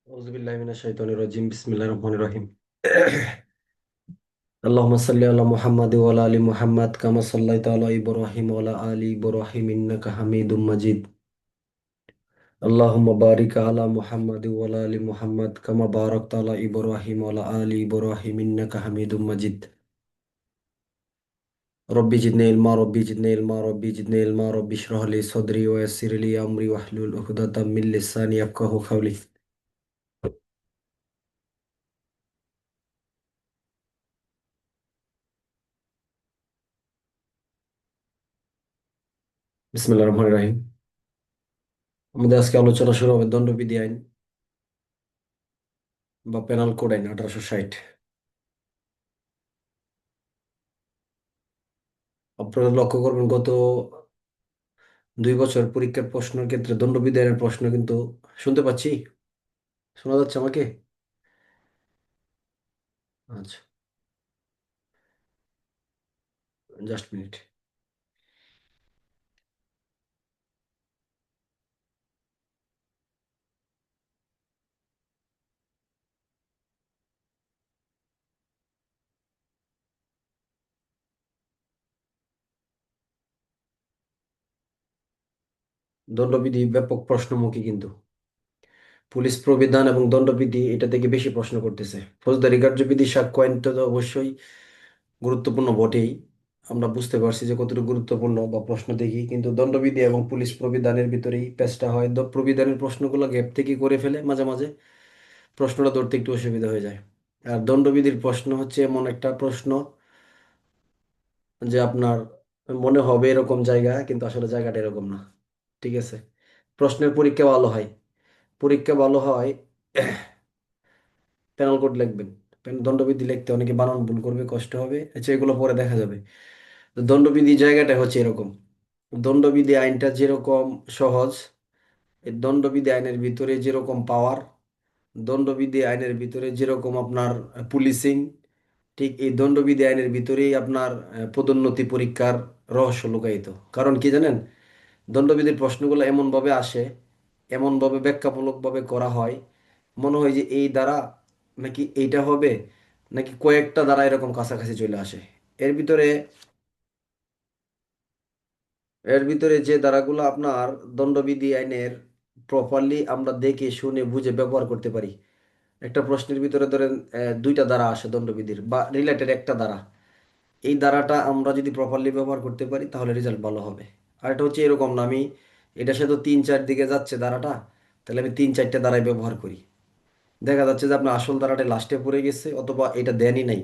আউযুবিল্লাহি মিনাশ শাইতানির রাজিম বিসমিল্লাহির রহমানির রহিম আল্লাহুম্মা সাল্লি আলা মুহাম্মাদ ওয়া আলা আলি মুহাম্মাদ কামা সাল্লাইতা আলা ইব্রাহিম ওয়া আলা আলি ইব্রাহিম ইন্নাকা হামিদুম মাজিদ আল্লাহুম্মা বারিক আলা মুহাম্মাদ ওয়া আলা আলি মুহাম্মাদ কামা বারাকতা আলা ইব্রাহিম ওয়া আলা আলি ইব্রাহিম ইন্নাকা হামিদুম মাজিদ রব্বি জিদনি ইলমা রব্বি জিদনি ইলমা রব্বি জিদনি ইলমা রব্বি ইশরাহ লি সাদরি ওয়া ইয়াসসির লি আমরি ওয়াহলুল উকদাতাম মিন লিসানি ইয়াফকাহু কাওলি বিসমিল্লাহির রহমানির রহিম। আমাদের আজকে আলোচনা শুরু হবে দণ্ডবিধি আইন বা পেনাল কোড আইন 1860। আপনারা লক্ষ্য করবেন গত 2 বছর পরীক্ষার প্রশ্নের ক্ষেত্রে দণ্ডবিধি আইনের প্রশ্ন কিন্তু শুনতে পাচ্ছি। শোনা যাচ্ছে আমাকে? আচ্ছা, জাস্ট মিনিট। দণ্ডবিধি ব্যাপক প্রশ্নমুখী কিন্তু পুলিশ প্রবিধান এবং দণ্ডবিধি এটা থেকে বেশি প্রশ্ন করতেছে। ফৌজদারি কার্যবিধি সাক্ষ্য আইন তো অবশ্যই গুরুত্বপূর্ণ বটেই, আমরা বুঝতে পারছি যে কতটুকু গুরুত্বপূর্ণ বা প্রশ্ন দেখি, কিন্তু দণ্ডবিধি এবং পুলিশ প্রবিধানের ভিতরেই পেঁচটা হয়। প্রবিধানের প্রশ্নগুলো গ্যাপ থেকে করে ফেলে মাঝে মাঝে, প্রশ্নটা ধরতে একটু অসুবিধা হয়ে যায়। আর দণ্ডবিধির প্রশ্ন হচ্ছে এমন একটা প্রশ্ন যে আপনার মনে হবে এরকম জায়গা, কিন্তু আসলে জায়গাটা এরকম না। ঠিক আছে, প্রশ্নের পরীক্ষা ভালো হয়, পরীক্ষা ভালো হয়। পেনাল কোড লিখবেন, দণ্ডবিধি লিখতে অনেকে বানান ভুল করবে, কষ্ট হবে, আচ্ছা এগুলো পরে দেখা যাবে। তো দণ্ডবিধি জায়গাটা হচ্ছে এরকম, দণ্ডবিধি আইনটা যেরকম সহজ, এই দণ্ডবিধি আইনের ভিতরে যেরকম পাওয়ার, দণ্ডবিধি আইনের ভিতরে যেরকম আপনার পুলিশিং, ঠিক এই দণ্ডবিধি আইনের ভিতরেই আপনার পদোন্নতি পরীক্ষার রহস্য লুকায়িত। কারণ কি জানেন, দণ্ডবিধির প্রশ্নগুলো এমনভাবে আসে, এমনভাবে ব্যাখ্যামূলকভাবে করা হয়, মনে হয় যে এই দ্বারা নাকি এইটা হবে, নাকি কয়েকটা দ্বারা এরকম কাছাকাছি চলে আসে। এর ভিতরে এর ভিতরে যে ধারাগুলো আপনার দণ্ডবিধি আইনের প্রপারলি আমরা দেখে শুনে বুঝে ব্যবহার করতে পারি। একটা প্রশ্নের ভিতরে ধরেন দুইটা ধারা আসে দণ্ডবিধির বা রিলেটেড একটা ধারা, এই ধারাটা আমরা যদি প্রপারলি ব্যবহার করতে পারি তাহলে রেজাল্ট ভালো হবে। আর এটা হচ্ছে এরকম না আমি এটার সাথে 3-4 দিকে যাচ্ছে ধারাটা, তাহলে আমি 3-4টে ধারায় ব্যবহার করি, দেখা যাচ্ছে যে আপনার আসল ধারাটা লাস্টে পড়ে গেছে অথবা এটা দেনই নাই,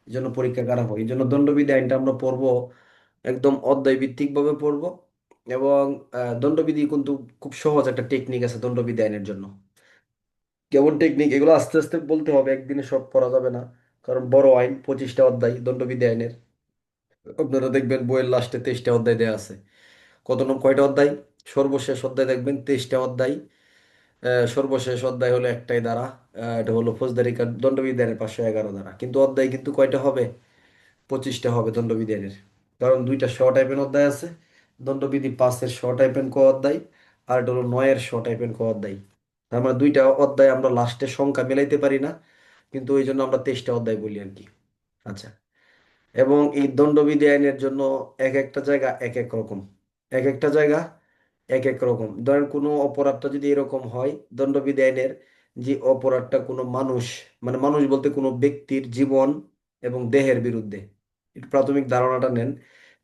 এই জন্য পরীক্ষা খারাপ হয়। এই জন্য দণ্ডবিধি আইনটা আমরা পড়বো একদম অধ্যায় ভিত্তিক ভাবে পড়বো। এবং দণ্ডবিধি কিন্তু খুব সহজ একটা টেকনিক আছে দণ্ডবিধি আইনের জন্য। কেমন টেকনিক এগুলো আস্তে আস্তে বলতে হবে, একদিনে সব পড়া যাবে না, কারণ বড় আইন, 25টা অধ্যায় দণ্ডবিধি আইনের। আপনারা দেখবেন বইয়ের লাস্টে 23টা অধ্যায় দেওয়া আছে। কয়টা অধ্যায়? সর্বশেষ অধ্যায় দেখবেন 23টা অধ্যায়। সর্বশেষ অধ্যায় হলো একটাই ধারা, এটা হলো ফৌজদারি দণ্ডবিধি আইনের 511 ধারা, কিন্তু অধ্যায় কিন্তু কয়টা হবে? 25টা হবে দণ্ডবিধি আইনের। কারণ দুইটা শ টাইপের অধ্যায় আছে, দণ্ডবিধি 5-এর শ টাইপের ক অধ্যায়, আর এটা হলো 9-এর শ টাইপের ক অধ্যায়। তার মানে দুইটা অধ্যায় আমরা লাস্টের সংখ্যা মিলাইতে পারি না, কিন্তু ওই জন্য আমরা 23টা অধ্যায় বলি আর কি। আচ্ছা, এবং এই দণ্ডবিধি আইনের জন্য এক একটা জায়গা এক এক রকম, এক একটা জায়গা এক এক রকম। ধরেন কোনো অপরাধটা যদি এরকম হয় দণ্ডবিধি আইনের, যে অপরাধটা কোনো মানুষ, মানে মানুষ বলতে কোনো ব্যক্তির জীবন এবং দেহের বিরুদ্ধে, একটু প্রাথমিক ধারণাটা নেন,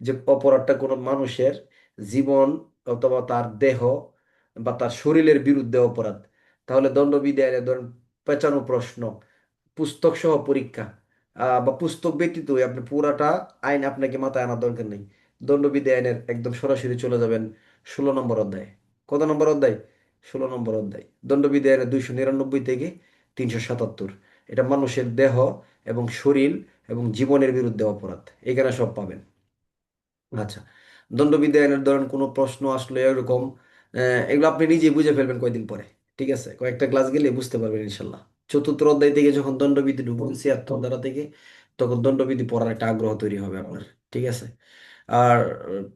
যে অপরাধটা কোনো মানুষের জীবন অথবা তার দেহ বা তার শরীরের বিরুদ্ধে অপরাধ, তাহলে দণ্ডবিধি আইনে ধরেন পেঁচানো প্রশ্ন, পুস্তক সহ পরীক্ষা, বা পুস্তক ব্যতীত আপনি পুরাটা আইন আপনাকে মাথায় আনার দরকার নেই। দণ্ডবিধি আইনের একদম সরাসরি চলে যাবেন 16 নম্বর অধ্যায়। কত নম্বর অধ্যায়? 16 নম্বর অধ্যায়। দণ্ডবিধি আইনের 299 থেকে 377, এটা মানুষের দেহ এবং শরীর এবং জীবনের বিরুদ্ধে অপরাধ, এখানে সব পাবেন। আচ্ছা, দণ্ডবিধি আইনের ধরেন কোনো প্রশ্ন আসলে এরকম, এগুলো আপনি নিজেই বুঝে ফেলবেন কয়দিন পরে। ঠিক আছে, কয়েকটা ক্লাস গেলে বুঝতে পারবেন ইনশাল্লাহ। চতুর্থ অধ্যায় থেকে যখন দণ্ডবিধি ঢুকবেন 76 ধারা থেকে, তখন দণ্ডবিধি পড়ার একটা আগ্রহ তৈরি হবে আপনার। ঠিক আছে, আর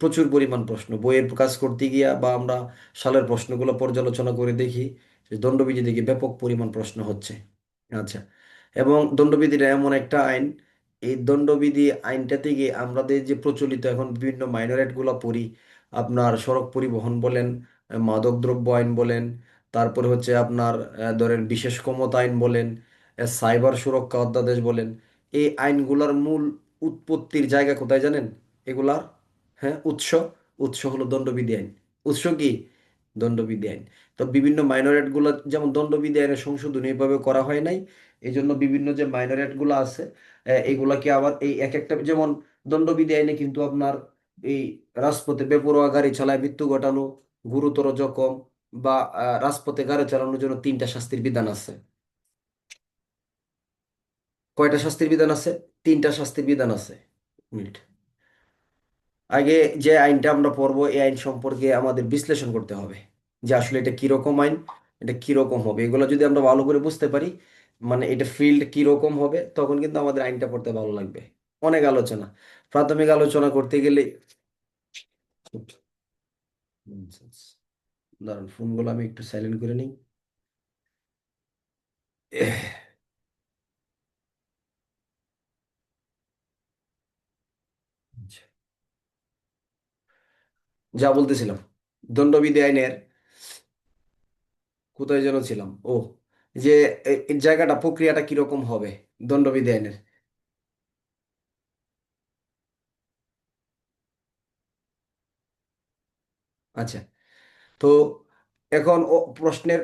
প্রচুর পরিমাণ প্রশ্ন বইয়ের কাজ করতে গিয়া বা আমরা সালের প্রশ্নগুলো পর্যালোচনা করে দেখি যে দণ্ডবিধি থেকে ব্যাপক পরিমাণ প্রশ্ন হচ্ছে। আচ্ছা, এবং দণ্ডবিধিটা এমন একটা আইন, এই দণ্ডবিধি আইনটা থেকে আমাদের যে প্রচলিত এখন বিভিন্ন মাইনর অ্যাক্টগুলো পড়ি, আপনার সড়ক পরিবহন বলেন, মাদকদ্রব্য আইন বলেন, তারপরে হচ্ছে আপনার ধরেন বিশেষ ক্ষমতা আইন বলেন, সাইবার সুরক্ষা অধ্যাদেশ বলেন, এই আইনগুলোর মূল উৎপত্তির জায়গা কোথায় জানেন? এগুলার, হ্যাঁ, উৎস হলো দণ্ডবিধি আইন। উৎস কি? দণ্ডবিধি আইন। তো বিভিন্ন মাইনর অ্যাক্টগুলো যেমন দণ্ডবিধি আইনের সংশোধনী এভাবে করা হয় নাই, এই জন্য বিভিন্ন যে মাইনর অ্যাক্টগুলো আছে এগুলাকে আবার এই এক একটা, যেমন দণ্ডবিধি আইনে কিন্তু আপনার এই রাজপথে বেপরোয়া গাড়ি চালায় মৃত্যু ঘটানো, গুরুতর জখম বা রাজপথে গাড়ি চালানোর জন্য তিনটা শাস্তির বিধান আছে। কয়টা শাস্তির বিধান আছে? তিনটা শাস্তির বিধান আছে। মিনিট, আগে যে আইনটা আমরা পড়বো এই আইন সম্পর্কে আমাদের বিশ্লেষণ করতে হবে যে আসলে এটা কিরকম আইন, এটা কিরকম হবে। এগুলো যদি আমরা ভালো করে বুঝতে পারি, মানে এটা ফিল্ড কিরকম হবে, তখন কিন্তু আমাদের আইনটা পড়তে ভালো লাগবে। অনেক আলোচনা, প্রাথমিক আলোচনা করতে গেলে, দাঁড়ান ফোনগুলো আমি একটু সাইলেন্ট করে নিই। আচ্ছা, যা বলতেছিলাম, দণ্ডবিধি আইনের কোথায় যেন ছিলাম, ও, যে এই জায়গাটা প্রক্রিয়াটা কিরকম হবে দণ্ডবিধি আইনের। আচ্ছা, তো এখন ও প্রশ্নের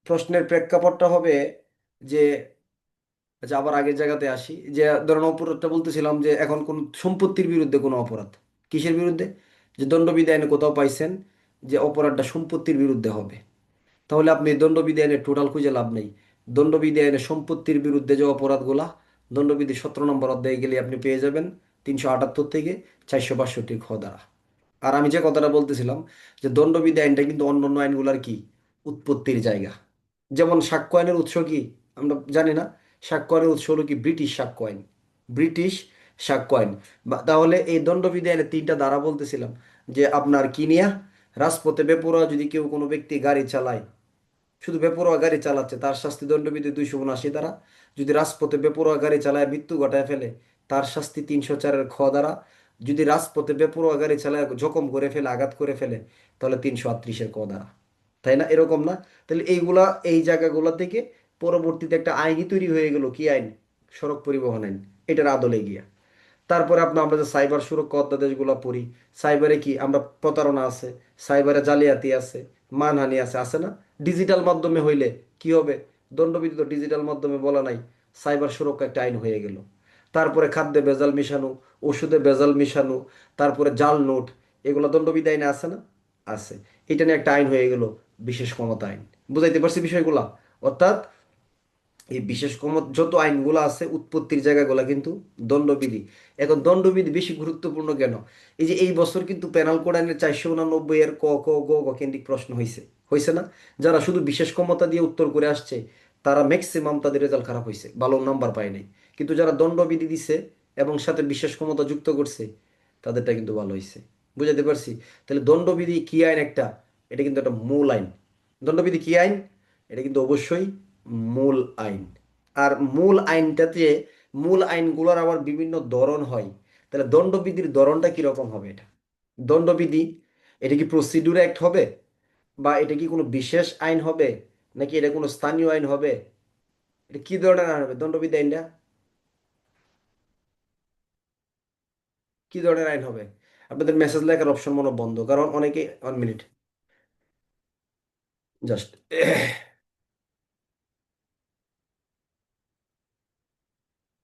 প্রশ্নের প্রেক্ষাপটটা হবে যে, আচ্ছা আবার আগের জায়গাতে আসি, যে ধরুন অপরাধটা বলতেছিলাম যে এখন কোন সম্পত্তির বিরুদ্ধে কোনো অপরাধ, কিসের বিরুদ্ধে? যে দণ্ডবিধি আইনে কোথাও পাইছেন যে অপরাধটা সম্পত্তির বিরুদ্ধে হবে, তাহলে আপনি দণ্ডবিধি আইনের টোটাল খুঁজে লাভ নেই। দণ্ডবিধি আইনে সম্পত্তির বিরুদ্ধে যে অপরাধগুলা, দণ্ডবিধি 17 নম্বর অধ্যায়ে গেলে আপনি পেয়ে যাবেন 378 থেকে 462 খ ধারা। আর আমি যে কথাটা বলতেছিলাম যে দণ্ডবিধি আইনটা কিন্তু অন্যান্য আইনগুলার কি উৎপত্তির জায়গা। যেমন সাক্ষ্য আইনের উৎস কি আমরা জানি না? সাক্ষ্য আইনের উৎস হলো কি ব্রিটিশ সাক্ষ্য আইন, ব্রিটিশ সাক্ষ্য আইন। তাহলে এই দণ্ডবিধি আইনের তিনটা ধারা বলতেছিলাম, যে আপনার কি নিয়া, রাজপথে বেপরোয়া যদি কেউ কোনো ব্যক্তি গাড়ি চালায়, শুধু বেপরোয়া গাড়ি চালাচ্ছে, তার শাস্তি দণ্ডবিধি 279 দ্বারা। যদি রাজপথে বেপরোয়া গাড়ি চালায় মৃত্যু ঘটায় ফেলে, তার শাস্তি 304-এর খ দ্বারা। যদি রাজপথে বেপরোয়া গাড়ি চালায় জখম করে ফেলে, আঘাত করে ফেলে, তাহলে 338-এর ক দ্বারা। তাই না? এরকম না? তাহলে এইগুলা এই জায়গাগুলো থেকে পরবর্তীতে একটা আইনই তৈরি হয়ে গেল, কি আইন? সড়ক পরিবহন আইন। এটার আদলে গিয়া তারপরে আমরা যে সাইবার সুরক্ষা অধ্যাদেশগুলো পড়ি, সাইবারে কি আমরা প্রতারণা আছে, সাইবারে জালিয়াতি আছে, মানহানি আছে, আছে না? ডিজিটাল মাধ্যমে হইলে কি হবে? দণ্ডবিধি তো ডিজিটাল মাধ্যমে বলা নাই, সাইবার সুরক্ষা একটা আইন হয়ে গেল। তারপরে খাদ্যে ভেজাল মিশানো, ওষুধে ভেজাল মিশানো, তারপরে জাল নোট, এগুলো দণ্ডবিধি আইনে আছে না? আছে। এটা নিয়ে একটা আইন হয়ে গেল, বিশেষ ক্ষমতা আইন। বুঝাইতে পারছি বিষয়গুলা? অর্থাৎ এই বিশেষ ক্ষমতা যত আইনগুলো আছে উৎপত্তির জায়গাগুলো কিন্তু দণ্ডবিধি। এখন দণ্ডবিধি বেশি গুরুত্বপূর্ণ কেন? এই যে এই বছর কিন্তু পেনাল কোড আইনের 489 এর ক ক গ গ কেন্দ্রিক প্রশ্ন হয়েছে, হয়েছে না? যারা শুধু বিশেষ ক্ষমতা দিয়ে উত্তর করে আসছে, তারা ম্যাক্সিমাম তাদের রেজাল্ট খারাপ হয়েছে, ভালো নাম্বার পায় নাই। কিন্তু যারা দণ্ডবিধি দিছে এবং সাথে বিশেষ ক্ষমতা যুক্ত করছে, তাদেরটা কিন্তু ভালো হয়েছে। বুঝাতে পারছি? তাহলে দণ্ডবিধি কি আইন একটা, এটা কিন্তু একটা মূল আইন। দণ্ডবিধি কি আইন? এটা কিন্তু অবশ্যই মূল আইন। আর মূল আইনটাতে, মূল আইনগুলোর আবার বিভিন্ন ধরন হয়। তাহলে দণ্ডবিধির ধরনটা কিরকম হবে? এটা দণ্ডবিধি, এটা কি প্রসিডিউর অ্যাক্ট হবে, বা এটা কি কোনো বিশেষ আইন হবে, নাকি এটা কোনো স্থানীয় আইন হবে? এটা কি ধরনের আইন হবে দণ্ডবিধি আইনটা? কি ধরনের আইন হবে? আপনাদের মেসেজ লেখার অপশন মনে হয় বন্ধ, কারণ অনেকে, 1 মিনিট, জাস্ট,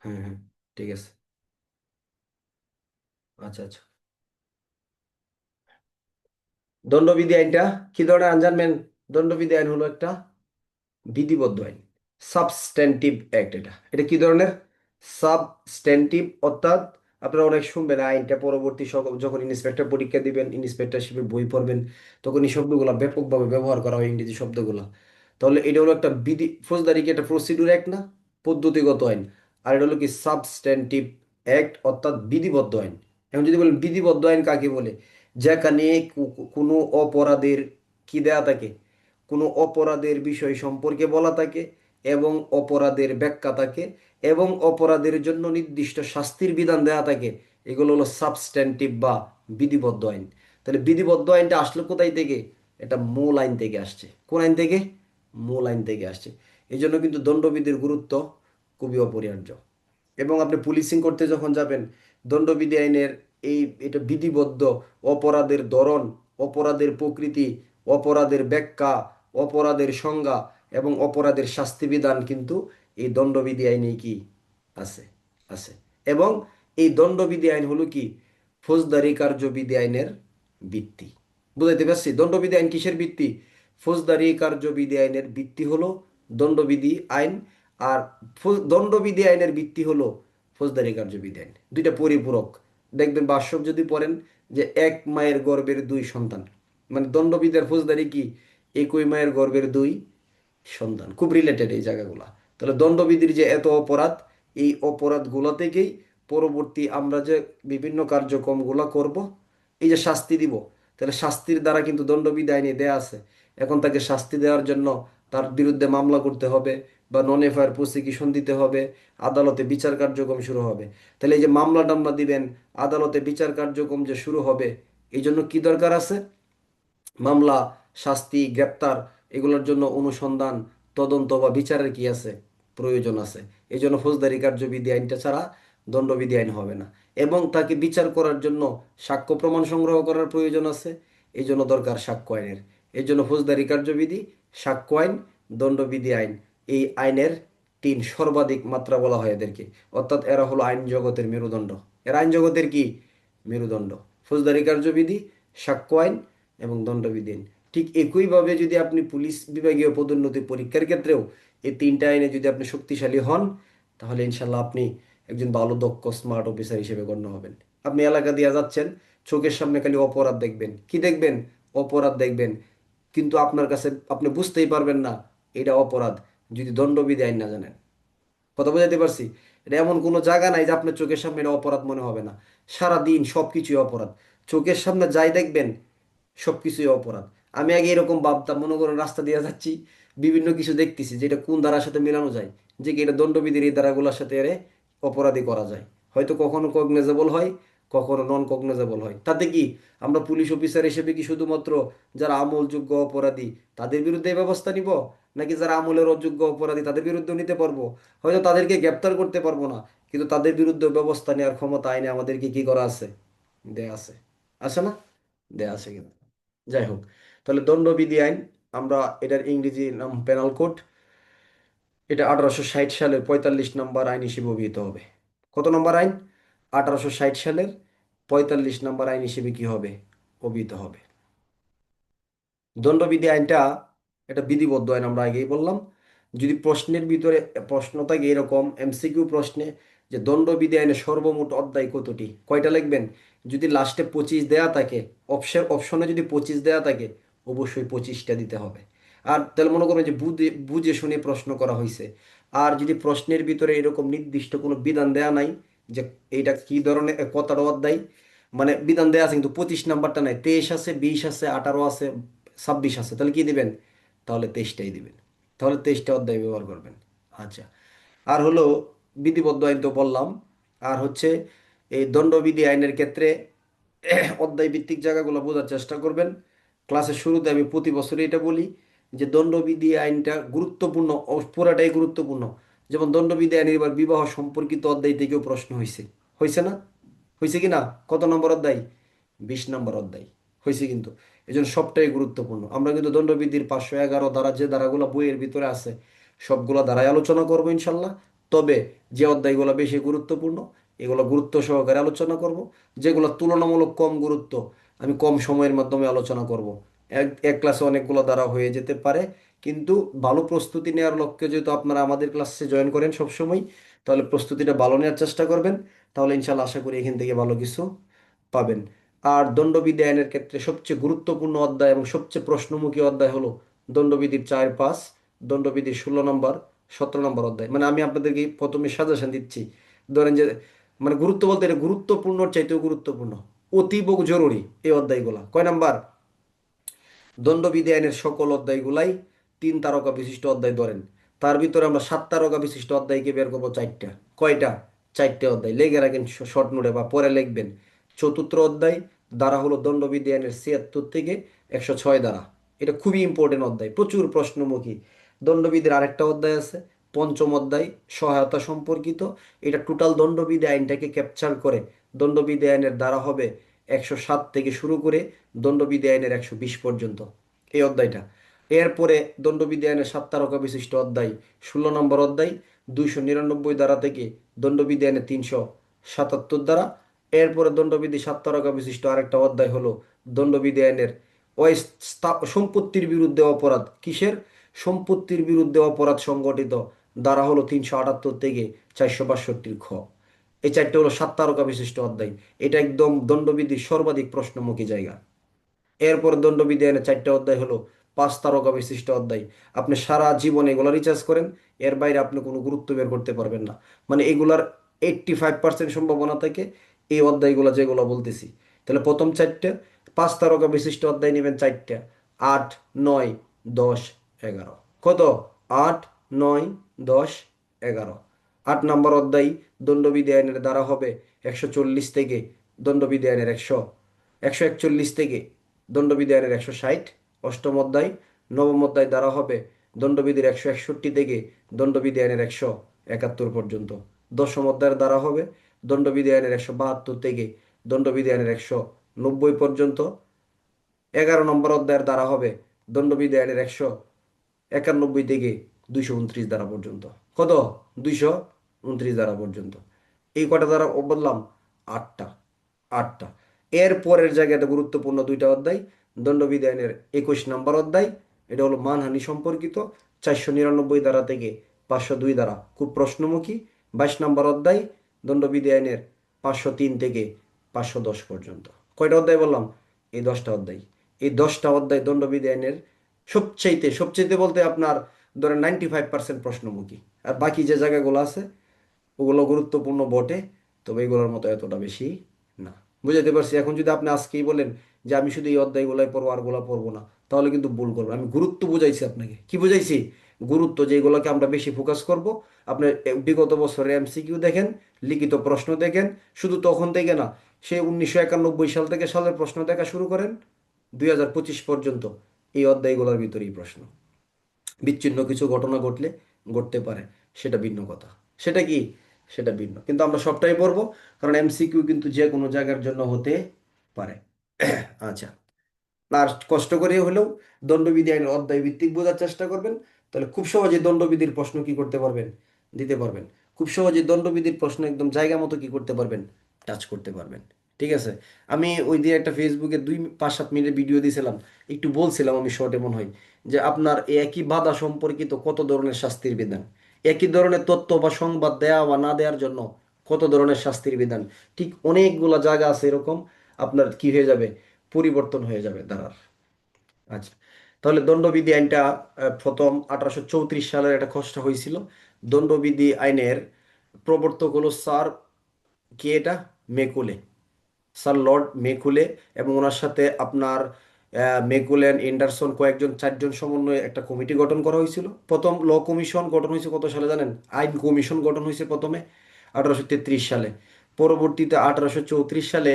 হ্যাঁ হ্যাঁ, ঠিক আছে। আচ্ছা আচ্ছা, দণ্ডবিধি আইনটা কি ধরনের আইন জানবেন? দণ্ডবিধি আইন হলো একটা বিধিবদ্ধ আইন, সাবস্ট্যান্টিভ অ্যাক্ট। এটা এটা কি ধরনের? সাবস্ট্যান্টিভ, অর্থাৎ আপনারা অনেক শুনবেন আইনটা পরবর্তী যখন ইন্সপেক্টর পরীক্ষা দিবেন, ইন্সপেক্টরশিপের বই পড়বেন, তখন এই শব্দগুলো ব্যাপকভাবে ব্যবহার করা হয়, ইংরেজি শব্দগুলো। তাহলে এটা হলো একটা বিধি, ফৌজদারি কি একটা প্রসিডিউর অ্যাক্ট না, পদ্ধতিগত আইন। আর এটা হলো কি সাবস্ট্যান্টিভ অ্যাক্ট, অর্থাৎ বিধিবদ্ধ আইন। এখন যদি বলেন বিধিবদ্ধ আইন কাকে বলে, যেখানে কোনো অপরাধের কি দেয়া থাকে, কোনো অপরাধের বিষয় সম্পর্কে বলা থাকে এবং অপরাধের ব্যাখ্যা থাকে এবং অপরাধের জন্য নির্দিষ্ট শাস্তির বিধান দেয়া থাকে, এগুলো হলো সাবস্ট্যান্টিভ বা বিধিবদ্ধ আইন। তাহলে বিধিবদ্ধ আইনটা আসলো কোথায় থেকে? এটা মূল আইন থেকে আসছে। কোন আইন থেকে? মূল আইন থেকে আসছে। এই জন্য কিন্তু দণ্ডবিধির গুরুত্ব খুবই অপরিহার্য। এবং আপনি পুলিশিং করতে যখন যাবেন, দণ্ডবিধি আইনের এটা বিধিবদ্ধ অপরাধের ধরন, অপরাধের প্রকৃতি, অপরাধের ব্যাখ্যা, অপরাধের সংজ্ঞা এবং অপরাধের শাস্তি বিধান কিন্তু এই দণ্ডবিধি আইনে কি আছে? আছে। এবং এই দণ্ডবিধি আইন হলো কি ফৌজদারি কার্যবিধি আইনের ভিত্তি। বুঝাইতে পারছি? দণ্ডবিধি আইন কিসের ভিত্তি? ফৌজদারি কার্যবিধি আইনের ভিত্তি হলো দণ্ডবিধি আইন। আর দণ্ডবিধি আইনের ভিত্তি হলো ফৌজদারি কার্যবিধি আইন। দুইটা পরিপূরক। দেখবেন ভাষ্য যদি পড়েন যে এক মায়ের গর্ভের দুই সন্তান, মানে দণ্ডবিধি আর ফৌজদারি কি একই মায়ের গর্ভের দুই সন্তান। খুব রিলেটেড এই জায়গাগুলা। তাহলে দণ্ডবিধির যে এত অপরাধ, এই অপরাধগুলো থেকেই পরবর্তী আমরা যে বিভিন্ন কার্যক্রমগুলো করব, এই যে শাস্তি দিব, তাহলে শাস্তির দ্বারা কিন্তু দণ্ডবিধি আইনে দেয়া আছে। এখন তাকে শাস্তি দেওয়ার জন্য তার বিরুদ্ধে মামলা করতে হবে বা নন এফআইআর প্রসিকিউশন দিতে হবে, আদালতে বিচার কার্যক্রম শুরু হবে। তাহলে এই যে মামলা টামলা দিবেন, আদালতে বিচার কার্যক্রম যে শুরু হবে, এই জন্য কি দরকার আছে? মামলা, শাস্তি, গ্রেপ্তার, এগুলোর জন্য অনুসন্ধান, তদন্ত বা বিচারের কি আছে? প্রয়োজন আছে। এই জন্য ফৌজদারি কার্যবিধি আইনটা ছাড়া দণ্ডবিধি আইন হবে না। এবং তাকে বিচার করার জন্য সাক্ষ্য প্রমাণ সংগ্রহ করার প্রয়োজন আছে। এই জন্য দরকার সাক্ষ্য আইনের। এই জন্য ফৌজদারি কার্যবিধি, সাক্ষ্য আইন, দণ্ডবিধি আইন, এই আইনের তিন সর্বাধিক মাত্রা বলা হয় এদেরকে। অর্থাৎ এরা হলো আইন জগতের মেরুদণ্ড। এরা আইন জগতের কি মেরুদণ্ড? ফৌজদারি কার্যবিধি, সাক্ষ্য আইন এবং দণ্ডবিধি আইন। ঠিক একইভাবে যদি আপনি পুলিশ বিভাগীয় পদোন্নতি পরীক্ষার ক্ষেত্রেও এই তিনটা আইনে যদি আপনি শক্তিশালী হন, তাহলে ইনশাল্লাহ আপনি একজন ভালো দক্ষ স্মার্ট অফিসার হিসেবে গণ্য হবেন। আপনি এলাকা দিয়ে যাচ্ছেন, চোখের সামনে খালি অপরাধ দেখবেন। কি দেখবেন? অপরাধ দেখবেন। কিন্তু আপনার কাছে আপনি বুঝতেই পারবেন না এটা অপরাধ যদি দণ্ডবিধি আইন না জানেন। কথা বোঝাতে পারছি? এটা এমন কোনো জায়গা নাই যে আপনার চোখের সামনে এটা অপরাধ মনে হবে না। সারা দিন সব কিছুই অপরাধ। চোখের সামনে যাই দেখবেন সব কিছুই অপরাধ। আমি আগে এরকম ভাবতাম, মনে করেন রাস্তা দিয়ে যাচ্ছি, বিভিন্ন কিছু দেখতেছি যেটা কোন ধারার সাথে মেলানো যায়, যে কি এটা দণ্ডবিধির এই ধারাগুলোর সাথে এরে অপরাধী করা যায়। হয়তো কখনো কগনিজেবল হয়, কখনো নন কগনিজেবল হয়। তাতে কি আমরা পুলিশ অফিসার হিসেবে কি শুধুমাত্র যারা আমলযোগ্য অপরাধী তাদের বিরুদ্ধে ব্যবস্থা নিব, নাকি যারা আমলের অযোগ্য অপরাধী তাদের বিরুদ্ধেও নিতে পারবো? হয়তো তাদেরকে গ্রেপ্তার করতে পারবো না, কিন্তু তাদের বিরুদ্ধে ব্যবস্থা নেওয়ার ক্ষমতা আইনে আমাদেরকে কি করা আছে? দেয়া আছে। আছে না? দেয়া আছে কিন্তু। যাই হোক, তাহলে দণ্ডবিধি আইন, আমরা এটার ইংরেজি নাম পেনাল কোড। এটা 1860 সালের 45 নম্বর আইন হিসেবে অভিহিত হবে। কত নম্বর আইন? 1860 সালের 45 নম্বর আইন হিসেবে কি হবে? অভিহিত হবে। দণ্ডবিধি আইনটা এটা বিধিবদ্ধ আইন, আমরা আগেই বললাম। যদি প্রশ্নের ভিতরে প্রশ্ন থাকে এরকম এমসিকিউ প্রশ্নে যে দণ্ডবিধি আইনে সর্বমোট অধ্যায় কতটি, কয়টা লিখবেন? যদি লাস্টে 25 দেয়া থাকে, অপশনে যদি 25 দেয়া থাকে, অবশ্যই 25টা দিতে হবে। আর তাহলে মনে করবেন যে বুঝে বুঝে শুনে প্রশ্ন করা হয়েছে। আর যদি প্রশ্নের ভিতরে এরকম নির্দিষ্ট কোনো বিধান দেয়া নাই যে এইটা কি ধরনের কতটা অধ্যায়, মানে বিধান দেয়া আছে কিন্তু 25 নাম্বারটা নাই, 23 আছে, 20 আছে, 18 আছে, 26 আছে, তাহলে কি দিবেন? তাহলে 23টাই দিবেন। তাহলে 23টা অধ্যায় ব্যবহার করবেন। আচ্ছা। আর হলো বিধিবদ্ধ আইন তো বললাম। আর হচ্ছে এই দণ্ডবিধি আইনের ক্ষেত্রে অধ্যায় ভিত্তিক জায়গাগুলো বোঝার চেষ্টা করবেন। ক্লাসের শুরুতে আমি প্রতি বছরই এটা বলি যে দণ্ডবিধি আইনটা গুরুত্বপূর্ণ, পুরাটাই গুরুত্বপূর্ণ। যেমন দণ্ডবিধি আইনের এবার বিবাহ সম্পর্কিত অধ্যায় থেকেও প্রশ্ন হয়েছে। হয়েছে না? হয়েছে কি না? কত নম্বর অধ্যায়? 20 নম্বর অধ্যায় হয়েছে কিন্তু। এই জন্য সবটাই গুরুত্বপূর্ণ। আমরা কিন্তু দণ্ডবিধির 511 ধারা, যে ধারাগুলো বইয়ের ভিতরে আছে, সবগুলো ধারায় আলোচনা করবো ইনশাল্লাহ। তবে যে অধ্যায়গুলো বেশি গুরুত্বপূর্ণ এগুলো গুরুত্ব সহকারে আলোচনা করব। যেগুলো তুলনামূলক কম গুরুত্ব আমি কম সময়ের মাধ্যমে আলোচনা করব। এক এক ক্লাসে অনেকগুলো ধারা হয়ে যেতে পারে, কিন্তু ভালো প্রস্তুতি নেওয়ার লক্ষ্যে যেহেতু আপনারা আমাদের ক্লাসে জয়েন করেন সবসময়, তাহলে প্রস্তুতিটা ভালো নেওয়ার চেষ্টা করবেন। তাহলে ইনশাল্লাহ আশা করি এখান থেকে ভালো কিছু পাবেন। আর দণ্ডবিধি আইনের ক্ষেত্রে সবচেয়ে গুরুত্বপূর্ণ অধ্যায় এবং সবচেয়ে প্রশ্নমুখী অধ্যায় হলো দণ্ডবিধির 4, 5, দণ্ডবিধির 16 নম্বর, 17 নম্বর অধ্যায়। মানে আমি আপনাদেরকে প্রথমে সাজেশন দিচ্ছি। ধরেন যে মানে গুরুত্ব বলতে এটা গুরুত্বপূর্ণ চাইতেও গুরুত্বপূর্ণ, অতীব জরুরি এই অধ্যায়গুলা। কয় নাম্বার? দণ্ডবিধি আইনের সকল অধ্যায়গুলাই 3 তারকা বিশিষ্ট অধ্যায় ধরেন। তার ভিতরে আমরা 7 তারকা বিশিষ্ট অধ্যায়কে বের করবো 4টা। কয়টা? 4টে অধ্যায় লেগে রাখেন শর্ট নোটে বা পরে লিখবেন। চতুর্থ অধ্যায় দ্বারা হলো দণ্ডবিধি আইনের 76 থেকে 106 দ্বারা। এটা খুবই ইম্পর্টেন্ট অধ্যায়, প্রচুর প্রশ্নমুখী। দণ্ডবিধির আরেকটা অধ্যায় আছে, পঞ্চম অধ্যায় সহায়তা সম্পর্কিত। এটা টোটাল দণ্ডবিধি আইনটাকে ক্যাপচার করে। দণ্ডবিধি আইনের দ্বারা হবে 107 থেকে শুরু করে দণ্ডবিধি আইনের 120 পর্যন্ত এই অধ্যায়টা। এরপরে দণ্ডবিধি আইনের 7 তারকা বিশিষ্ট অধ্যায় 16 নম্বর অধ্যায় 299 ধারা থেকে দণ্ডবিধি আইনের 377 ধারা। এরপরে দণ্ডবিধি 7 তারকা বিশিষ্ট আরেকটা অধ্যায় হলো দণ্ডবিধি আইনের সম্পত্তির বিরুদ্ধে অপরাধ। কিসের? সম্পত্তির বিরুদ্ধে অপরাধ সংগঠিত, ধারা হলো 378 থেকে 462 খ। এই 4টে হলো 7 তারকা বিশিষ্ট অধ্যায়। এটা একদম দণ্ডবিধির সর্বাধিক প্রশ্নমুখী জায়গা। এরপর দণ্ডবিধি আইনের 4টে অধ্যায় হলো 5 তারকা বিশিষ্ট অধ্যায়। আপনি সারা জীবন এগুলো রিচার্জ করেন, এর বাইরে আপনি কোনো গুরুত্ব বের করতে পারবেন না। মানে এগুলার 85% সম্ভাবনা থাকে এই অধ্যায়গুলো যেগুলো বলতেছি। তাহলে প্রথম 4টে 5 তারকা বিশিষ্ট অধ্যায় নেবেন 4টা, 8, 9, 10, 11। কত? 8, 9, 10, 11। 8 নম্বর অধ্যায় দণ্ডবিধি আইনের দ্বারা হবে 140 থেকে দণ্ডবিধি আইনের 141 থেকে দণ্ডবিধি আইনের 160। অষ্টম অধ্যায় নবম অধ্যায় দ্বারা হবে দণ্ডবিধির 161 থেকে দণ্ডবিধি আইনের 171 পর্যন্ত। দশম অধ্যায়ের দ্বারা হবে দণ্ডবিধি আইনের 172 থেকে দণ্ডবিধি আইনের 190 পর্যন্ত। 11 নম্বর অধ্যায়ের দ্বারা হবে দণ্ডবিধি আইনের 191 থেকে 229 ধারা পর্যন্ত। কত? 229 ধারা পর্যন্ত। এই কটা দ্বারা বললাম? 8টা। 8টা। এর পরের জায়গাটা গুরুত্বপূর্ণ 2টা অধ্যায়। দণ্ডবিধি আইনের 21 নম্বর অধ্যায়, এটা হলো মানহানি সম্পর্কিত, 499 ধারা থেকে 502 ধারা, খুব প্রশ্নমুখী। 22 নম্বর অধ্যায় দণ্ডবিধি আইনের 503 থেকে 510 পর্যন্ত। কয়টা অধ্যায় বললাম? এই 10টা অধ্যায়। এই 10টা অধ্যায় দণ্ডবিধি আইনের সবচাইতে সবচাইতে বলতে আপনার ধরেন 95% প্রশ্নমুখী। আর বাকি যে জায়গাগুলো আছে ওগুলো গুরুত্বপূর্ণ বটে, তবে এগুলোর মতো এতটা বেশি না। বুঝাতে পারছি? এখন যদি আপনি আজকেই বলেন যে আমি শুধু এই অধ্যায়গুলোই পড়বো আরগুলো পড়বো না, তাহলে কিন্তু ভুল করবেন। আমি গুরুত্ব বুঝাইছি আপনাকে। কি বুঝাইছি? গুরুত্ব, যেগুলোকে আমরা বেশি ফোকাস করব। আপনি বিগত বছরের এমসিকিউ দেখেন, লিখিত প্রশ্ন দেখেন, শুধু তখন থেকে না, সে 1991 সাল থেকে সালের প্রশ্ন দেখা শুরু করেন 2025 পর্যন্ত এই অধ্যায়গুলোর ভিতরেই প্রশ্ন। বিচ্ছিন্ন কিছু ঘটনা ঘটলে ঘটতে পারে, সেটা ভিন্ন কথা। সেটা কি? সেটা ভিন্ন, কিন্তু আমরা সবটাই পড়বো, কারণ এমসিকিউ কিন্তু যে কোনো জায়গার জন্য হতে পারে। আচ্ছা, আর কষ্ট করে হলেও দণ্ডবিধি আইনের অধ্যায় ভিত্তিক বোঝার চেষ্টা করবেন, তাহলে খুব সহজে দণ্ডবিধির প্রশ্ন কি করতে পারবেন? দিতে পারবেন। খুব সহজে দণ্ডবিধির প্রশ্ন একদম জায়গা মতো কি করতে পারবেন? টাচ করতে পারবেন। ঠিক আছে? আমি ওই দিয়ে একটা ফেসবুকে 2-5-7 মিনিটের ভিডিও দিয়েছিলাম, একটু বলছিলাম আমি শর্টে মনে হয়, যে আপনার এই একই বাধা সম্পর্কিত কত ধরনের শাস্তির বিধান, একই ধরনের তথ্য বা সংবাদ দেয়া বা না দেওয়ার জন্য কত ধরনের শাস্তির বিধান, ঠিক অনেকগুলা জায়গা আছে এরকম, আপনার কি হয়ে যাবে? পরিবর্তন হয়ে যাবে দাঁড়ার। আচ্ছা, তাহলে দণ্ডবিধি আইনটা প্রথম 1834 সালের একটা খসড়া হয়েছিল। দণ্ডবিধি আইনের প্রবর্তক হলো স্যার, কে এটা? মেকুলে, স্যার লর্ড মেকুলে। এবং ওনার সাথে আপনার মেকুলেন, এন্ডারসন, কয়েকজন 4জন সমন্বয়ে একটা কমিটি গঠন করা হয়েছিল। প্রথম ল কমিশন গঠন হয়েছে কত সালে জানেন? আইন কমিশন গঠন হয়েছে প্রথমে 1833 সালে। পরবর্তীতে 1834 সালে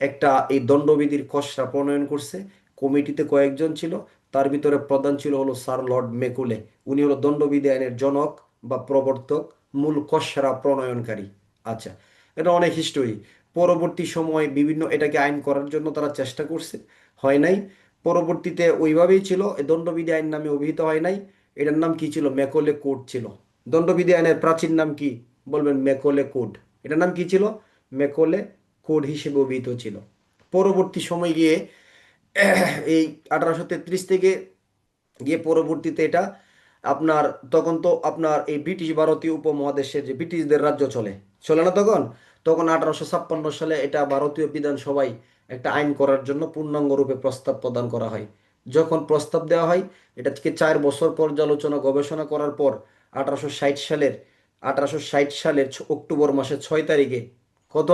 একটা এই দণ্ডবিধির খসড়া প্রণয়ন করছে। কমিটিতে কয়েকজন ছিল, তার ভিতরে প্রধান ছিল হলো স্যার লর্ড মেকুলে। উনি হলো দণ্ডবিধি আইনের জনক বা প্রবর্তক, মূল খসড়া প্রণয়নকারী। আচ্ছা, এটা অনেক হিস্টোরি। পরবর্তী সময় বিভিন্ন এটাকে আইন করার জন্য তারা চেষ্টা করছে, হয় নাই। পরবর্তীতে ওইভাবেই ছিল, এ দণ্ডবিধি আইন নামে অভিহিত হয় নাই। এটার নাম কি ছিল? ম্যাকলে কোড ছিল। দণ্ডবিধি আইনের প্রাচীন নাম কি? বলবেন ম্যাকলে কোড। এটার নাম কি ছিল? ম্যাকলে কোড হিসেবে অভিহিত ছিল। পরবর্তী সময় গিয়ে এই 1833 থেকে গিয়ে পরবর্তীতে এটা আপনার, তখন তো আপনার এই ব্রিটিশ ভারতীয় উপমহাদেশের যে ব্রিটিশদের রাজ্য চলে চলে না তখন, 1856 সালে এটা ভারতীয় বিধানসভায় একটা আইন করার জন্য পূর্ণাঙ্গ রূপে প্রস্তাব প্রদান করা হয়। যখন প্রস্তাব দেওয়া হয়, এটা থেকে 4 বছর পর্যালোচনা গবেষণা করার পর 1860 সালের 1860 সালের অক্টোবর মাসের 6 তারিখে কত?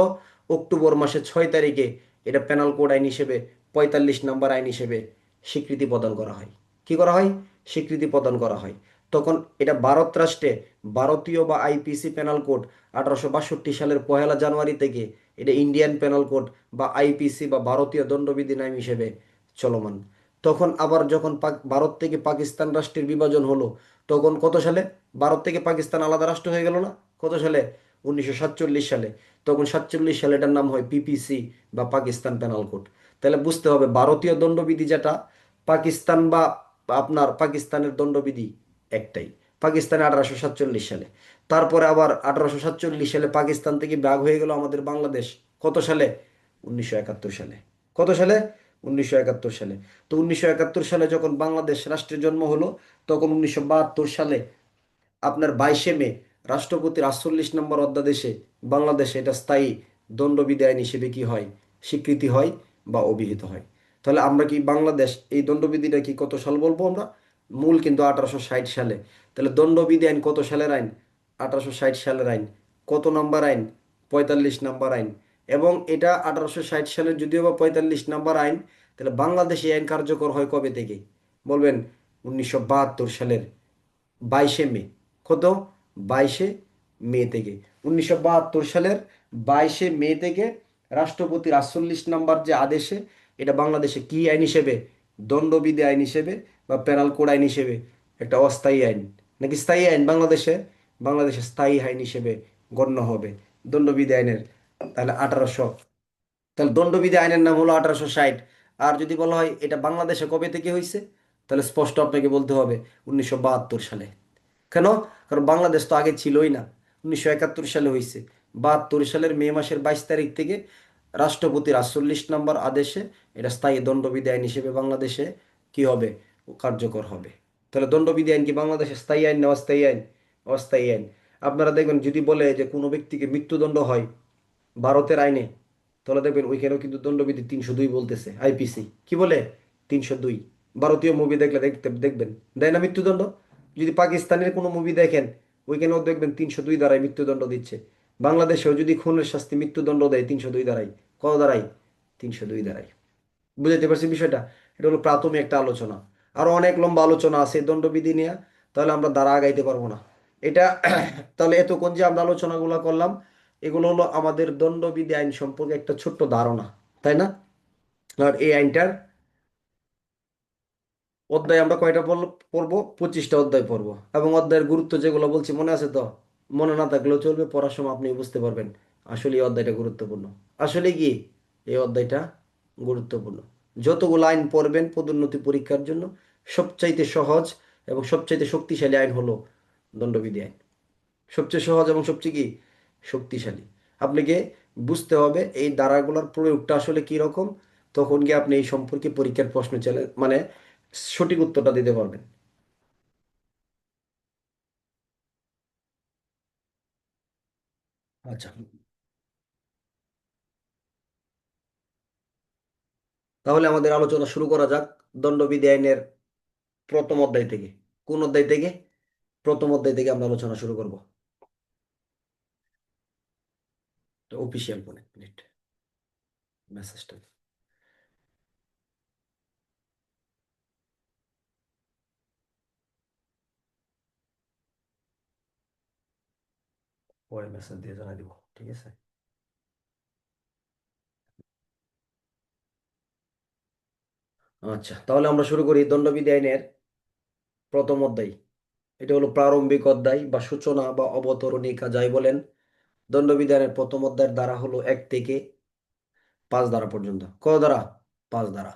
অক্টোবর মাসের 6 তারিখে এটা পেনাল কোড আইন হিসেবে 45 নম্বর আইন হিসেবে স্বীকৃতি প্রদান করা হয়। কি করা হয়? স্বীকৃতি প্রদান করা হয়। তখন এটা ভারত রাষ্ট্রে ভারতীয় বা আইপিসি পেনাল কোড 1862 সালের 1 জানুয়ারি থেকে এটা ইন্ডিয়ান পেনাল কোড বা আইপিসি বা ভারতীয় দণ্ডবিধি আইন হিসেবে চলমান। তখন আবার যখন ভারত থেকে পাকিস্তান রাষ্ট্রের বিভাজন হলো, তখন কত সালে ভারত থেকে পাকিস্তান আলাদা রাষ্ট্র হয়ে গেল না? কত সালে? 1947 সালে। তখন 47 সালে এটার নাম হয় পিপিসি বা পাকিস্তান পেনাল কোড। তাহলে বুঝতে হবে ভারতীয় দণ্ডবিধি যেটা, পাকিস্তান বা আপনার পাকিস্তানের দণ্ডবিধি একটাই। পাকিস্তানে 1847 সালে। তারপরে আবার 1847 সালে পাকিস্তান থেকে ভাগ হয়ে গেল আমাদের বাংলাদেশ। কত সালে? 1971 সালে। কত সালে? 1971 সালে। তো 1971 সালে যখন বাংলাদেশ রাষ্ট্রের জন্ম হলো, তখন 1972 সালে আপনার 22শে মে রাষ্ট্রপতির 48 নম্বর অধ্যাদেশে বাংলাদেশে এটা স্থায়ী দণ্ডবিধি আইন হিসেবে কি হয়? স্বীকৃতি হয় বা অভিহিত হয়। তাহলে আমরা কি বাংলাদেশ এই দণ্ডবিধিটা কি কত সাল বলবো আমরা? মূল কিন্তু 1860 সালে। তাহলে দণ্ডবিধি আইন কত সালের আইন? 1860 সালের আইন। কত নম্বর আইন? 45 নম্বর আইন। এবং এটা 1860 সালের যদিও বা 45 নম্বর আইন, তাহলে বাংলাদেশে এই আইন কার্যকর হয় কবে থেকে বলবেন? 1972 সালের 22শে মে। কত? 22শে মে থেকে। 1972 সালের 22শে মে থেকে রাষ্ট্রপতির 48 নম্বর যে আদেশে এটা বাংলাদেশে কি আইন হিসেবে? দণ্ডবিধি আইন হিসেবে বা পেনাল কোড আইন হিসেবে একটা অস্থায়ী আইন নাকি স্থায়ী আইন বাংলাদেশে? বাংলাদেশে স্থায়ী আইন হিসেবে গণ্য হবে দণ্ডবিধি আইনের। তাহলে 1800, তাহলে দণ্ডবিধি আইনের নাম হলো 1860। আর যদি বলা হয় এটা বাংলাদেশে কবে থেকে হয়েছে, তাহলে স্পষ্ট আপনাকে বলতে হবে 1972 সালে। কেন? কারণ বাংলাদেশ তো আগে ছিলই না। 1971 সালে হয়েছে। 72 সালের মে মাসের 22 তারিখ থেকে রাষ্ট্রপতির 48 নম্বর আদেশে এটা স্থায়ী দণ্ডবিধি আইন হিসেবে বাংলাদেশে কি হবে? কার্যকর হবে। তাহলে দণ্ডবিধি আইন কি বাংলাদেশে স্থায়ী আইন না অস্থায়ী আইন? অস্থায়ী আইন। আপনারা দেখবেন যদি বলে যে কোনো ব্যক্তিকে মৃত্যুদণ্ড হয় ভারতের আইনে, তাহলে দেখবেন ওইখানেও কিন্তু দণ্ডবিধি 302 বলতেছে। আইপিসি কি বলে? 302। ভারতীয় মুভি দেখলে দেখবেন দেয় না মৃত্যুদণ্ড। যদি পাকিস্তানের কোনো মুভি দেখেন, ওইখানেও দেখবেন 302 দ্বারাই মৃত্যুদণ্ড দিচ্ছে। বাংলাদেশেও যদি খুনের শাস্তি মৃত্যুদণ্ড দেয় 302 দ্বারাই। কত দ্বারাই? 302 দ্বারাই। বুঝাইতে পারছি বিষয়টা? এটা হলো প্রাথমিক একটা আলোচনা। আরো অনেক লম্বা আলোচনা আছে এই দণ্ডবিধি নিয়ে, তাহলে আমরা দ্বারা আগাইতে পারবো না এটা। তাহলে এতক্ষণ যে আমরা আলোচনাগুলো করলাম, এগুলো হলো আমাদের দণ্ডবিধি আইন সম্পর্কে একটা ছোট্ট ধারণা, তাই না? আর এই আইনটার অধ্যায় আমরা কয়টা পড়বো? 25টা অধ্যায় পড়বো। এবং অধ্যায়ের গুরুত্ব যেগুলো বলছি মনে আছে তো? মনে না থাকলেও চলবে, পড়ার সময় আপনি বুঝতে পারবেন আসলে এই অধ্যায়টা গুরুত্বপূর্ণ। আসলে কি এই অধ্যায়টা গুরুত্বপূর্ণ? যতগুলো আইন পড়বেন পদোন্নতি পরীক্ষার জন্য, সবচাইতে সহজ এবং সবচাইতে শক্তিশালী আইন হলো দণ্ডবিধি আইন। সবচেয়ে সহজ এবং সবচেয়ে কি শক্তিশালী। আপনাকে বুঝতে হবে এই ধারাগুলোর প্রয়োগটা আসলে কি রকম, তখন গিয়ে আপনি এই সম্পর্কে পরীক্ষার প্রশ্ন চলে মানে সঠিক উত্তরটা দিতে পারবেন। আচ্ছা, তাহলে আমাদের আলোচনা শুরু করা যাক দণ্ডবিধি আইনের প্রথম অধ্যায় থেকে। কোন অধ্যায় থেকে? প্রথম অধ্যায় থেকে আমরা আলোচনা শুরু করব। অফিসিয়াল ফোন, এক মিনিট, মেসেজটা পরে মেসেজ দিয়ে জানাই দিব, ঠিক আছে? আচ্ছা, তাহলে আমরা শুরু করি দণ্ডবিধি আইনের প্রথম অধ্যায়। এটা হলো প্রারম্ভিক অধ্যায় বা সূচনা বা অবতরণিকা যাই বলেন। দণ্ডবিধানের প্রথম অধ্যায়ের ধারা হলো 1 থেকে 5 ধারা পর্যন্ত। কত ধারা? 5 ধারা।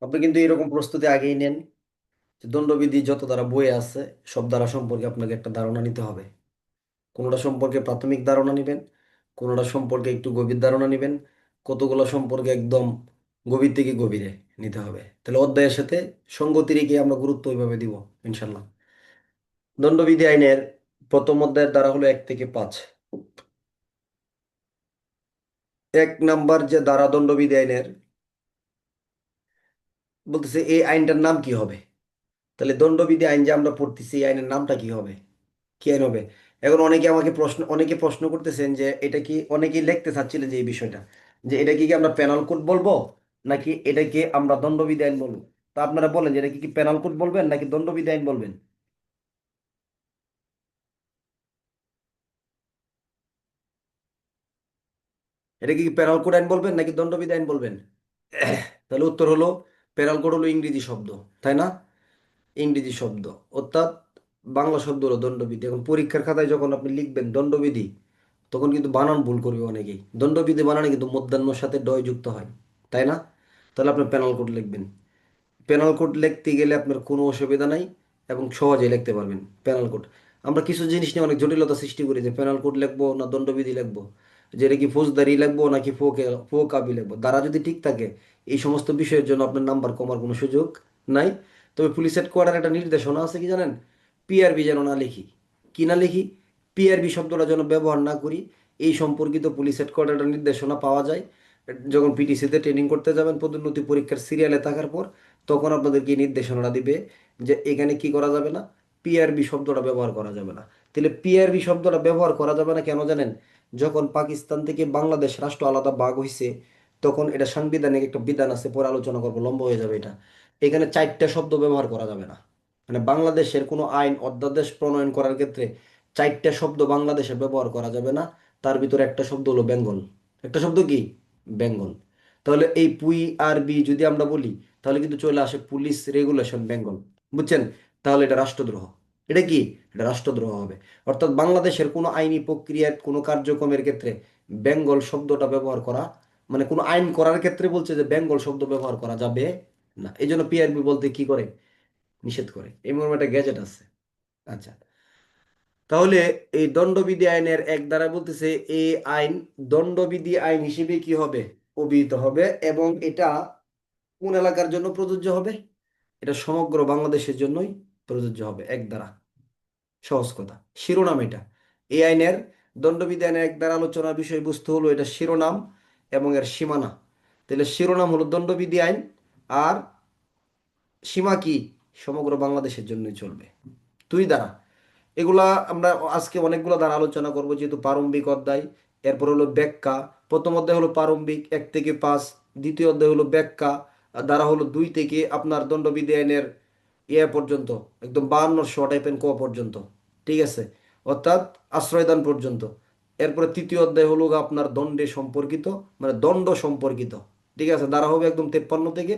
আপনি কিন্তু এরকম প্রস্তুতি আগেই নেন যে দণ্ডবিধি যত ধারা বইয়ে আছে সব ধারা সম্পর্কে আপনাকে একটা ধারণা নিতে হবে। কোনোটা সম্পর্কে প্রাথমিক ধারণা নেবেন, কোনোটা সম্পর্কে একটু গভীর ধারণা নেবেন, কতগুলো সম্পর্কে একদম গভীর থেকে গভীরে নিতে হবে। তাহলে অধ্যায়ের সাথে সঙ্গতি রেখে আমরা গুরুত্ব ওইভাবে দিব ইনশাল্লাহ। দণ্ডবিধি আইনের প্রথম অধ্যায়ের ধারা হলো 1 থেকে 5। 1 নাম্বার যে ধারা দণ্ডবিধি আইনের বলতেছে এই আইনটার নাম কি হবে? তাহলে দণ্ডবিধি আইন যে আমরা পড়তেছি এই আইনের নামটা কি হবে, কি আইন হবে? এখন অনেকে প্রশ্ন করতেছেন যে এটা কি, অনেকেই লিখতে চাচ্ছিলেন যে এই বিষয়টা, যে এটা কি আমরা পেনাল কোড বলবো নাকি এটাকে আমরা দণ্ডবিধি আইন বলবো। তা আপনারা বলেন যে এটা কি পেনাল কোড বলবেন নাকি দণ্ডবিধি আইন বলবেন? এটা কি পেনাল কোড আইন বলবেন নাকি দণ্ডবিধি আইন বলবেন? তাহলে উত্তর হলো, পেনাল কোড হলো ইংরেজি শব্দ, তাই না? ইংরেজি শব্দ, অর্থাৎ বাংলা শব্দ হলো দণ্ডবিধি। এখন পরীক্ষার খাতায় যখন আপনি লিখবেন দণ্ডবিধি, তখন কিন্তু বানান ভুল করবে অনেকেই। দণ্ডবিধি বানানে কিন্তু মধ্যাহ্নর সাথে ডয় যুক্ত হয়, তাই না? তাহলে আপনি পেনাল কোড লিখবেন। পেনাল কোড লিখতে গেলে আপনার কোনো অসুবিধা নাই এবং সহজেই লিখতে পারবেন পেনাল কোড। আমরা কিছু জিনিস নিয়ে অনেক জটিলতা সৃষ্টি করি, যে পেনাল কোড লিখবো না দণ্ডবিধি লিখবো, যে এটা কি ফৌজদারি লিখবো নাকি ফো কাবি লিখবো। দ্বারা যদি ঠিক থাকে, এই সমস্ত বিষয়ের জন্য আপনার নাম্বার কমার কোনো সুযোগ নাই। তবে পুলিশ হেডকোয়ার্টার একটা নির্দেশনা আছে, কি জানেন? পিআরবি যেন না লিখি। কি না লিখি? পিআরবি শব্দটা যেন ব্যবহার না করি। এই সম্পর্কিত পুলিশ হেডকোয়ার্টার নির্দেশনা পাওয়া যায় যখন পিটিসিতে ট্রেনিং করতে যাবেন, পদোন্নতি পরীক্ষার সিরিয়ালে থাকার পর। তখন আপনাদেরকে এই নির্দেশনাটা দিবে যে এখানে কি করা যাবে না, পিআরবি শব্দটা ব্যবহার করা যাবে না। তাহলে পিআরবি শব্দটা ব্যবহার করা যাবে না কেন জানেন? যখন পাকিস্তান থেকে বাংলাদেশ রাষ্ট্র আলাদা ভাগ হয়েছে, তখন এটা সাংবিধানিক একটা বিধান আছে, পরে আলোচনা করবো, লম্বা হয়ে যাবে এটা। এখানে চারটা শব্দ ব্যবহার করা যাবে না। মানে বাংলাদেশের কোনো আইন অধ্যাদেশ প্রণয়ন করার ক্ষেত্রে চারটা শব্দ বাংলাদেশে ব্যবহার করা যাবে না। তার ভিতরে একটা শব্দ হলো বেঙ্গল। একটা শব্দ কি? বেঙ্গল। তাহলে এই পুই আর বি যদি আমরা বলি, তাহলে কিন্তু চলে আসে পুলিশ রেগুলেশন বেঙ্গল। বুঝছেন? তাহলে এটা রাষ্ট্রদ্রোহ। এটা কি? এটা রাষ্ট্রদ্রোহ হবে। অর্থাৎ বাংলাদেশের কোনো আইনি প্রক্রিয়ার কোনো কার্যক্রমের ক্ষেত্রে বেঙ্গল শব্দটা ব্যবহার করা, মানে কোনো আইন করার ক্ষেত্রে বলছে যে বেঙ্গল শব্দ ব্যবহার করা যাবে না। এই জন্য পিআরবি বলতে কি করে? নিষেধ করে। এই মর্মে একটা গ্যাজেট আছে। আচ্ছা, তাহলে এই দণ্ডবিধি আইনের এক ধারা বলতেছে এই আইন দণ্ডবিধি আইন হিসেবে কি হবে? অভিহিত হবে। এবং এটা কোন এলাকার জন্য প্রযোজ্য হবে? এটা সমগ্র বাংলাদেশের জন্যই প্রযোজ্য হবে, এক ধারা। সহজ কথা, শিরোনাম এটা। এই আইনের, দণ্ডবিধি আইনের এক ধারা আলোচনার বিষয়বস্তু হলো এটা শিরোনাম এবং এর সীমানা। তাহলে শিরোনাম হলো দণ্ডবিধি আইন, আর সীমা কি? সমগ্র বাংলাদেশের জন্যই চলবে। দুই ধারা। এগুলা আমরা আজকে অনেকগুলো দ্বারা আলোচনা করব, যেহেতু প্রারম্ভিক অধ্যায়। এরপর হলো ব্যাখ্যা। প্রথম অধ্যায় হলো প্রারম্ভিক 1 থেকে 5। দ্বিতীয় অধ্যায় হলো ব্যাখ্যা, দ্বারা হলো 2 থেকে আপনার দণ্ডবিধি আইনের পর্যন্ত, একদম 52 টাইপের ক পর্যন্ত। ঠিক আছে? অর্থাৎ আশ্রয়দান পর্যন্ত। এরপরে তৃতীয় অধ্যায় হলো আপনার দণ্ডে সম্পর্কিত, মানে দণ্ড সম্পর্কিত। ঠিক আছে? দ্বারা হবে একদম 53 থেকে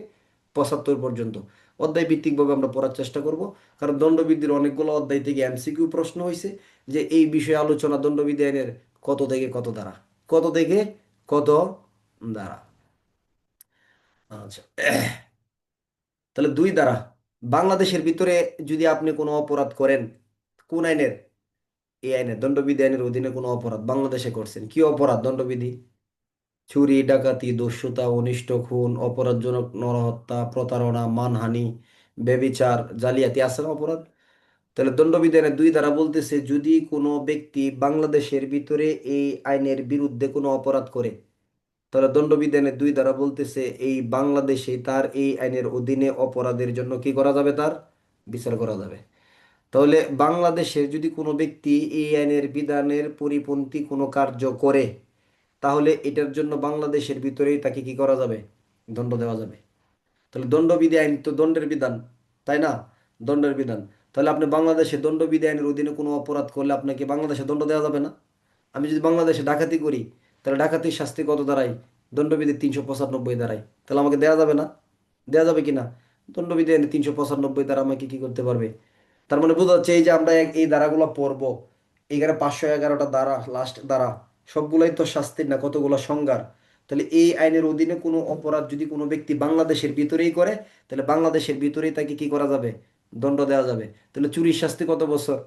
75 পর্যন্ত। অধ্যায় ভিত্তিকভাবে আমরা পড়ার চেষ্টা করব, কারণ দণ্ডবিধির অনেকগুলো অধ্যায় থেকে এমসিকিউ প্রশ্ন হয়েছে, যে এই বিষয়ে আলোচনা দণ্ডবিধি আইনের কত থেকে কত ধারা, কত থেকে কত ধারা। আচ্ছা, তাহলে 2 ধারা। বাংলাদেশের ভিতরে যদি আপনি কোনো অপরাধ করেন, কোন আইনের? এই আইনের, দণ্ডবিধি আইনের অধীনে কোনো অপরাধ বাংলাদেশে করছেন, কি অপরাধ? দণ্ডবিধি: চুরি, ডাকাতি, দস্যুতা, অনিষ্ট, খুন, অপরাধজনক নরহত্যা, প্রতারণা, মানহানি, ব্যভিচার, জালিয়াতি, আছে না অপরাধ? তাহলে দণ্ডবিধানের 2 ধারা বলতেছে যদি কোনো ব্যক্তি বাংলাদেশের ভিতরে এই আইনের বিরুদ্ধে কোনো অপরাধ করে, তাহলে দণ্ডবিধানের 2 ধারা বলতেছে এই বাংলাদেশে তার এই আইনের অধীনে অপরাধের জন্য কি করা যাবে? তার বিচার করা যাবে। তাহলে বাংলাদেশের যদি কোনো ব্যক্তি এই আইনের বিধানের পরিপন্থী কোনো কার্য করে, তাহলে এটার জন্য বাংলাদেশের ভিতরেই তাকে কি করা যাবে? দণ্ড দেওয়া যাবে। তাহলে দণ্ডবিধি আইন তো দণ্ডের বিধান, তাই না? দণ্ডের বিধান। তাহলে আপনি বাংলাদেশে দণ্ডবিধি আইনের অধীনে কোনো অপরাধ করলে আপনাকে বাংলাদেশে দণ্ড দেওয়া যাবে না। আমি যদি বাংলাদেশে ডাকাতি করি, তাহলে ডাকাতির শাস্তি কত দাঁড়ায়? দণ্ডবিধি 395 দাঁড়ায়। তাহলে আমাকে দেওয়া যাবে না? দেওয়া যাবে কি না? দণ্ডবিধি আইনে 395 দ্বারা আমাকে কি করতে পারবে? তার মানে বোঝা যাচ্ছে এই যে আমরা এই ধারাগুলো পড়বো, এখানে 511টা ধারা, লাস্ট ধারা, সবগুলাই তো শাস্তির না, কতগুলো সংজ্ঞার। তাহলে এই আইনের অধীনে কোনো অপরাধ যদি কোনো ব্যক্তি বাংলাদেশের ভিতরেই করে, তাহলে বাংলাদেশের ভিতরেই তাকে কি করা যাবে? দণ্ড দেওয়া যাবে। তাহলে চুরির শাস্তি কত বছর?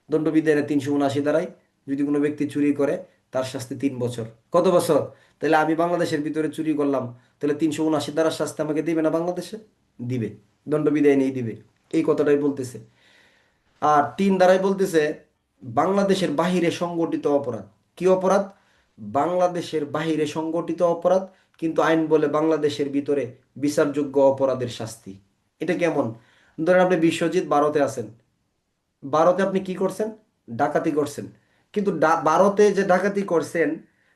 দণ্ডবিধি আইনে 379 ধারায় যদি কোনো ব্যক্তি চুরি করে, তার শাস্তি 3 বছর। কত বছর? তাহলে আমি বাংলাদেশের ভিতরে চুরি করলাম, তাহলে 379 ধারার শাস্তি আমাকে দিবে না বাংলাদেশে? দিবে। দণ্ডবিধি আইনেই দিবে। এই কথাটাই বলতেছে। আর 3 ধারায় বলতেছে বাংলাদেশের বাহিরে সংগঠিত অপরাধ। কি অপরাধ? বাংলাদেশের বাহিরে সংগঠিত অপরাধ, কিন্তু আইন বলে বাংলাদেশের ভিতরে বিচারযোগ্য অপরাধের শাস্তি। এটা কেমন? ধরেন আপনি বিশ্বজিৎ ভারতে আছেন, ভারতে আপনি কি করছেন? ডাকাতি করছেন। কিন্তু ভারতে যে ডাকাতি করছেন,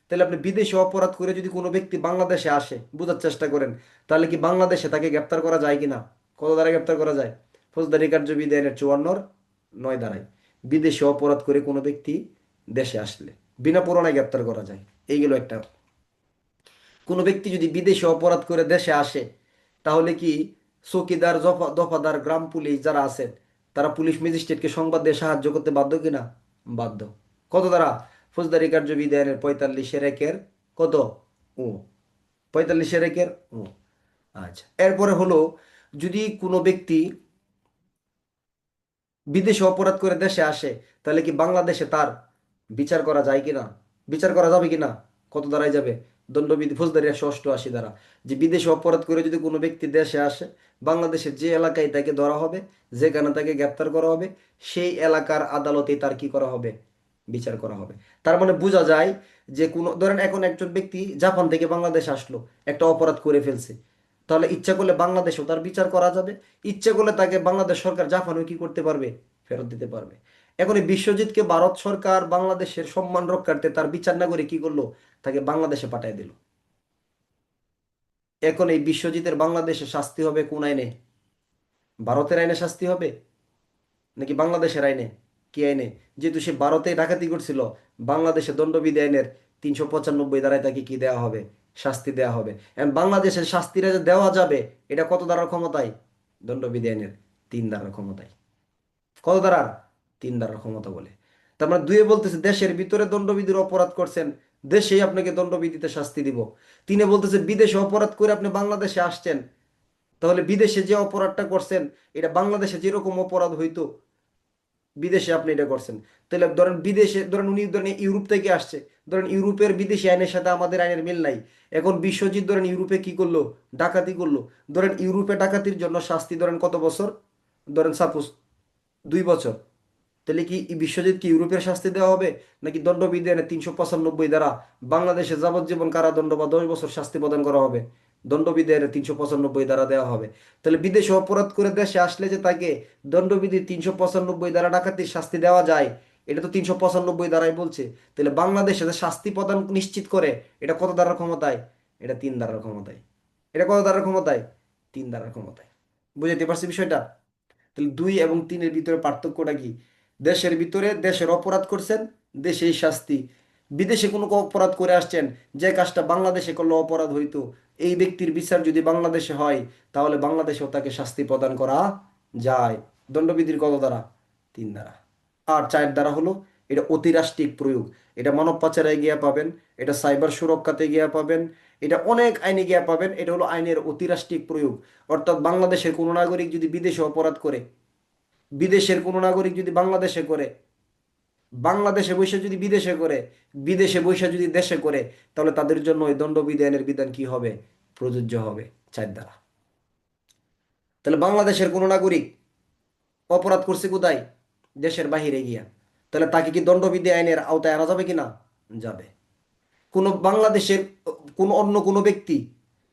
তাহলে আপনি বিদেশে অপরাধ করে যদি কোনো ব্যক্তি বাংলাদেশে আসে, বোঝার চেষ্টা করেন, তাহলে কি বাংলাদেশে তাকে গ্রেপ্তার করা যায় কিনা? কত দ্বারা গ্রেপ্তার করা যায়? ফৌজদারি কার্যবিধি আইনের 54 9 ধারায় বিদেশে অপরাধ করে কোনো ব্যক্তি দেশে আসলে বিনা পুরনায় গ্রেপ্তার করা যায়। এইগুলো একটা। কোনো ব্যক্তি যদি বিদেশে অপরাধ করে দেশে আসে, তাহলে কি চৌকিদার, দফাদার, গ্রাম পুলিশ যারা আছেন, তারা পুলিশ ম্যাজিস্ট্রেটকে সংবাদ দিয়ে সাহায্য করতে বাধ্য কিনা? বাধ্য। কত দ্বারা? ফৌজদারি কার্যবিধি আইনের 45-এর কত? ও, 45-এর ও। আচ্ছা, এরপরে হলো, যদি কোনো ব্যক্তি বিদেশে অপরাধ করে দেশে আসে, তাহলে কি বাংলাদেশে তার বিচার করা যায় কিনা? বিচার করা যাবে কিনা? কত দ্বারাই যাবে? দণ্ডবিধি ফৌজদারি 188 দ্বারা, যে বিদেশে অপরাধ করে যদি কোনো ব্যক্তি দেশে আসে, বাংলাদেশের যে এলাকায় তাকে ধরা হবে, যেখানে তাকে গ্রেপ্তার করা হবে, সেই এলাকার আদালতে তার কি করা হবে? বিচার করা হবে। তার মানে বোঝা যায় যে কোনো, ধরেন এখন একজন ব্যক্তি জাপান থেকে বাংলাদেশ আসলো, একটা অপরাধ করে ফেলছে, তাহলে ইচ্ছা করলে বাংলাদেশেও তার বিচার করা যাবে। ইচ্ছে করলে তাকে বাংলাদেশ সরকার জাপানেও কি করতে পারবে? ফেরত দিতে পারবে। এখন এই বিশ্বজিৎকে ভারত সরকার বাংলাদেশের সম্মান রক্ষার্থে তার বিচার না করে কি করলো? তাকে বাংলাদেশে পাঠিয়ে দিল। এখন এই বিশ্বজিতের বাংলাদেশে শাস্তি হবে কোন আইনে? ভারতের আইনে শাস্তি হবে নাকি বাংলাদেশের আইনে? কি আইনে? যেহেতু সে ভারতে ডাকাতি করছিল, বাংলাদেশে দণ্ডবিধি আইনের 395 ধারায় তাকে কি দেওয়া হবে? শাস্তি দেওয়া হবে। এখন বাংলাদেশের শাস্তিটা যে দেওয়া যাবে, এটা কত ধারার ক্ষমতায়? দণ্ডবিধি আইনের 3 ধারার ক্ষমতায়। কত ধারার? 3 ধারার ক্ষমতা বলে। তার মানে দুয়ে বলতেছে দেশের ভিতরে দণ্ডবিধির অপরাধ করছেন, দেশেই আপনাকে দণ্ডবিধিতে শাস্তি দিব। তিনে বলতেছে বিদেশে অপরাধ করে আপনি বাংলাদেশে আসছেন, তাহলে বিদেশে যে অপরাধটা করছেন, এটা বাংলাদেশে যেরকম অপরাধ হইতো, বিদেশে আপনি এটা করছেন। তাহলে ধরেন বিদেশে, ধরেন উনি ধরেন ইউরোপ থেকে আসছে, ধরেন ইউরোপের বিদেশি আইনের সাথে আমাদের আইনের মিল নাই। এখন বিশ্বজিৎ ধরেন ইউরোপে কি করলো? ডাকাতি করলো। ধরেন ইউরোপে ডাকাতির জন্য শাস্তি ধরেন কত বছর? ধরেন সাপোজ 2 বছর। তাহলে কি এই বিশ্বজিৎ কি ইউরোপের শাস্তি দেওয়া হবে, নাকি দণ্ডবিধি আইনের 395 দ্বারা বাংলাদেশে যাবজ্জীবন কারাদণ্ড বা 10 বছর শাস্তি প্রদান করা হবে? দণ্ডবিধি আইনের 395 দ্বারা দেওয়া হবে। তাহলে বিদেশে অপরাধ করে দেশে আসলে যে তাকে দণ্ডবিধি 395 দ্বারা ডাকাতির শাস্তি দেওয়া যায়, এটা তো 395 দ্বারাই বলছে। তাহলে বাংলাদেশে যে শাস্তি প্রদান নিশ্চিত করে, এটা কত দ্বারার ক্ষমতায়? এটা 3 ধারার ক্ষমতায়। এটা কত দ্বারার ক্ষমতায়? 3 ধারার ক্ষমতায়। বুঝতে পারছি বিষয়টা? তাহলে 2 এবং 3-এর ভিতরে পার্থক্যটা কি? দেশের ভিতরে দেশের অপরাধ করছেন, দেশেই শাস্তি। বিদেশে কোনো অপরাধ করে আসছেন, যে কাজটা বাংলাদেশে করলে অপরাধ হইতো, এই ব্যক্তির বিচার যদি বাংলাদেশে হয়, তাহলে বাংলাদেশেও তাকে শাস্তি প্রদান করা যায়। দণ্ডবিধির কত দ্বারা? 3 ধারা। আর 4 ধারা হলো, এটা অতিরাষ্ট্রিক প্রয়োগ। এটা মানব পাচারে গিয়া পাবেন, এটা সাইবার সুরক্ষাতে গিয়া পাবেন, এটা অনেক আইনে গিয়া পাবেন। এটা হলো আইনের অতিরাষ্ট্রিক প্রয়োগ। অর্থাৎ বাংলাদেশের কোনো নাগরিক যদি বিদেশে অপরাধ করে, বিদেশের কোনো নাগরিক যদি বাংলাদেশে করে, বাংলাদেশে বৈশা যদি বিদেশে করে, বিদেশে বৈশা যদি দেশে করে, তাহলে তাদের জন্য ওই দণ্ডবিধানের বিধান কি হবে? প্রযোজ্য হবে। 4 ধারা। তাহলে বাংলাদেশের কোনো নাগরিক অপরাধ করছে কোথায়? দেশের বাহিরে গিয়া। তাহলে তাকে কি দণ্ডবিধি আইনের আওতায় আনা যাবে কিনা? যাবে। কোনো বাংলাদেশের কোনো অন্য কোনো ব্যক্তি,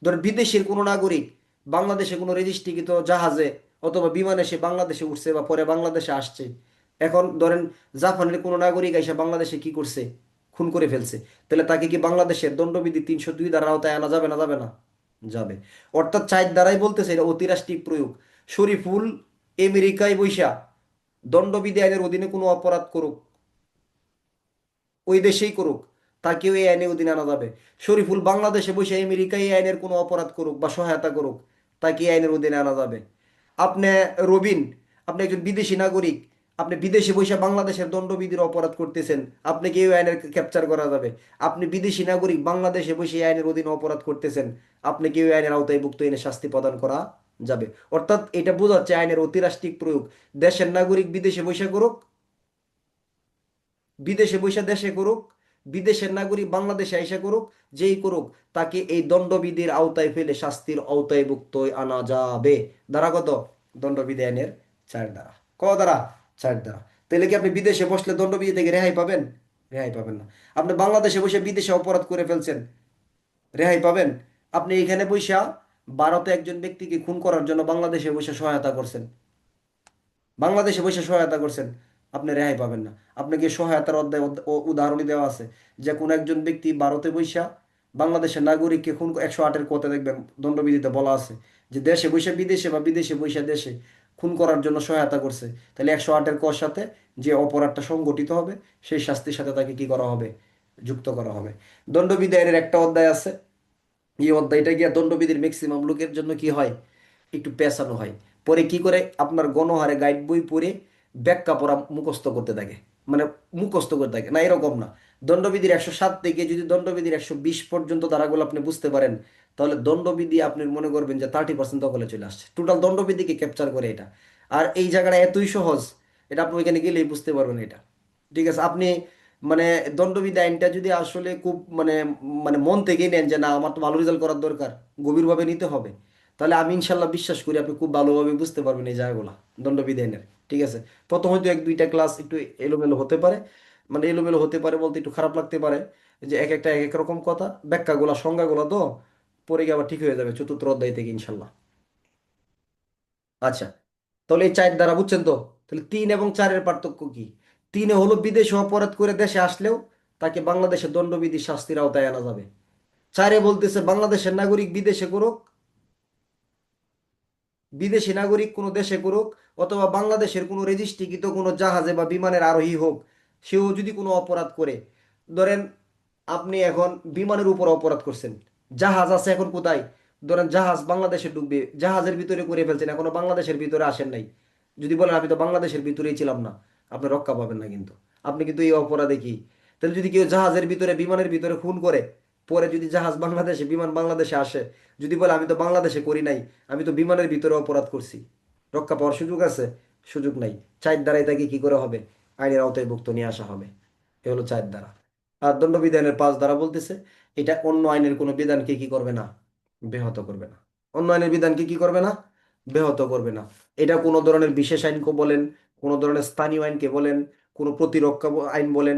ধর বিদেশের কোনো নাগরিক বাংলাদেশে কোনো রেজিস্ট্রিকৃত জাহাজে অথবা বিমানে সে বাংলাদেশে উঠছে বা পরে বাংলাদেশে আসছে, এখন ধরেন জাপানের কোনো নাগরিক এসে বাংলাদেশে কি করছে? খুন করে ফেলছে। তাহলে তাকে কি বাংলাদেশের দণ্ডবিধি 302 ধারার আওতায় আনা যাবে না যাবে না? যাবে। অর্থাৎ 4 ধারাই বলতেছে এটা অতিরাষ্ট্রিক প্রয়োগ। শরীফুল আমেরিকায় বৈশা দণ্ডবিধি আইনের অধীনে কোনো অপরাধ করুক, ওই দেশেই করুক, তাকেও এই আইনের অধীনে আনা যাবে। শরীফুল বাংলাদেশে বসে আমেরিকায় এই আইনের কোনো অপরাধ করুক বা সহায়তা করুক, তাকে এই আইনের অধীনে আনা যাবে। আপনি রবিন, আপনি একজন বিদেশি নাগরিক, আপনি বিদেশে বসে বাংলাদেশের দণ্ডবিধির অপরাধ করতেছেন, আপনাকে এই আইনের ক্যাপচার করা যাবে। আপনি বিদেশি নাগরিক বাংলাদেশে বসে এই আইনের অধীনে অপরাধ করতেছেন, আপনাকে এই আইনের আওতায়ভুক্ত এনে শাস্তি প্রদান করা যাবে। অর্থাৎ এটা বোঝাচ্ছে আইনের অতিরাষ্ট্রিক প্রয়োগ। দেশের নাগরিক বিদেশে বসে করুক, বিদেশে বৈশা দেশে করুক, বিদেশের নাগরিক বাংলাদেশে আইসা করুক, যেই করুক, তাকে এই দণ্ডবিধির আওতায় ফেলে শাস্তির আওতায়ভুক্ত আনা যাবে। ধারা কত? দণ্ডবিধি আইনের 4 ধারা। ক ধারা? 4 ধারা। তাহলে কি আপনি বিদেশে বসলে দণ্ডবিধি থেকে রেহাই পাবেন? রেহাই পাবেন না। আপনি বাংলাদেশে বসে বিদেশে অপরাধ করে ফেলছেন, রেহাই পাবেন? আপনি এখানে বৈশা ভারতে একজন ব্যক্তিকে খুন করার জন্য বাংলাদেশে বসে সহায়তা করছেন, বাংলাদেশে বসে সহায়তা করছেন, আপনি রেহাই পাবেন না। আপনাকে সহায়তার অধ্যায় উদাহরণই দেওয়া আছে যে কোন একজন ব্যক্তি ভারতে বৈশা বাংলাদেশের নাগরিককে খুন 108-এর কোতে দেখবেন দণ্ডবিধিতে বলা আছে যে দেশে বৈশা বিদেশে বা বিদেশে বৈশা দেশে খুন করার জন্য সহায়তা করছে, তাহলে 108-এর কর সাথে যে অপরাধটা সংগঠিত হবে সেই শাস্তির সাথে তাকে কি করা হবে, যুক্ত করা হবে। দণ্ডবিধি আইনের একটা অধ্যায় আছে, এই অধ্যায়টা গিয়া দণ্ডবিধির ম্যাক্সিমাম লোকের জন্য কি হয়, একটু পেঁচানো হয়। পরে কি করে আপনার গণহারে গাইড বই পড়ে ব্যাখ্যা পড়া মুখস্থ করতে থাকে, মানে মুখস্থ করতে থাকে না, এরকম না। দণ্ডবিধির 107 থেকে যদি দণ্ডবিধির 120 পর্যন্ত ধারাগুলো আপনি বুঝতে পারেন, তাহলে দণ্ডবিধি আপনি মনে করবেন যে 30% দখলে চলে আসছে, টোটাল দণ্ডবিধিকে ক্যাপচার করে এটা। আর এই জায়গাটা এতই সহজ, এটা আপনি ওইখানে গেলেই বুঝতে পারবেন এটা। ঠিক আছে, আপনি মানে দণ্ডবিধি আইনটা যদি আসলে খুব মানে মানে মন থেকেই নেন যে না আমার তো ভালো রেজাল্ট করার দরকার, গভীরভাবে নিতে হবে, তাহলে আমি ইনশাল্লাহ বিশ্বাস করি আপনি খুব ভালোভাবে বুঝতে পারবেন এই জায়গাগুলো দণ্ডবিধি আইনের। ঠিক আছে, প্রথম হয়তো এক দুইটা ক্লাস একটু এলোমেলো হতে পারে, মানে এলোমেলো হতে পারে বলতে একটু খারাপ লাগতে পারে যে এক একটা এক এক রকম কথা, ব্যাখ্যাগুলা সংজ্ঞাগুলো তো পরে গিয়ে আবার ঠিক হয়ে যাবে চতুর্থ অধ্যায় থেকে ইনশাল্লাহ। আচ্ছা, তাহলে এই চার দ্বারা বুঝছেন তো। তাহলে 3 এবং 4-এর পার্থক্য কি? 3-এ হলো বিদেশে অপরাধ করে দেশে আসলেও তাকে বাংলাদেশের দণ্ডবিধি শাস্তির আওতায় আনা যাবে। 4-এ বলতেছে বাংলাদেশের নাগরিক বিদেশে করুক, বিদেশি নাগরিক কোনো দেশে করুক, অথবা বাংলাদেশের কোনো রেজিস্ট্রিকৃত কোনো জাহাজে বা বিমানের আরোহী হোক, সেও যদি কোনো অপরাধ করে, ধরেন আপনি এখন বিমানের উপর অপরাধ করছেন, জাহাজ আছে এখন কোথায়, ধরেন জাহাজ বাংলাদেশে ডুববে, জাহাজের ভিতরে করে ফেলছেন, এখনো বাংলাদেশের ভিতরে আসেন নাই, যদি বলেন আমি তো বাংলাদেশের ভিতরেই ছিলাম না, আপনি রক্ষা পাবেন না কিন্তু। আপনি কিন্তু এই অপরাধে কি, তাহলে যদি কেউ জাহাজের ভিতরে বিমানের ভিতরে খুন করে, পরে যদি জাহাজ বাংলাদেশে বিমান বাংলাদেশে আসে, যদি বলে আমি তো বাংলাদেশে করি নাই, আমি তো বিমানের ভিতরে অপরাধ করছি, রক্ষা পাওয়ার সুযোগ আছে? সুযোগ নাই। 4 দ্বারাই তাকে কি করে হবে, আইনের আওতায়ভুক্ত নিয়ে আসা হবে। এ হলো 4 দ্বারা। আর দণ্ডবিধানের 5 দ্বারা বলতেছে এটা অন্য আইনের কোনো বিধানকে কি করবে না, ব্যাহত করবে না। অন্য আইনের বিধানকে কি করবে না, ব্যাহত করবে না। এটা কোনো ধরনের বিশেষ আইনকে বলেন, কোনো ধরনের স্থানীয় আইনকে বলেন, কোনো প্রতিরক্ষা আইন বলেন,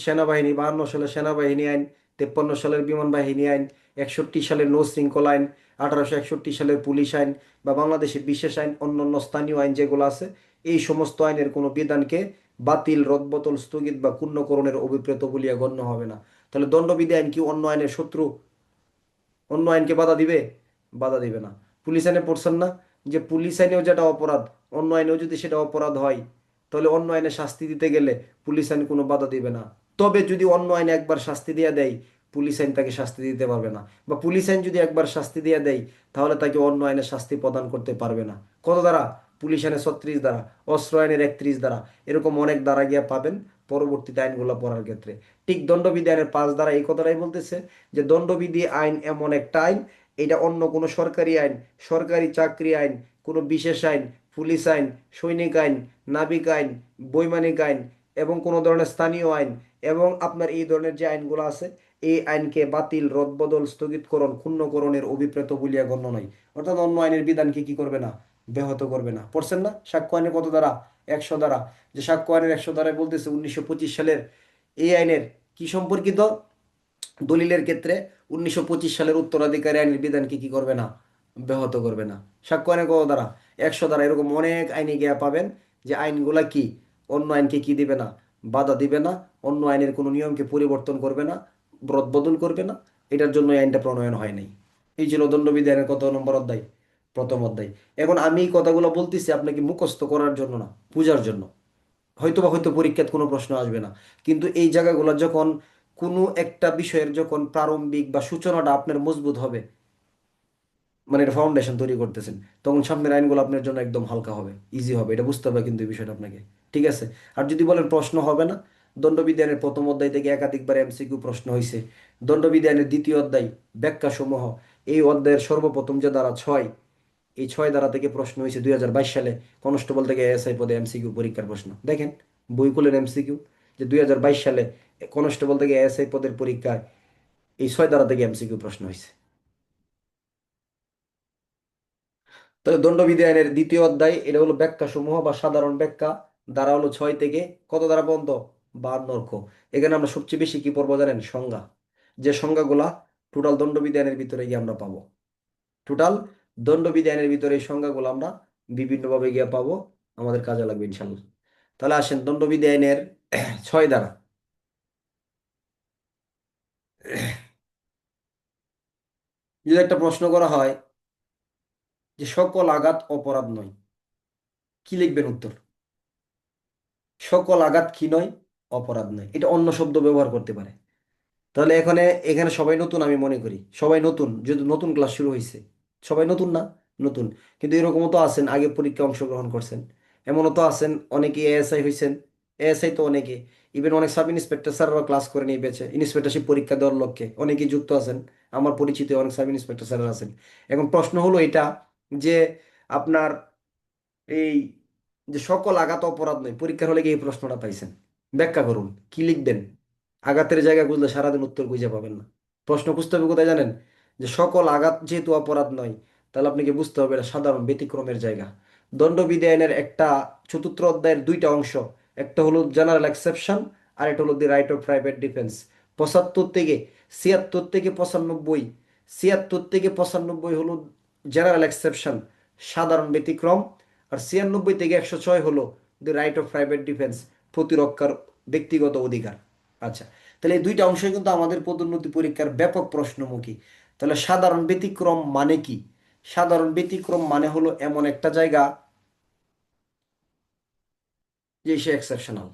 সেনাবাহিনী 52 সালের সেনাবাহিনী আইন, 53 সালের বিমান বাহিনী আইন, 61 সালের নৌ শৃঙ্খলা আইন, 1861 সালের পুলিশ আইন, বা বাংলাদেশের বিশেষ আইন, অন্যান্য স্থানীয় আইন যেগুলো আছে, এই সমস্ত আইনের কোনো বিধানকে বাতিল, রদবদল, স্থগিত বা ক্ষুণ্ণকরণের অভিপ্রেত বলিয়া গণ্য হবে না। তাহলে দণ্ডবিধি আইন কি অন্য আইনের শত্রু? অন্য আইনকে বাধা দিবে? বাধা দিবে না। পুলিশ আইনে পড়ছেন না যে পুলিশ আইনেও যেটা অপরাধ, অন্য আইনেও যদি সেটা অপরাধ হয়, তাহলে অন্য আইনে শাস্তি দিতে গেলে পুলিশ আইন কোনো বাধা দিবে না। তবে যদি অন্য আইনে একবার শাস্তি দিয়ে দেয়, পুলিশ আইন তাকে শাস্তি দিতে পারবে না। বা পুলিশ আইন যদি একবার শাস্তি দিয়ে দেয়, তাহলে তাকে অন্য আইনে শাস্তি প্রদান করতে পারবে না। কত দ্বারা? পুলিশ আইনে 36 দ্বারা, অস্ত্র আইনের 31 দ্বারা, এরকম অনেক দ্বারা গিয়া পাবেন পরবর্তীতে আইনগুলো পড়ার ক্ষেত্রে। ঠিক দণ্ডবিধি আইনের 5 দ্বারা এই কথাটাই বলতেছে যে দণ্ডবিধি আইন এমন একটা আইন, এটা অন্য কোনো সরকারি আইন, সরকারি চাকরি আইন, কোনো বিশেষ আইন, পুলিশ আইন, সৈনিক আইন, নাবিক আইন, বৈমানিক আইন, এবং কোনো ধরনের স্থানীয় আইন, এবং আপনার এই ধরনের যে আইনগুলো আছে, এই আইনকে বাতিল, রদবদল, স্থগিতকরণ, ক্ষুণ্ণকরণের অভিপ্রেত বলিয়া গণ্য নয়। অর্থাৎ অন্য আইনের বিধানকে কি করবে না, ব্যাহত করবে না। পড়ছেন না সাক্ষ্য আইনের কত দ্বারা? 100 দ্বারা। যে সাক্ষ্য আইনের 100 দ্বারায় বলতেছে 1925 সালের এই আইনের কি সম্পর্কিত, দলিলের ক্ষেত্রে 1925 সালের উত্তরাধিকারী আইনের বিধানকে কি করবে না, ব্যাহত করবে না। সাক্ষ্য আইনের কত দ্বারা? 100 দ্বারা। এরকম অনেক আইনে গিয়া পাবেন যে আইনগুলা কি অন্য আইনকে কি দিবে না, বাধা দিবে না, অন্য আইনের কোনো নিয়মকে পরিবর্তন করবে না, রদবদল করবে না। এটার জন্য এই আইনটা প্রণয়ন হয় নাই। এই ছিল দণ্ডবিধি আইনের কত নম্বর অধ্যায়? প্রথম অধ্যায়। এখন আমি এই কথাগুলো বলতেছি আপনাকে মুখস্থ করার জন্য না, বোঝার জন্য। হয়তো পরীক্ষায় কোনো প্রশ্ন আসবে না, কিন্তু এই জায়গাগুলো যখন কোনো একটা বিষয়ের যখন প্রারম্ভিক বা সূচনাটা আপনার মজবুত হবে, মানে এটা ফাউন্ডেশন তৈরি করতেছেন, তখন সামনের আইনগুলো আপনার জন্য একদম হালকা হবে, ইজি হবে, এটা বুঝতে হবে কিন্তু এই বিষয়টা আপনাকে। ঠিক আছে? আর যদি বলেন প্রশ্ন হবে না, দণ্ডবিধানের প্রথম অধ্যায় থেকে একাধিকবার এমসিকিউ প্রশ্ন হয়েছে। দণ্ডবিধানের দ্বিতীয় অধ্যায় ব্যাখ্যা সমূহ, এই অধ্যায়ের সর্বপ্রথম যে ধারা 6, এই 6 ধারা থেকে প্রশ্ন হয়েছে 2022 সালে কনস্টেবল থেকে এএসআই পদে এমসিকিউ পরীক্ষার প্রশ্ন। দেখেন বই খুলেন এমসিকিউ, যে 2022 সালে কনস্টেবল থেকে এএসআই পদের পরীক্ষায় এই 6 ধারা থেকে এমসিকিউ প্রশ্ন হয়েছে। তবে দণ্ডবিধি আইনের দ্বিতীয় অধ্যায় এটা হলো ব্যাখ্যা সমূহ বা সাধারণ ব্যাখ্যা, ধারা হলো 6 থেকে কত ধারা পর্যন্ত? 52 খ। এখানে আমরা সবচেয়ে বেশি কি পড়বো জানেন? সংজ্ঞা। যে সংজ্ঞাগুলা টোটাল দণ্ডবিধি আইনের ভিতরে গিয়ে আমরা পাবো, টোটাল দণ্ডবিধি আইনের ভিতরে এই সংজ্ঞাগুলো আমরা বিভিন্নভাবে গিয়ে পাবো। আমাদের কাজে লাগবে ইনশাল্লাহ। তাহলে আসেন দণ্ডবিধি আইনের 6 ধারা। যদি একটা প্রশ্ন করা হয় যে সকল আঘাত অপরাধ নয়, কি লিখবেন উত্তর? সকল আঘাত কি নয়? অপরাধ নয়। এটা অন্য শব্দ ব্যবহার করতে পারে। তাহলে এখানে এখানে সবাই নতুন, আমি মনে করি সবাই নতুন, যেহেতু নতুন ক্লাস শুরু হয়েছে। সবাই নতুন না? নতুন। কিন্তু এরকমও তো আছেন আগে পরীক্ষায় অংশগ্রহণ করছেন, এমনও তো আছেন অনেকে এএসআই হয়েছেন। এএসআই তো অনেকে, ইভেন অনেক সাব ইন্সপেক্টর স্যাররা ক্লাস করে নিয়ে পেয়েছে ইন্সপেক্টরশিপ পরীক্ষা দেওয়ার লক্ষ্যে, অনেকেই যুক্ত আছেন। আমার পরিচিত অনেক সাব ইন্সপেক্টর স্যাররা আছেন। এখন প্রশ্ন হলো এটা যে আপনার এই যে সকল আঘাত অপরাধ নয়, পরীক্ষার হলে কি এই প্রশ্নটা পাইছেন? ব্যাখ্যা করুন, কি লিখবেন? আঘাতের জায়গা খুঁজলে সারাদিন উত্তর খুঁজে পাবেন না। প্রশ্ন খুঁজতে হবে কোথায় জানেন? যে সকল আঘাত যেহেতু অপরাধ নয়, তাহলে আপনাকে বুঝতে হবে এটা সাধারণ ব্যতিক্রমের জায়গা। দণ্ডবিধি আইনের একটা চতুর্থ অধ্যায়ের দুইটা অংশ, একটা হলো জেনারেল এক্সেপশন, আর একটা হলো the right of private defence. 75 থেকে 96, 76 থেকে 95 হলো জেনারেল এক্সেপশন, সাধারণ ব্যতিক্রম। আর 96 থেকে 106 হলো the right of private defence, প্রতিরক্ষার ব্যক্তিগত অধিকার। আচ্ছা, তাহলে এই দুইটা অংশই কিন্তু আমাদের পদোন্নতি পরীক্ষার ব্যাপক প্রশ্নমুখী। তাহলে সাধারণ ব্যতিক্রম মানে কি? সাধারণ ব্যতিক্রম মানে হলো এমন একটা জায়গা যে সে এক্সেপশনাল।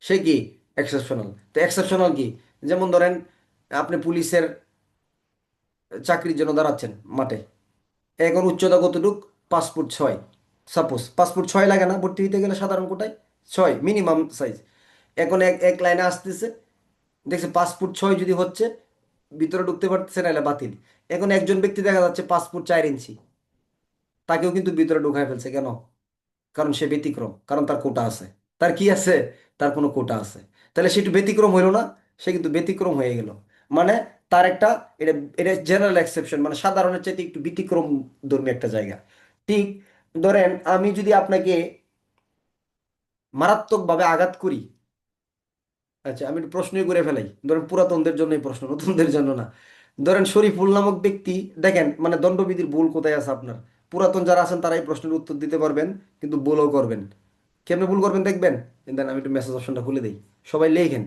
সে কি? এক্সেপশনাল। তো এক্সেপশনাল কি? যেমন ধরেন আপনি পুলিশের চাকরির জন্য দাঁড়াচ্ছেন মাঠে, এখন উচ্চতা কতটুক? 5 ফুট 6। সাপোজ 5 ফুট 6 লাগে না ভর্তি হইতে গেলে সাধারণ কোটায়? 6 মিনিমাম সাইজ। এখন এক এক লাইনে আসতেছে, দেখছে 5 ফুট 6 যদি হচ্ছে, ভিতরে ঢুকতে পারতেছে না, এলে বাতিল। এখন একজন ব্যক্তি দেখা যাচ্ছে 5 ফুট 4 ইঞ্চি, তাকেও কিন্তু ভিতরে ঢুকায় ফেলছে কেন? কারণ সে ব্যতিক্রম, কারণ তার কোটা আছে। তার কি আছে? তার কোনো কোটা আছে। তাহলে সে একটু ব্যতিক্রম হইলো না? সে কিন্তু ব্যতিক্রম হয়ে গেল। মানে তার একটা, এটা এটা জেনারেল এক্সেপশন, মানে সাধারণের চাইতে একটু ব্যতিক্রম ধর্মী একটা জায়গা। ঠিক ধরেন আমি যদি আপনাকে মারাত্মকভাবে আঘাত করি। আচ্ছা, আমি একটু প্রশ্নই করে ফেলাই, ধরেন পুরাতনদের জন্য এই প্রশ্ন, নতুনদের জন্য না। ধরেন শরীফুল নামক ব্যক্তি, দেখেন মানে দণ্ডবিধির ভুল কোথায় আছে আপনার। পুরাতন যারা আছেন তারা এই প্রশ্নের উত্তর দিতে পারবেন, কিন্তু ভুলও করবেন। কেমনে ভুল করবেন দেখবেন। দেন আমি একটু মেসেজ অপশনটা খুলে দিই। সবাই লেখেন,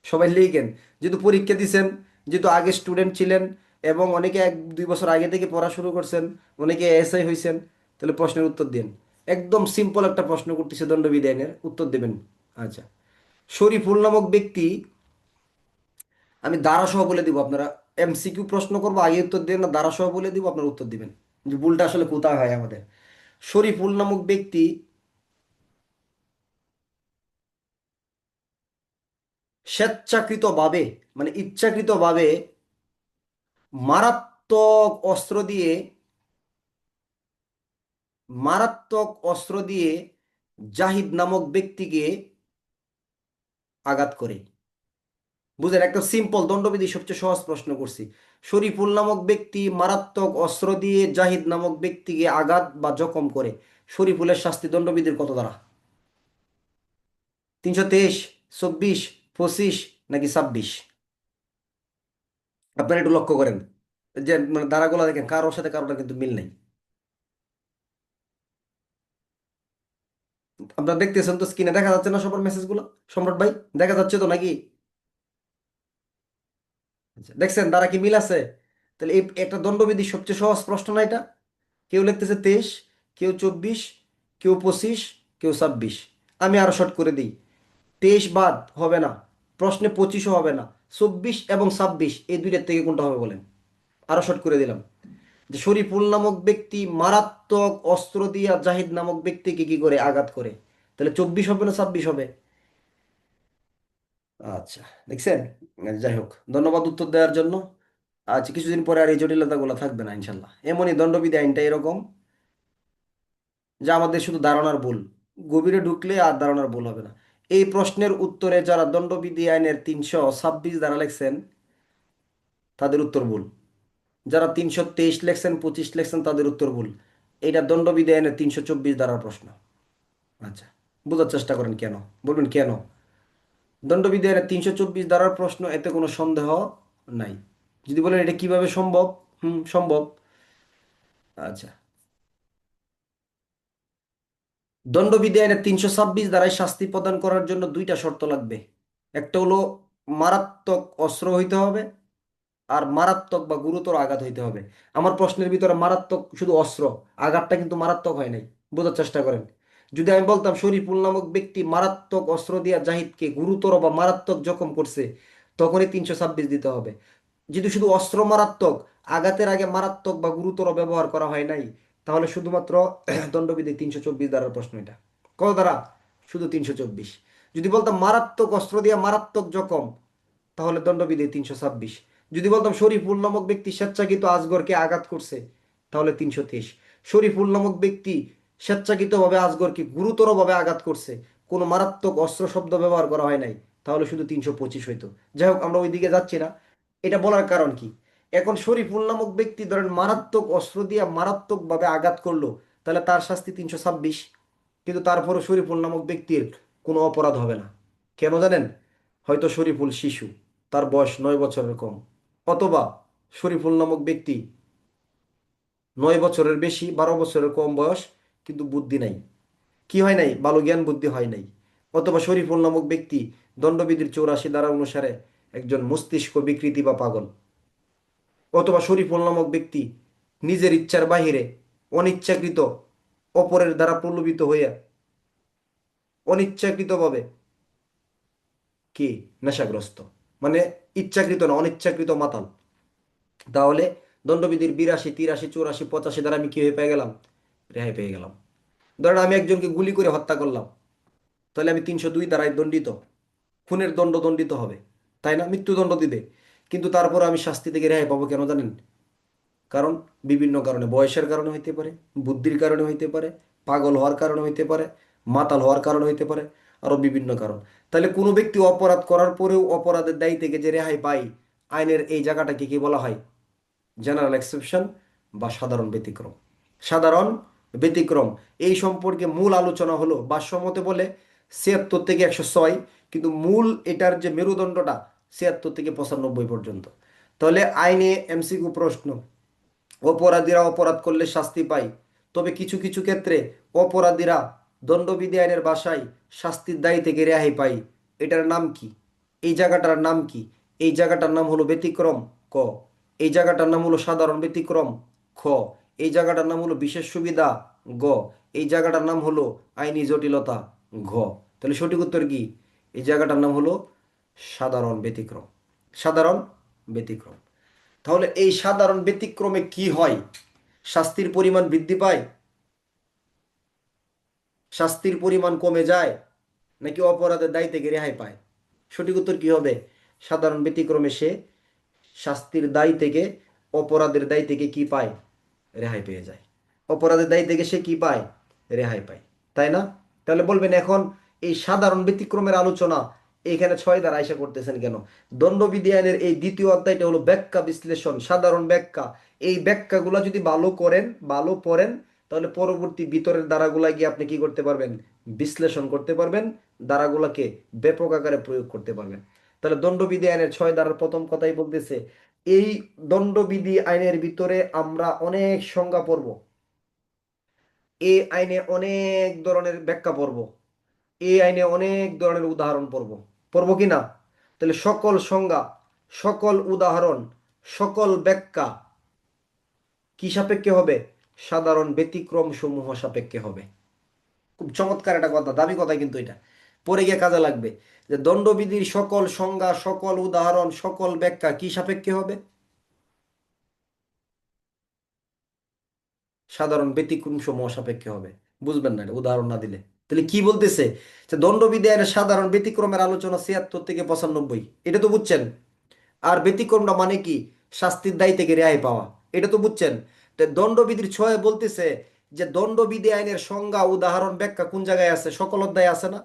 সবাই লেখেন। যেহেতু পরীক্ষা দিছেন, যেহেতু আগে স্টুডেন্ট ছিলেন, এবং অনেকে 1-2 বছর আগে থেকে পড়া শুরু করছেন, অনেকে এসআই হয়েছেন, তাহলে প্রশ্নের উত্তর দিন। একদম সিম্পল একটা প্রশ্ন করতেছে দণ্ডবিধি আইনের, উত্তর দেবেন। আচ্ছা, শরীফুল নামক ব্যক্তি, আমি দ্বারাসহ বলে দিব, আপনারা এমসিকিউ প্রশ্ন করবো, আগে উত্তর দেবেন না, দ্বারাসহ বলে দিব, আপনারা উত্তর দিবেন যে ভুলটা আসলে কোথায় হয় আমাদের। শরীফুল নামক ব্যক্তি স্বেচ্ছাকৃতভাবে, মানে ইচ্ছাকৃতভাবে মারাত্মক অস্ত্র দিয়ে, মারাত্মক অস্ত্র দিয়ে জাহিদ নামক ব্যক্তিকে আঘাত করে। বুঝলেন? একটা সিম্পল দণ্ডবিধি সবচেয়ে সহজ প্রশ্ন করছি। শরীফুল নামক ব্যক্তি মারাত্মক অস্ত্র দিয়ে জাহিদ নামক ব্যক্তিকে আঘাত বা জখম করে। শরীফুলের শাস্তি দণ্ডবিধির কত দ্বারা? 323, 24, 25 নাকি 26? আপনারা একটু লক্ষ্য করেন যে মানে ধারাগুলো দেখেন, কারোর সাথে কারোটা কিন্তু মিল নেই। আপনারা দেখতেছেন তো, স্ক্রিনে দেখা যাচ্ছে না সবার মেসেজগুলো? সম্রাট ভাই, দেখা যাচ্ছে তো নাকি? আচ্ছা, দেখছেন দ্বারা কি মিল আছে? তাহলে এই একটা দণ্ডবিধি সবচেয়ে সহজ প্রশ্ন না এটা? কেউ লিখতেছে 23, কেউ 24, কেউ 25, কেউ 26। আমি আরো শর্ট করে দিই, 23 বাদ হবে না, প্রশ্নে 25ও হবে না, 24 এবং 26 এই দুইটার থেকে কোনটা হবে বলেন? আরো শর্ট করে দিলাম, যে শরীফুল নামক ব্যক্তি মারাত্মক অস্ত্র দিয়া জাহিদ নামক ব্যক্তিকে কি করে? আঘাত করে। তাহলে 24 হবে না 26 হবে? আচ্ছা, দেখছেন? যাই হোক, ধন্যবাদ উত্তর দেওয়ার জন্য। আচ্ছা, কিছুদিন পরে আর এই জটিলতাগুলো থাকবে না ইনশাল্লাহ। এমনই দণ্ডবিধি আইনটা এরকম, যা আমাদের শুধু ধারণার ভুল, গভীরে ঢুকলে আর ধারণার ভুল হবে না। এই প্রশ্নের উত্তরে যারা দণ্ডবিধি আইনের 326 ধারা লেখছেন, তাদের উত্তর ভুল। যারা 323 লেখছেন, 25 লেখছেন, তাদের উত্তর ভুল। এটা দণ্ডবিধি আইনের 324 ধারার প্রশ্ন। আচ্ছা, বোঝার চেষ্টা করেন কেন, বলবেন কেন। দণ্ডবিধি আইনের 324 ধারার প্রশ্ন, এতে কোনো সন্দেহ নাই। যদি বলেন এটা কিভাবে সম্ভব, সম্ভব। আচ্ছা। দণ্ডবিধি আইনের 326 ধারায় শাস্তি প্রদান করার জন্য দুইটা শর্ত লাগবে। একটা হলো মারাত্মক অস্ত্র হইতে হবে, আর মারাত্মক বা গুরুতর আঘাত হইতে হবে। আমার প্রশ্নের ভিতরে মারাত্মক শুধু অস্ত্র, আঘাতটা কিন্তু মারাত্মক হয় নাই, বোঝার চেষ্টা করেন। যদি আমি বলতাম শরীফুল নামক ব্যক্তি মারাত্মক অস্ত্র দিয়া জাহিদকে গুরুতর বা মারাত্মক জখম করছে, তখনই 326 দিতে হবে। যদি শুধু অস্ত্র মারাত্মক, আঘাতের আগে মারাত্মক বা গুরুতর ব্যবহার করা হয় নাই, তাহলে শুধুমাত্র দণ্ডবিধি 324 ধারার প্রশ্ন এটা। কত ধারা? শুধু 324। যদি বলতাম মারাত্মক অস্ত্র দিয়ে মারাত্মক জখম, তাহলে দণ্ডবিধি 326। যদি বলতাম শরীফুল নামক ব্যক্তি স্বেচ্ছাকৃত আজগরকে আঘাত করছে, তাহলে 323। শরীফুল নামক ব্যক্তি স্বেচ্ছাকৃতভাবে আজগরকে গুরুতরভাবে আঘাত করছে, কোনো মারাত্মক অস্ত্র শব্দ ব্যবহার করা হয় নাই, তাহলে শুধু 325 হইতো। যাই হোক, আমরা ওইদিকে যাচ্ছি না। এটা বলার কারণ কি, এখন শরীফুল নামক ব্যক্তি ধরেন মারাত্মক অস্ত্র দিয়ে মারাত্মকভাবে আঘাত করলো, তাহলে তার শাস্তি 326। কিন্তু তারপরও শরীফুল নামক ব্যক্তির কোনো অপরাধ হবে না। কেন জানেন? হয়তো শরীফুল শিশু, তার বয়স 9 বছরের কম, অথবা শরীফুল নামক ব্যক্তি 9 বছরের বেশি, 12 বছরের কম বয়স, কিন্তু বুদ্ধি নাই। কি হয় নাই? ভালো জ্ঞান বুদ্ধি হয় নাই। অথবা শরীফুল নামক ব্যক্তি দণ্ডবিধির 84 ধারা অনুসারে একজন মস্তিষ্ক বিকৃতি বা পাগল। অথবা শরীফুল নামক ব্যক্তি নিজের ইচ্ছার বাহিরে অনিচ্ছাকৃত অপরের দ্বারা প্রলোভিত হইয়া অনিচ্ছাকৃতভাবে কি নেশাগ্রস্ত, মানে ইচ্ছাকৃত না, অনিচ্ছাকৃত মাতাল। তাহলে দণ্ডবিধির 82, 83, 84, 85 দ্বারা আমি কি হয়ে পেয়ে গেলাম? রেহাই পেয়ে গেলাম। ধরেন আমি একজনকে গুলি করে হত্যা করলাম, তাহলে আমি 302 দ্বারায় দণ্ডিত, খুনের দণ্ড দণ্ডিত হবে, তাই না? মৃত্যুদণ্ড দিবে। কিন্তু তারপর আমি শাস্তি থেকে রেহাই পাবো কেন জানেন? কারণ বিভিন্ন কারণে, বয়সের কারণে হইতে পারে, বুদ্ধির কারণে হইতে পারে, পাগল হওয়ার কারণে হইতে পারে, মাতাল হওয়ার কারণে হইতে পারে, আরো বিভিন্ন কারণ। তাহলে কোনো ব্যক্তি অপরাধ করার পরেও অপরাধের দায় থেকে যে রেহাই পায়, আইনের এই জায়গাটাকে কি বলা হয়? জেনারেল এক্সেপশন বা সাধারণ ব্যতিক্রম। সাধারণ ব্যতিক্রম। এই সম্পর্কে মূল আলোচনা হলো ভাষ্যমতে বলে 76 থেকে 106, কিন্তু মূল এটার যে মেরুদণ্ডটা 76 থেকে 95 পর্যন্ত। তাহলে আইনে এমসিকিউ প্রশ্ন, অপরাধীরা অপরাধ করলে শাস্তি পায়, তবে কিছু কিছু ক্ষেত্রে অপরাধীরা দণ্ডবিধি আইনের ভাষায় শাস্তির দায় থেকে রেহাই পায়। এটার নাম কি? এই জায়গাটার নাম কি? এই জায়গাটার নাম হলো ব্যতিক্রম, ক। এই জায়গাটার নাম হলো সাধারণ ব্যতিক্রম, খ। এই জায়গাটার নাম হলো বিশেষ সুবিধা, গ। এই জায়গাটার নাম হলো আইনি জটিলতা, ঘ। তাহলে সঠিক উত্তর কি? এই জায়গাটার নাম হলো সাধারণ ব্যতিক্রম। সাধারণ ব্যতিক্রম। তাহলে এই সাধারণ ব্যতিক্রমে কি হয়? শাস্তির পরিমাণ বৃদ্ধি পায়, শাস্তির পরিমাণ কমে যায়, নাকি অপরাধের দায় থেকে রেহাই পায়? সঠিক উত্তর কি হবে? সাধারণ ব্যতিক্রমে সে শাস্তির দায় থেকে, অপরাধের দায় থেকে কি পায়? রেহাই পেয়ে যায়। অপরাধের দায় থেকে সে কি পায়? রেহাই পায়, তাই না? তাহলে বলবেন এখন এই সাধারণ ব্যতিক্রমের আলোচনা এখানে 6 দ্বারা আইসা করতেছেন কেন? দণ্ডবিধি আইনের এই দ্বিতীয় অধ্যায়টা হলো ব্যাখ্যা বিশ্লেষণ, সাধারণ ব্যাখ্যা। এই ব্যাখ্যাগুলো যদি ভালো করেন, ভালো পড়েন, তাহলে পরবর্তী ভিতরের ধারাগুলা গিয়ে আপনি কি করতে পারবেন? বিশ্লেষণ করতে পারবেন, ধারাগুলাকে ব্যাপক আকারে প্রয়োগ করতে পারবেন। তাহলে দণ্ডবিধি আইনের 6 ধারার প্রথম কথাই বলতেছে, এই দণ্ডবিধি আইনের ভিতরে আমরা অনেক সংজ্ঞা পড়ব, এই আইনে অনেক ধরনের ব্যাখ্যা পড়ব, এই আইনে অনেক ধরনের উদাহরণ পড়ব। পড়ব কি না? তাহলে সকল সংজ্ঞা, সকল উদাহরণ, সকল ব্যাখ্যা কি সাপেক্ষে হবে? সাধারণ ব্যতিক্রম সমূহ সাপেক্ষে হবে। খুব চমৎকার একটা কথা, দামি কথা, কিন্তু এটা পরে গিয়ে কাজে লাগবে। যে দণ্ডবিধির সকল সংজ্ঞা, সকল উদাহরণ, সকল ব্যাখ্যা কি সাপেক্ষে হবে? সাধারণ ব্যতিক্রম সমূহ সাপেক্ষে হবে। বুঝবেন না এটা উদাহরণ না দিলে। তাহলে কি বলতেছে? যে দণ্ডবিধি আইনের সাধারণ ব্যতিক্রমের আলোচনা 76 থেকে 95, এটা তো বুঝছেন। আর ব্যতিক্রমটা মানে কি? শাস্তির দায় থেকে রেহাই পাওয়া, এটা তো বুঝছেন। তো দণ্ডবিধির 6 বলতেছে যে দণ্ডবিধি আইনের সংজ্ঞা, উদাহরণ, ব্যাখ্যা কোন জায়গায় আছে? সকল অধ্যায়ে আছে না?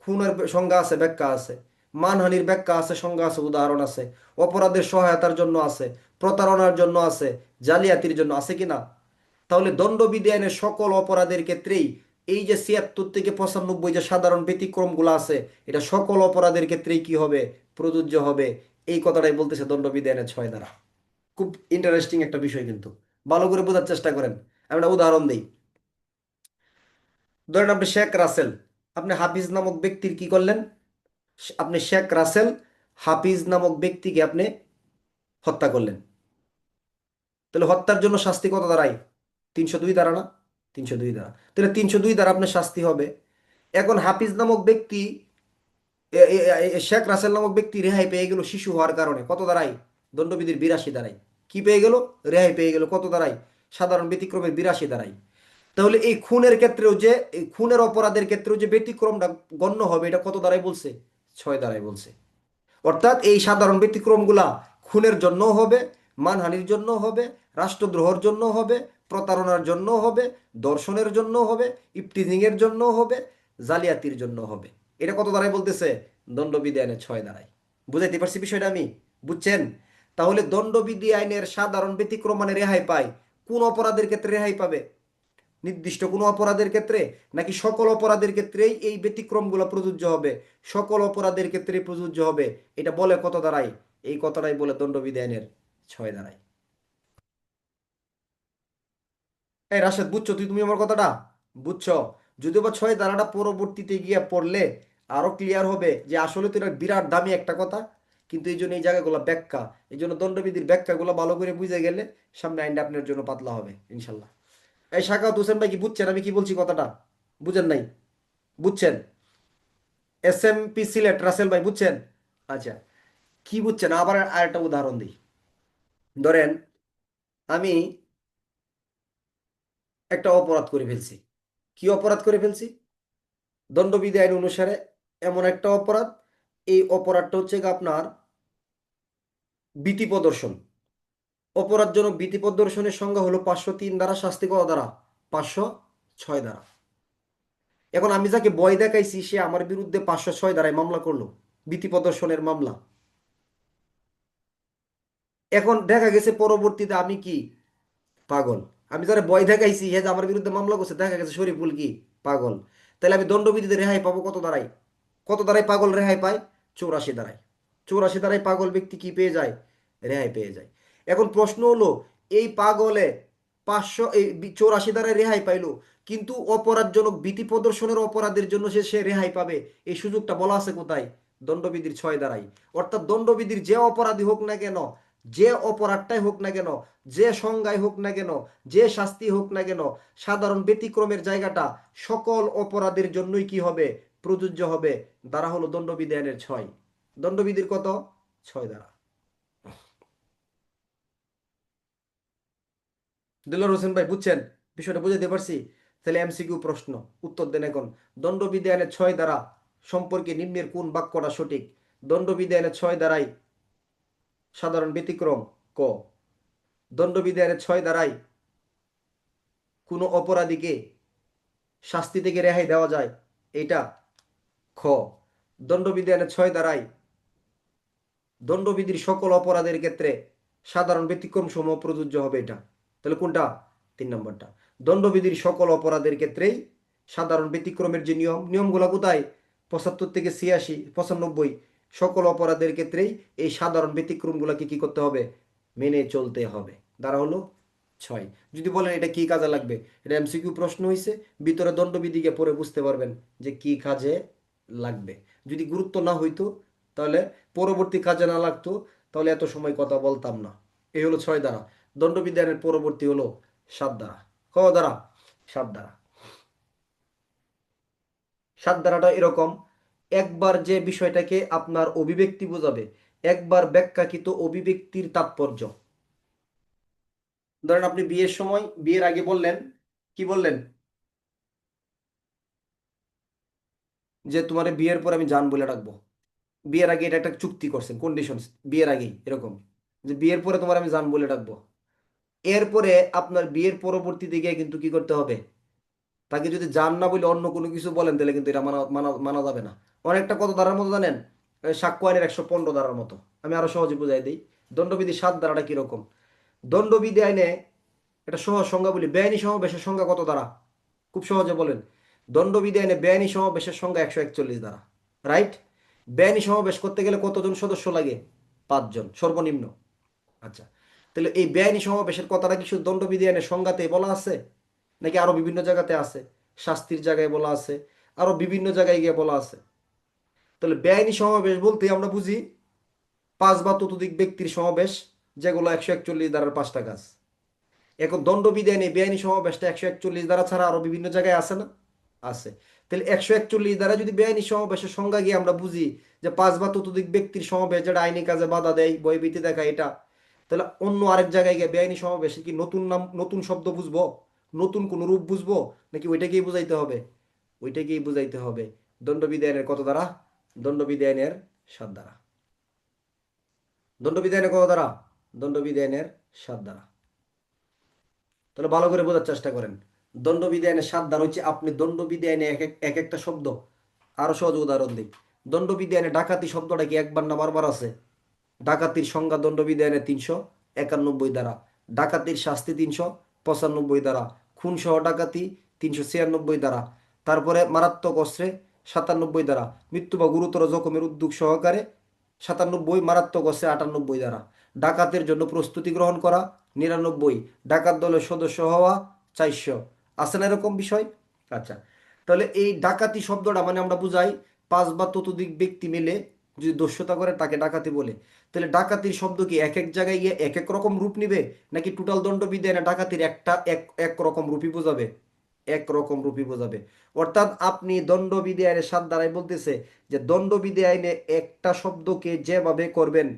খুনের সংজ্ঞা আছে, ব্যাখ্যা আছে, মানহানির ব্যাখ্যা আছে, সংজ্ঞা আছে, উদাহরণ আছে, অপরাধের সহায়তার জন্য আছে, প্রতারণার জন্য আছে, জালিয়াতির জন্য আছে কিনা? তাহলে দণ্ডবিধি আইনের সকল অপরাধের ক্ষেত্রেই এই যে 76 থেকে 95 যে সাধারণ ব্যতিক্রমগুলো আছে, এটা সকল অপরাধের ক্ষেত্রেই কি হবে? প্রযোজ্য হবে। এই কথাটাই বলতেছে দণ্ডবিধি আইনের 6 দ্বারা। খুব ইন্টারেস্টিং একটা বিষয়, কিন্তু ভালো করে বোঝার চেষ্টা করেন। আমি একটা উদাহরণ দিই। ধরেন আপনি শেখ রাসেল, আপনি হাফিজ নামক ব্যক্তির কি করলেন? আপনি শেখ রাসেল হাফিজ নামক ব্যক্তিকে আপনি হত্যা করলেন। তাহলে হত্যার জন্য শাস্তি কত দাঁড়ায়? 302 ধারা না? 302 ধারা। তাহলে 302 ধারা আপনার শাস্তি হবে। এখন হাফিজ নামক ব্যক্তি, শেখ রাসেল নামক ব্যক্তি রেহাই পেয়ে গেল শিশু হওয়ার কারণে, কত দাঁড়ায়? দণ্ডবিধির 82 দাঁড়ায়। কি পেয়ে গেল? রেহাই পেয়ে গেল, কত দাঁড়ায়? সাধারণ ব্যতিক্রমের 82 দাঁড়ায়। তাহলে এই খুনের ক্ষেত্রেও যে, এই খুনের অপরাধের ক্ষেত্রেও যে ব্যতিক্রমটা গণ্য হবে, এটা কত দ্বারাই বলছে? 6 দ্বারাই বলছে। অর্থাৎ এই সাধারণ ব্যতিক্রমগুলা খুনের জন্য হবে, মানহানির জন্য হবে, রাষ্ট্রদ্রোহের জন্য হবে, প্রতারণার জন্য হবে, দর্শনের জন্য হবে, ইফটিজিং এর জন্য হবে, জালিয়াতির জন্য হবে। এটা কত দ্বারাই বলতেছে? দণ্ডবিধি আইনের 6 দ্বারাই। বুঝাইতে পারছি বিষয়টা আমি? বুঝছেন? তাহলে দণ্ডবিধি আইনের সাধারণ ব্যতিক্রম মানে রেহাই পায় কোন অপরাধের ক্ষেত্রে রেহাই পাবে? নির্দিষ্ট কোনো অপরাধের ক্ষেত্রে, নাকি সকল অপরাধের ক্ষেত্রেই এই ব্যতিক্রমগুলো প্রযোজ্য হবে? সকল অপরাধের ক্ষেত্রেই প্রযোজ্য হবে। এটা বলে কত দ্বারাই? এই কথাটাই বলে দণ্ডবিধি আইনের 6 দ্বারাই। এই রাশেদ, বুঝছো তুমি আমার কথাটা? বুঝছো? যদিও বা 6 ধারাটা পরবর্তীতে গিয়ে পড়লে আরো ক্লিয়ার হবে যে আসলে তো এটা বিরাট দামি একটা কথা। কিন্তু এই জন্য এই জায়গাগুলো ব্যাখ্যা, এই জন্য দণ্ডবিধির ব্যাখ্যাগুলো ভালো করে বুঝে গেলে সামনে আইনটা আপনার জন্য পাতলা হবে ইনশাল্লাহ। এই শাখাওয়াত হোসেন ভাই, কি বুঝছেন আমি কি বলছি কথাটা? বুঝেন নাই? বুঝছেন? এসএমপি সিলেট রাসেল ভাই, বুঝছেন? আচ্ছা, কি বুঝছেন? আবার আরেকটা উদাহরণ দিই। ধরেন আমি একটা অপরাধ করে ফেলছি। কি অপরাধ করে ফেলছি? দণ্ডবিধি আইন অনুসারে এমন একটা অপরাধ, এই অপরাধটা হচ্ছে গিয়ে আপনার ভীতি প্রদর্শন। অপরাধজনক ভীতি প্রদর্শনের সংজ্ঞা হলো 503 দ্বারা, শাস্তি কত দ্বারা? 506 দ্বারা। এখন আমি যাকে ভয় দেখাইছি সে আমার বিরুদ্ধে 506 দ্বারায় মামলা করলো, ভীতি প্রদর্শনের মামলা। এখন দেখা গেছে পরবর্তীতে আমি কি পাগল? আমি যারা ভয় দেখাইছি হে যে আমার বিরুদ্ধে মামলা করছে, দেখা গেছে শরীফুল কি পাগল। তাহলে আমি দণ্ডবিধিতে রেহাই পাবো কত দ্বারাই? কত দ্বারাই পাগল রেহাই পায়? 84 দ্বারাই। 84 দ্বারাই পাগল ব্যক্তি কি পেয়ে যায়? রেহাই পেয়ে যায়। এখন প্রশ্ন হলো, এই পাগলে 84 দ্বারাই রেহাই পাইলো, কিন্তু অপরাধজনক ভীতি প্রদর্শনের অপরাধের জন্য সে রেহাই পাবে, এই সুযোগটা বলা আছে কোথায়? দণ্ডবিধির 6 দ্বারাই। অর্থাৎ দণ্ডবিধির যে অপরাধী হোক না কেন, যে অপরাধটাই হোক না কেন, যে সংজ্ঞায় হোক না কেন, যে শাস্তি হোক না কেন, সাধারণ ব্যতিক্রমের জায়গাটা সকল অপরাধের জন্যই কি হবে? প্রযোজ্য হবে। দ্বারা হলো দণ্ডবিধি আইনের 6। দণ্ডবিধির কত? 6 দ্বারা। দিলর হোসেন ভাই, বুঝছেন? বিষয়টা বুঝাতে পারছি? তাহলে এমসিকিউ প্রশ্ন, উত্তর দেন এখন। দণ্ডবিধি আইনের 6 দ্বারা সম্পর্কে নিম্নের কোন বাক্যটা সঠিক? দণ্ডবিধি আইনের 6 দ্বারাই সাধারণ ব্যতিক্রম, ক। দণ্ডবিধি আইনের 6 দ্বারাই কোনো অপরাধীকে শাস্তি থেকে রেহাই দেওয়া যায়, এটা, খ। দণ্ডবিধি আইনের 6 দ্বারাই দণ্ডবিধির সকল অপরাধের ক্ষেত্রে সাধারণ ব্যতিক্রম সমূহ প্রযোজ্য হবে, এটা। তাহলে কোনটা? 3 নম্বরটা। দণ্ডবিধির সকল অপরাধের ক্ষেত্রেই সাধারণ ব্যতিক্রমের যে নিয়মগুলো কোথায়? 75 থেকে 86, 95, সকল অপরাধের ক্ষেত্রেই এই সাধারণ ব্যতিক্রমগুলোকে কি করতে হবে? মেনে চলতে হবে। দ্বারা হলো 6। যদি বলেন এটা কি কাজে লাগবে, এটা এমসিকিউ প্রশ্ন হয়েছে, ভিতরে দণ্ডবিধিকে পড়ে বুঝতে পারবেন যে কি কাজে লাগবে। যদি গুরুত্ব না হইতো, তাহলে পরবর্তী কাজে না লাগতো, তাহলে এত সময় কথা বলতাম না। এই হলো 6 দ্বারা। দণ্ডবিধানের পরবর্তী হলো 7 দ্বারা। ক দ্বারা? 7 দ্বারা। 7 দ্বারাটা এরকম, একবার যে বিষয়টাকে আপনার অভিব্যক্তি বোঝাবে, একবার ব্যাখ্যাকৃত অভিব্যক্তির তাৎপর্য। ধরেন আপনি বিয়ের সময়, বিয়ের আগে বললেন, কি বললেন? যে তোমার বিয়ের পর আমি জান বলে ডাকবো। বিয়ের আগে এটা একটা চুক্তি করছেন, কন্ডিশনস, বিয়ের আগেই এরকম, যে বিয়ের পরে তোমার আমি জান বলে ডাকবো। এরপরে আপনার বিয়ের পরবর্তীতে গিয়ে কিন্তু কি করতে হবে? তাকে যদি জান না বলে অন্য কোনো কিছু বলেন, তাহলে কিন্তু এটা মানা মানা মানা যাবে না। অনেকটা কত ধারার মতো জানেন? সাক্ষ্য আইনের 115 ধারার মতো। আমি আরো সহজে বুঝাই দিই। দণ্ডবিধি 7 ধারাটা কিরকম? দণ্ডবিধি আইনে এটা সহজ সংজ্ঞা বলি, বেআইনি সমাবেশের সংজ্ঞা কত ধারা? খুব সহজে বলেন। দণ্ডবিধি আইনে বেআইনি সমাবেশের সংজ্ঞা 141 ধারা। রাইট? বেআইনি সমাবেশ করতে গেলে কতজন সদস্য লাগে? 5 জন সর্বনিম্ন। আচ্ছা, তাহলে এই বেআইনি সমাবেশের কথাটা কি শুধু দণ্ডবিধি আইনের সংজ্ঞাতে বলা আছে, নাকি আরো বিভিন্ন জায়গাতে আছে? শাস্তির জায়গায় বলা আছে, আরো বিভিন্ন জায়গায় গিয়ে বলা আছে। তাহলে বেআইনি সমাবেশ বলতে আমরা বুঝি পাঁচ বা ততোধিক ব্যক্তির সমাবেশ, যেগুলো 141 ধারার 5টা কাজ। এখন দণ্ডবিধানে বেআইনি সমাবেশটা 141 ধারা ছাড়া আরো বিভিন্ন জায়গায় আছে না? আছে। তাহলে 141 ধারা যদি বেআইনি সমাবেশের সংজ্ঞা গিয়ে আমরা বুঝি যে পাঁচ বা ততোধিক ব্যক্তির সমাবেশ যেটা আইনি কাজে বাধা দেয়, ভয়ভীতি দেখায়, এটা, তাহলে অন্য আরেক জায়গায় গিয়ে বেআইনি সমাবেশে কি নতুন নাম, নতুন শব্দ বুঝবো, নতুন কোন রূপ বুঝবো, নাকি ওইটাকেই বুঝাইতে হবে? ওইটাকেই বুঝাইতে হবে। দণ্ডবিধি আইনের কত ধারা? দণ্ডবিধি আইনের 7 ধারা। দণ্ডবিধি আইনের কত ধারা? দণ্ডবিধি আইনের 7 ধারা। তাহলে ভালো করে বোঝার চেষ্টা করেন। দণ্ডবিধি আইনের 7 ধারা হচ্ছে, আপনি দণ্ডবিধি আইনে এক একটা শব্দ, আরো সহজ উদাহরণ দিই। দণ্ডবিধি আইনে ডাকাতি শব্দটা কি একবার না বারবার আছে? ডাকাতির সংজ্ঞা দণ্ডবিধি আইনে 391 ধারা, ডাকাতির শাস্তি 395 ধারা, খুন সহ ডাকাতি 396 ধারা, তারপরে মারাত্মক অস্ত্রে 97 ধারা, মৃত্যু বা গুরুতর জখমের উদ্যোগ সহকারে 97, মারাত্মক অস্ত্রে 98 ধারা, ডাকাতের জন্য প্রস্তুতি গ্রহণ করা 99, ডাকাত দলের সদস্য হওয়া 400। আছে না এরকম বিষয়? আচ্ছা, তাহলে এই ডাকাতি শব্দটা মানে আমরা বুঝাই পাঁচ বা ততোধিক ব্যক্তি মিলে যদি দস্যুতা করে তাকে ডাকাতি বলে। তাহলে ডাকাতির শব্দ কি এক এক জায়গায় গিয়ে এক এক রকম রূপ নিবে, নাকি টোটাল দণ্ডবিধি আইনে ডাকাতির একটা এক রকম রূপই বোঝাবে? এক রকম রূপই বোঝাবে। অর্থাৎ আপনি দণ্ডবিধি আইনে 7 ধারায় বলতেছে যে দণ্ডবিধি আইনে একটা শব্দকে যেভাবে করবেন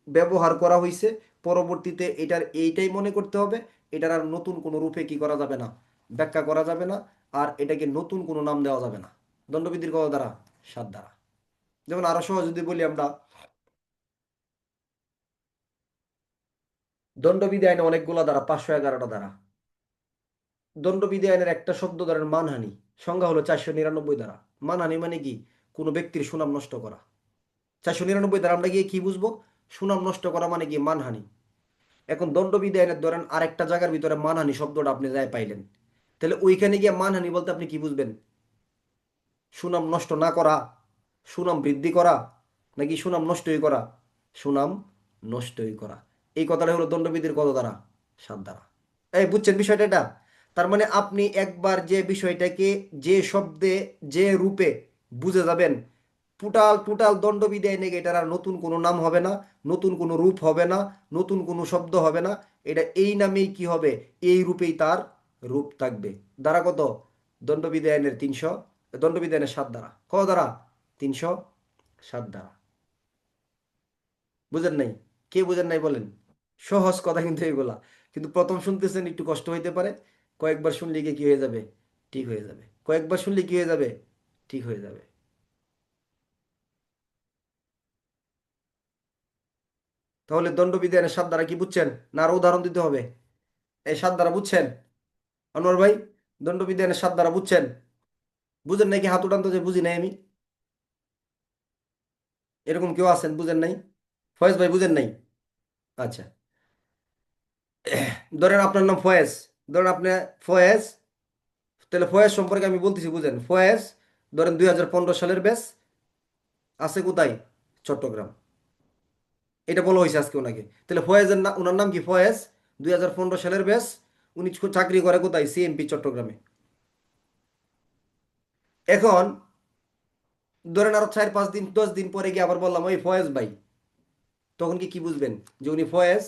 ব্যবহার করা হয়েছে, পরবর্তীতে এটার এইটাই মনে করতে হবে, এটার আর নতুন কোনো রূপে কি করা যাবে না, ব্যাখ্যা করা যাবে না, আর এটাকে নতুন কোনো নাম দেওয়া যাবে না। দণ্ডবিধির কত ধারা? 7 ধারা। যেমন আরো সহজ যদি বলি আমরা, দণ্ডবিধি আইনে অনেকগুলো ধারা, 511টা ধারা। দণ্ডবিধি আইনের একটা শব্দ ধরেন মানহানি, সংজ্ঞা হলো 499 ধারা। মানহানি মানে কি? কোনো ব্যক্তির সুনাম নষ্ট করা। 499 ধারা আমরা গিয়ে কি বুঝবো? সুনাম নষ্ট করা মানে কি? মানহানি। এখন দণ্ডবিধি আইনের ধরেন আরেকটা জায়গার ভিতরে মানহানি শব্দটা আপনি যাই পাইলেন, তাহলে ওইখানে গিয়ে মানহানি বলতে আপনি কি বুঝবেন? সুনাম নষ্ট না করা, সুনাম বৃদ্ধি করা, নাকি সুনাম নষ্টই করা? সুনাম নষ্টই করা। এই কথাটা হলো দণ্ডবিধির কত দ্বারা? 7 দ্বারা। এই বুঝছেন বিষয়টা? এটা তার মানে আপনি একবার যে বিষয়টাকে যে শব্দে যে রূপে বুঝে যাবেন, টোটাল টোটাল দণ্ডবিধি আইনে এটার আর নতুন কোনো নাম হবে না, নতুন কোনো রূপ হবে না, নতুন কোনো শব্দ হবে না। এটা এই নামেই কি হবে? এই রূপেই তার রূপ থাকবে। দ্বারা কত? দণ্ডবিধি আইনের 300, দণ্ডবিধি আইনের 7 দ্বারা। কত দ্বারা? 307 দ্বারা। বুঝেন নাই? কে বুঝেন নাই বলেন? সহজ কথা কিন্তু এগুলা, কিন্তু প্রথম শুনতেছেন একটু কষ্ট হইতে পারে। কয়েকবার শুনলে গিয়ে কি হয়ে যাবে? ঠিক হয়ে যাবে। কয়েকবার শুনলে কি হয়ে যাবে? ঠিক হয়ে যাবে। তাহলে দণ্ডবিধানের 7 দ্বারা কি বুঝছেন, না আরো উদাহরণ দিতে হবে? এই 7 দ্বারা বুঝছেন আনোয়ার ভাই? দণ্ডবিধানের 7 দ্বারা বুঝছেন? বুঝেন নাকি? হাত উঠান তো যে বুঝি নাই আমি। এরকম কেউ আছেন বুঝেন নাই? ফয়েজ ভাই বুঝেন নাই? আচ্ছা, ধরেন আপনার নাম ফয়েজ, ধরেন আপনি ফয়েজ, তাহলে ফয়েজ সম্পর্কে আমি বলতেছি বুঝেন। ফয়েজ ধরেন 2015 সালের ব্যাচ, আছে কোথায়? চট্টগ্রাম। এটা বলা হয়েছে আজকে ওনাকে। তাহলে ফয়েজের না, ওনার নাম কি? ফয়েজ, 2015 সালের ব্যাচ। উনি চাকরি করে কোথায়? সিএমপি চট্টগ্রামে। এখন ধরেন আরো 4-5 দিন 10 দিন পরে গিয়ে আবার বললাম ওই ফয়েজ ভাই, তখন কি কি বুঝবেন? যে উনি ফয়েজ,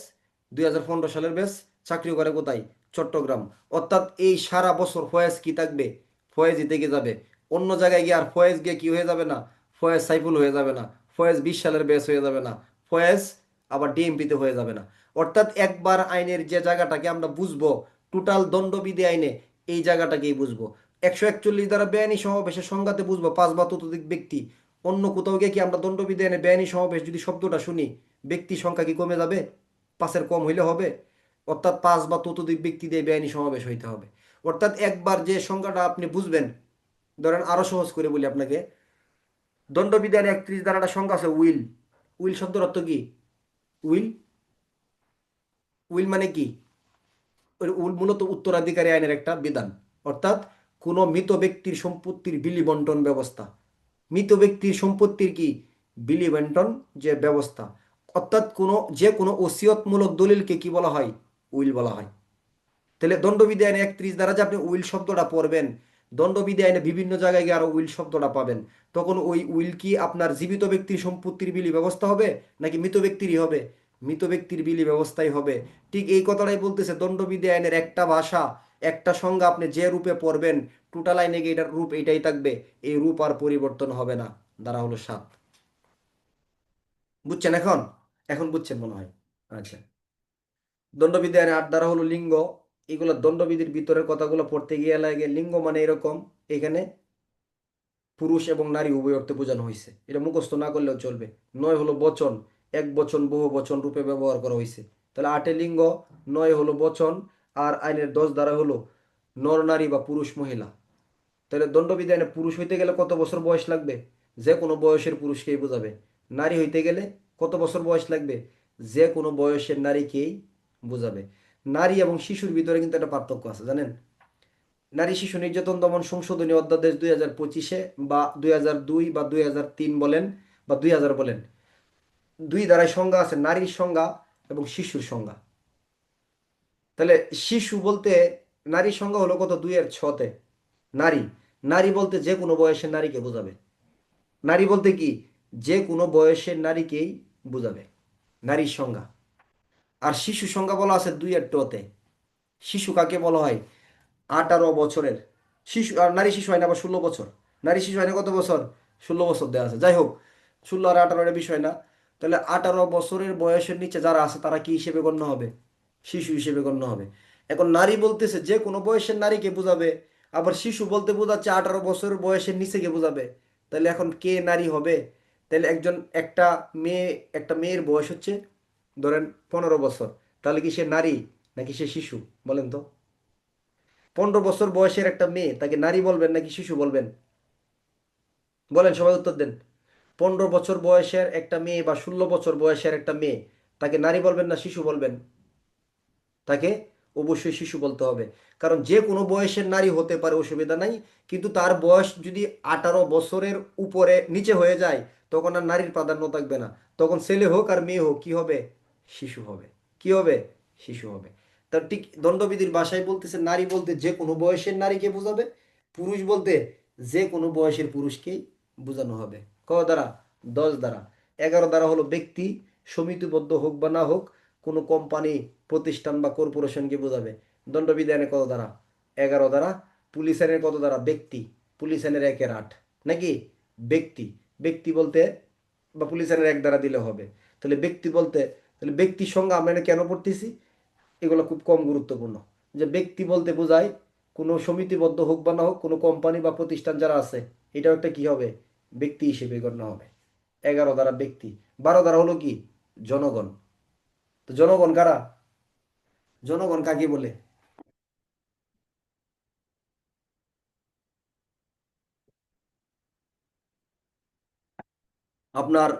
2015 সালের ব্যাচ, চাকরি করে কোথায়? চট্টগ্রাম। অর্থাৎ এই সারা বছর ফয়েজ কি থাকবে? ফয়েজই থেকে যাবে। অন্য জায়গায় গিয়ে আর ফয়েজ গিয়ে কি হয়ে যাবে না? ফয়েজ সাইফুল হয়ে যাবে না, ফয়েজ 20 সালের ব্যাচ হয়ে যাবে না, ফয়েজ আবার ডিএমপিতে হয়ে যাবে না। অর্থাৎ একবার আইনের যে জায়গাটাকে আমরা বুঝবো, টোটাল দণ্ডবিধি আইনে এই জায়গাটাকেই বুঝবো। 141 দ্বারা বেআইনি সমাবেশের সংজ্ঞাতে বুঝবো পাঁচ বা ততোধিক ব্যক্তি। অন্য কোথাও গিয়ে কি আমরা দণ্ডবিধি আইনে বেআইনি সমাবেশ যদি শব্দটা শুনি, ব্যক্তি সংখ্যা কি কমে যাবে? পাঁচের কম হইলে হবে? অর্থাৎ পাঁচ বা ততোধিক ব্যক্তি দিয়ে বেআইনি সমাবেশ হইতে হবে। অর্থাৎ একবার যে সংখ্যাটা আপনি বুঝবেন, ধরেন আরো সহজ করে বলি আপনাকে, দণ্ডবিধানে 31 ধারাটা সংখ্যা আছে উইল। উইল শব্দের অর্থ কি? উইল, উইল মানে কি? ওই উইল মূলত উত্তরাধিকারী আইনের একটা বিধান। অর্থাৎ কোনো মৃত ব্যক্তির সম্পত্তির বিলি বন্টন ব্যবস্থা। মৃত ব্যক্তির সম্পত্তির কি? বিলি বন্টন যে ব্যবস্থা। অর্থাৎ যে কোনো ওসিয়তমূলক দলিলকে কি বলা হয়? উইল বলা হয়। তাহলে দণ্ডবিধি আইনে 31 দ্বারা যে আপনি উইল শব্দটা পড়বেন, দণ্ডবিধি আইনে বিভিন্ন জায়গায় গিয়ে আরো উইল শব্দটা পাবেন। তখন ওই উইল কি আপনার জীবিত ব্যক্তির সম্পত্তির বিলি ব্যবস্থা হবে নাকি মৃত ব্যক্তিরই হবে? মৃত ব্যক্তির বিলি ব্যবস্থাই হবে। ঠিক এই কথাটাই বলতেছে দণ্ডবিধি আইনের একটা ভাষা, একটা সংজ্ঞা আপনি যে রূপে পড়বেন, টোটাল আইনে গিয়ে এটার রূপ এটাই থাকবে, এই রূপ আর পরিবর্তন হবে না। ধারা হলো 7। বুঝছেন এখন? এখন বুঝছেন মনে হয়। আচ্ছা, দণ্ডবিধি আইনে 8 ধারা হলো লিঙ্গ। এগুলো দণ্ডবিধির ভিতরের কথাগুলো পড়তে গিয়ে লাগে লিঙ্গ মানে এরকম, এখানে পুরুষ এবং নারী উভয় অর্থে বোঝানো হয়েছে, এটা মুখস্থ না করলেও চলবে। 9 হলো বচন, এক বচন বহু বচন রূপে ব্যবহার করা হয়েছে। তাহলে 8 লিঙ্গ, 9 হলো বচন, আর আইনের 10 ধারা হলো নর নারী বা পুরুষ মহিলা। তাহলে দণ্ডবিধি আইনে পুরুষ হইতে গেলে কত বছর বয়স লাগবে? যে কোনো বয়সের পুরুষকেই বোঝাবে। নারী হইতে গেলে কত বছর বয়স লাগবে? যে কোনো বয়সের নারীকেই বোঝাবে। নারী এবং শিশুর ভিতরে কিন্তু একটা পার্থক্য আছে, জানেন? নারী শিশু নির্যাতন দমন সংশোধনী অধ্যাদেশ 2025-এ বা 2002 বা 2003 বলেন বা 2000 বলেন, দুই ধারায় সংজ্ঞা আছে, নারীর সংজ্ঞা এবং শিশুর সংজ্ঞা। তাহলে শিশু বলতে, নারীর সংজ্ঞা হলো কত, 2-6-তে। নারী, নারী বলতে যে কোনো বয়সের নারীকে বোঝাবে। নারী বলতে কি, যে কোনো বয়সের নারীকেই বোঝাবে, নারীর সংজ্ঞা। আর শিশু সংজ্ঞা বলা আছে 2-2-তে। শিশু কাকে বলা হয়? 18 বছরের শিশু। আর নারী শিশু হয় না আবার 16 বছর। নারী শিশু হয় না কত বছর? 16 বছর দেওয়া আছে। যাই হোক, 16 আর 18 এর বিষয় না। তাহলে 18 বছরের বয়সের নিচে যারা আছে তারা কি হিসেবে গণ্য হবে? শিশু হিসেবে গণ্য হবে। এখন নারী বলতেছে যে কোনো বয়সের নারীকে বোঝাবে, আবার শিশু বলতে বোঝাচ্ছে 18 বছর বয়সের নিচেকে বোঝাবে। তাহলে এখন কে নারী হবে? তাহলে একটা মেয়ে, একটা মেয়ের বয়স হচ্ছে ধরেন 15 বছর, তাহলে কি সে নারী নাকি সে শিশু? বলেন তো। 15 বছর বয়সের একটা মেয়ে, তাকে নারী বলবেন নাকি শিশু বলবেন? বলেন, সবাই উত্তর দেন। 15 বছর বয়সের একটা মেয়ে বা 16 বছর বয়সের একটা মেয়ে, তাকে নারী বলবেন না শিশু বলবেন? তাকে অবশ্যই শিশু বলতে হবে। কারণ যে কোনো বয়সের নারী হতে পারে, অসুবিধা নাই। কিন্তু তার বয়স যদি 18 বছরের উপরে নিচে হয়ে যায়, তখন আর নারীর প্রাধান্য থাকবে না। তখন ছেলে হোক আর মেয়ে হোক কি হবে? শিশু হবে। কি হবে? শিশু হবে। তার ঠিক দণ্ডবিধির ভাষায় বলতেছে নারী বলতে যে কোনো বয়সের নারীকে বোঝাবে, পুরুষ বলতে যে কোনো বয়সের পুরুষকেই বোঝানো হবে। ক দ্বারা? 10 দ্বারা। 11 দ্বারা হলো ব্যক্তি, সমিতিবদ্ধ হোক বা না হোক, কোনো কোম্পানি, প্রতিষ্ঠান বা কর্পোরেশনকে বোঝাবে। দণ্ডবিধানে কত দ্বারা? 11 দ্বারা। পুলিশ আইনের কত দ্বারা? ব্যক্তি। পুলিশ আইনের 1-8 নাকি? ব্যক্তি, ব্যক্তি বলতে বা পুলিশ আইনের 1 দ্বারা দিলে হবে। তাহলে ব্যক্তি বলতে, তাহলে ব্যক্তির সঙ্গে আমরা এটা কেন পড়তেছি? এগুলো খুব কম গুরুত্বপূর্ণ। যে ব্যক্তি বলতে বোঝায় কোনো সমিতিবদ্ধ হোক বা না হোক, কোনো কোম্পানি বা প্রতিষ্ঠান যারা আছে, এটাও একটা কি হবে? ব্যক্তি হিসেবে গণ্য হবে। 11 দ্বারা ব্যক্তি। 12 দ্বারা হলো কি? জনগণ। তো জনগণ কারা? জনগণ কাকে বলে? আপনার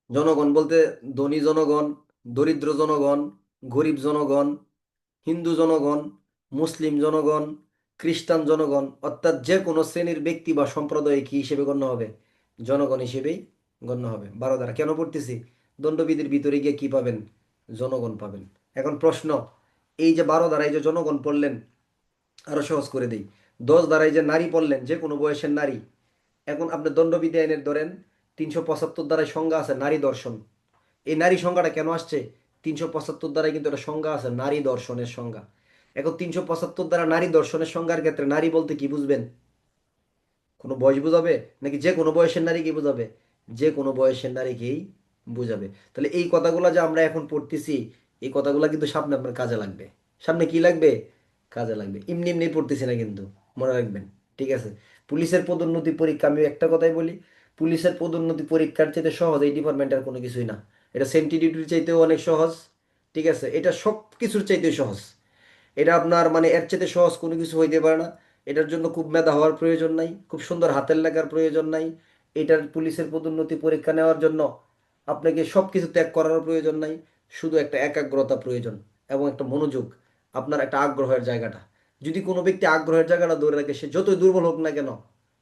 জনগণ বলতে ধনী জনগণ, দরিদ্র জনগণ, গরিব জনগণ, হিন্দু জনগণ, মুসলিম জনগণ, খ্রিস্টান জনগণ, অর্থাৎ যে কোনো শ্রেণীর ব্যক্তি বা সম্প্রদায় কি হিসেবে গণ্য হবে? জনগণ হিসেবেই গণ্য হবে। 12 দ্বারা কেন পড়তেছি? দণ্ডবিধির ভিতরে গিয়ে কি পাবেন? জনগণ পাবেন। এখন প্রশ্ন, এই যে 12 দ্বারা এই যে জনগণ পড়লেন, আরো সহজ করে দিই। 10 দ্বারাই যে নারী পড়লেন, যে কোনো বয়সের নারী। এখন আপনি দণ্ডবিধি আইনের ধরেন 375 দ্বারাই সংজ্ঞা আছে নারী দর্শন। এই নারী সংজ্ঞাটা কেন আসছে? 375 দ্বারাই কিন্তু একটা সংজ্ঞা আছে নারী দর্শনের সংজ্ঞা। এখন 375 দ্বারা নারী দর্শনের সংজ্ঞার ক্ষেত্রে নারী বলতে কি বুঝবেন? কোনো বয়স বোঝাবে নাকি যে কোনো বয়সের নারীকে বোঝাবে? যে কোনো বয়সের নারীকেই বোঝাবে। তাহলে এই কথাগুলো যে আমরা এখন পড়তেছি, এই কথাগুলো কিন্তু সামনে আপনার কাজে লাগবে। সামনে কি লাগবে? কাজে লাগবে। এমনি এমনি পড়তেছি না কিন্তু, মনে রাখবেন। ঠিক আছে? পুলিশের পদোন্নতি পরীক্ষা, আমি একটা কথাই বলি, পুলিশের পদোন্নতি পরীক্ষার চাইতে সহজ এই ডিপার্টমেন্টের কোনো কিছুই না। এটা সেন্ট্রি ডিউটির চাইতেও অনেক সহজ। ঠিক আছে? এটা সব কিছুর চাইতেও সহজ। এটা আপনার মানে এর চাইতে সহজ কোনো কিছু হইতে পারে না। এটার জন্য খুব মেধা হওয়ার প্রয়োজন নাই, খুব সুন্দর হাতের লেখার প্রয়োজন নাই। এটার পুলিশের পদোন্নতি পরীক্ষা নেওয়ার জন্য আপনাকে সব কিছু ত্যাগ করার প্রয়োজন নাই। শুধু একটা একাগ্রতা প্রয়োজন এবং একটা মনোযোগ, আপনার একটা আগ্রহের জায়গাটা। যদি কোনো ব্যক্তি আগ্রহের জায়গাটা ধরে রাখে, সে যতই দুর্বল হোক না কেন,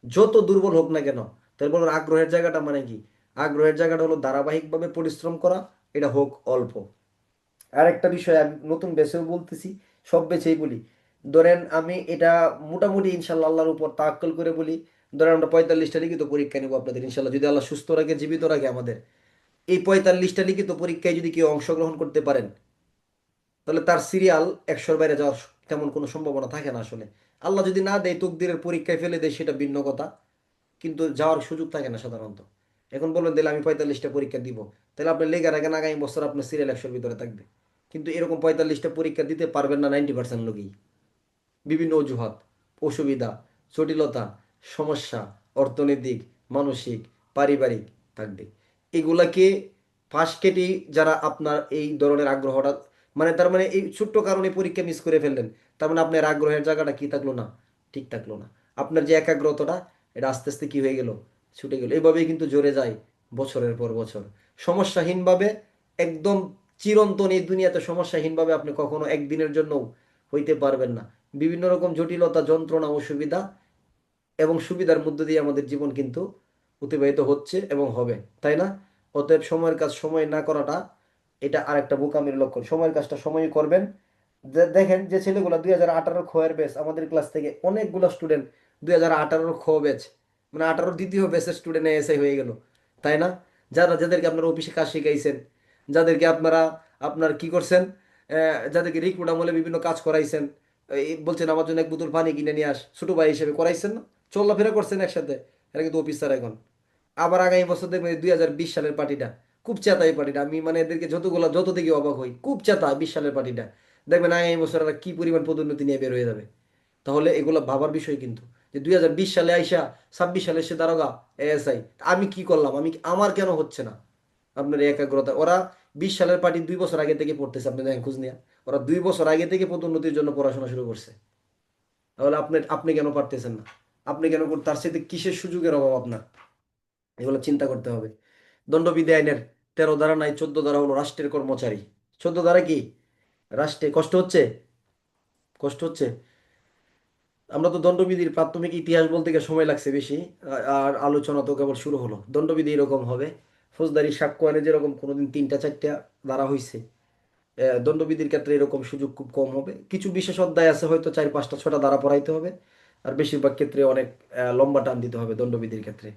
যত দুর্বল হোক না কেন, তাই বলুন আগ্রহের জায়গাটা মানে কি? আগ্রহের জায়গাটা হলো ধারাবাহিকভাবে পরিশ্রম করা, এটা হোক অল্প। আর একটা বিষয় আমি নতুন বেছেও বলতেছি, সব বেছেই বলি, ধরেন আমি এটা মোটামুটি ইনশাল্লাহ আল্লাহর উপর তাওয়াক্কুল করে বলি, ধরেন আমরা 45টা লিখিত পরীক্ষা নিব আপনাদের ইনশাল্লাহ, যদি আল্লাহ সুস্থ রাখে জীবিত রাখে আমাদের। এই 45টা লিখিত পরীক্ষায় যদি কেউ অংশগ্রহণ করতে পারেন, তাহলে তার সিরিয়াল 100-র বাইরে যাওয়ার তেমন কোনো সম্ভাবনা থাকে না আসলে। আল্লাহ যদি না দেয়, তকদিরের পরীক্ষায় ফেলে দেয়, সেটা ভিন্ন কথা, কিন্তু যাওয়ার সুযোগ থাকে না সাধারণত। এখন বলবেন দিলে আমি 45টা পরীক্ষা দিব, তাহলে আপনি লেগে রাখেন আগামী বছর আপনার সিরিয়াল 100-র ভিতরে থাকবে। কিন্তু এরকম 45টা পরীক্ষা দিতে পারবেন না 90% লোকই। বিভিন্ন অজুহাত, অসুবিধা, জটিলতা, সমস্যা, অর্থনৈতিক, মানসিক, পারিবারিক থাকবে। এগুলাকে পাশ কেটেই যারা আপনার এই ধরনের আগ্রহটা, মানে তার মানে এই ছোট্ট কারণে পরীক্ষা মিস করে ফেললেন, তার মানে আপনার আগ্রহের জায়গাটা কি থাকলো না, ঠিক থাকলো না। আপনার যে একাগ্রতাটা, এটা আস্তে আস্তে কি হয়ে গেল, ছুটে গেল। এইভাবেই কিন্তু জোরে যায় বছরের পর বছর সমস্যাহীনভাবে। একদম চিরন্তন এই দুনিয়াতে সমস্যাহীনভাবে আপনি কখনো একদিনের জন্য হইতে পারবেন না। বিভিন্ন রকম জটিলতা, যন্ত্রণা, অসুবিধা এবং সুবিধার মধ্য দিয়ে আমাদের জীবন কিন্তু অতিবাহিত হচ্ছে এবং হবে, তাই না? অতএব সময়ের কাজ সময় না করাটা, এটা আরেকটা বোকামির লক্ষণ। সময়ের কাজটা সময়ই করবেন। দেখেন যে ছেলেগুলো 2018 খয়ের ব্যাচ, আমাদের ক্লাস থেকে অনেকগুলো স্টুডেন্ট 2018 খ ব্যাচ, মানে 18 দ্বিতীয় ব্যাচের স্টুডেন্ট এসআই হয়ে গেল, তাই না? যাদেরকে আপনারা অফিসে কাজ শিখাইছেন, যাদেরকে আপনারা আপনার কি করছেন, যাদেরকে রিক্রুট আমলে বিভিন্ন কাজ করাইছেন, বলছেন আমার জন্য এক বোতল পানি কিনে নিয়ে আস, ছোট ভাই হিসেবে করাইছেন না, চলাফেরা করছেন একসাথে, এরা কিন্তু অফিসার এখন। আবার আগামী বছর দেখবেন 2020 সালের পার্টিটা, খুব চেতা এই পার্টিটা, আমি মানে এদেরকে যত থেকে অবাক হই, খুব চেতা 20 সালের পার্টিটা। দেখবেন আগামী বছর এরা কি পরিমাণ পদোন্নতি নিয়ে বের হয়ে যাবে। তাহলে এগুলো ভাবার বিষয় কিন্তু, যে 2020 সালে আইসা 26 সালে এসে দারোগা, এএসআই, আমি কি করলাম, আমার কেন হচ্ছে না? আপনার এই একাগ্রতা, ওরা 20 সালের পার্টি 2 বছর আগে থেকে পড়তেছে, আপনি দেখেন খোঁজ নিয়ে, ওরা 2 বছর আগে থেকে পদোন্নতির জন্য পড়াশোনা শুরু করছে। তাহলে আপনি আপনি কেন পারতেছেন না? আপনি কেন তার সাথে কিসের সুযোগের অভাব আপনার? এগুলো চিন্তা করতে হবে। দণ্ডবিধি আইনের 13 ধারা নাই, 14 ধারা হলো রাষ্ট্রের কর্মচারী। 14 ধারা কি? রাষ্ট্রে কষ্ট হচ্ছে, কষ্ট হচ্ছে। আমরা তো দণ্ডবিধির প্রাথমিক ইতিহাস বলতে গিয়ে সময় লাগছে বেশি, আর আলোচনা তো কেবল শুরু হলো। দণ্ডবিধি এরকম হবে, ফৌজদারি সাক্ষ্য আইনে যেরকম কোনোদিন 3টা 4টা ধারা হয়েছে, দণ্ডবিধির ক্ষেত্রে এরকম সুযোগ খুব কম হবে। কিছু বিশেষ অধ্যায় আছে, হয়তো 4 5 6টা ধারা পড়াইতে হবে, আর বেশিরভাগ ক্ষেত্রে অনেক লম্বা টান দিতে হবে দণ্ডবিধির ক্ষেত্রে।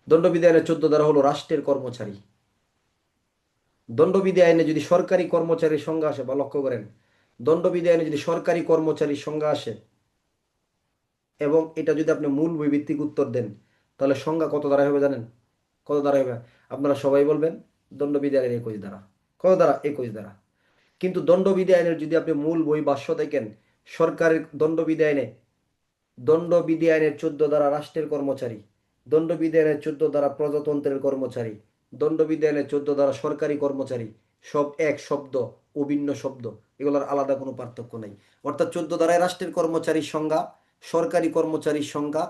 দণ্ডবিধি আইনের 14 ধারা হলো রাষ্ট্রের কর্মচারী। দণ্ডবিধি আইনে যদি সরকারি কর্মচারীর সংজ্ঞা আসে, বা লক্ষ্য করেন, দণ্ডবিধি আইনে যদি সরকারি কর্মচারীর সংজ্ঞা আসে, এবং এটা যদি আপনি মূল বই ভিত্তিক উত্তর দেন, তাহলে সংজ্ঞা কত দ্বারা হবে জানেন? কত দ্বারা হবে? আপনারা সবাই বলবেন দণ্ডবিধি আইনের 21 ধারা। কত দ্বারা? 21 ধারা। কিন্তু দণ্ডবিধি আইনের যদি আপনি মূল বই ভাষ্য দেখেন, সরকারের দণ্ডবিধি আইনের 14 ধারা রাষ্ট্রের কর্মচারী, দণ্ডবিধি আইনের 14 ধারা প্রজাতন্ত্রের কর্মচারী, দণ্ডবিধি আইনের 14 ধারা সরকারি কর্মচারী, সব এক শব্দ, অভিন্ন শব্দ, এগুলোর আলাদা কোনো পার্থক্য নেই। অর্থাৎ 14 ধারায় রাষ্ট্রের কর্মচারীর সংজ্ঞা, সরকারি কর্মচারীর সংজ্ঞা,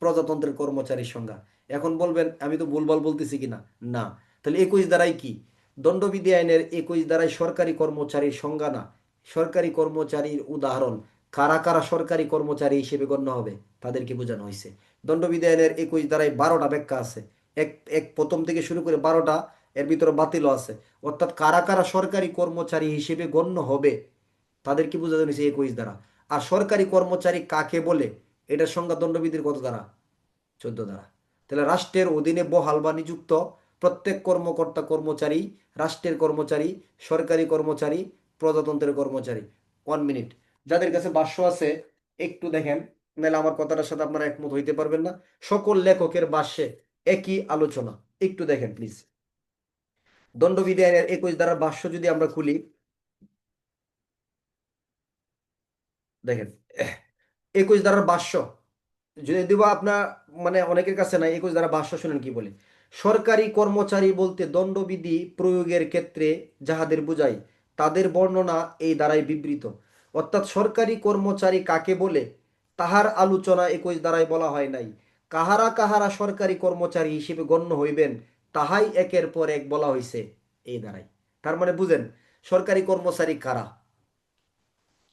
প্রজাতন্ত্রের কর্মচারীর সংজ্ঞা। এখন বলবেন আমি তো ভুলভাল বলতেছি কিনা, না। তাহলে 21 ধারায় কি? দণ্ডবিধি আইনের 21 ধারায় সরকারি কর্মচারীর সংজ্ঞা না, সরকারি কর্মচারীর উদাহরণ, কারা কারা সরকারি কর্মচারী হিসেবে গণ্য হবে তাদেরকে বোঝানো হয়েছে। দণ্ডবিধি আইনের 21 ধারায় 12টা ব্যাখ্যা আছে, এক এক প্রথম থেকে শুরু করে 12টা, এর ভিতরে বাতিলও আছে। অর্থাৎ কারা কারা সরকারি কর্মচারী হিসেবে গণ্য হবে তাদেরকে বোঝানো হয়েছে 21 ধারা। আর সরকারি কর্মচারী কাকে বলে, এটার সংজ্ঞা দণ্ডবিধির কত ধারা? 14 ধারা। তাহলে রাষ্ট্রের অধীনে বহাল বা নিযুক্ত প্রত্যেক কর্মকর্তা কর্মচারী রাষ্ট্রের কর্মচারী, সরকারি কর্মচারী, প্রজাতন্ত্রের কর্মচারী। 1 মিনিট, যাদের কাছে ভাষ্য আছে একটু দেখেন, নাহলে আমার কথাটার সাথে আপনারা একমত হইতে পারবেন না। সকল লেখকের ভাষ্যে একই আলোচনা, একটু দেখেন প্লিজ। দণ্ডবিধি আইনের 21 ধারার ভাষ্য যদি আমরা খুলি, দেখেন 21 ধারার ভাষ্য যদি দিব আপনার, মানে অনেকের কাছে নাই, 21 ধারা ভাষ্য শুনেন কি বলে। সরকারি কর্মচারী বলতে দণ্ডবিধি প্রয়োগের ক্ষেত্রে যাহাদের বোঝায়, তাদের বর্ণনা এই দ্বারাই বিবৃত। অর্থাৎ সরকারি কর্মচারী কাকে বলে তাহার আলোচনা 21 ধারায় বলা হয় নাই। কাহারা কাহারা সরকারি কর্মচারী হিসেবে গণ্য হইবেন, তাহাই একের পর এক বলা হয়েছে এই ধারায়। তার মানে বুঝেন সরকারি কর্মচারী কারা।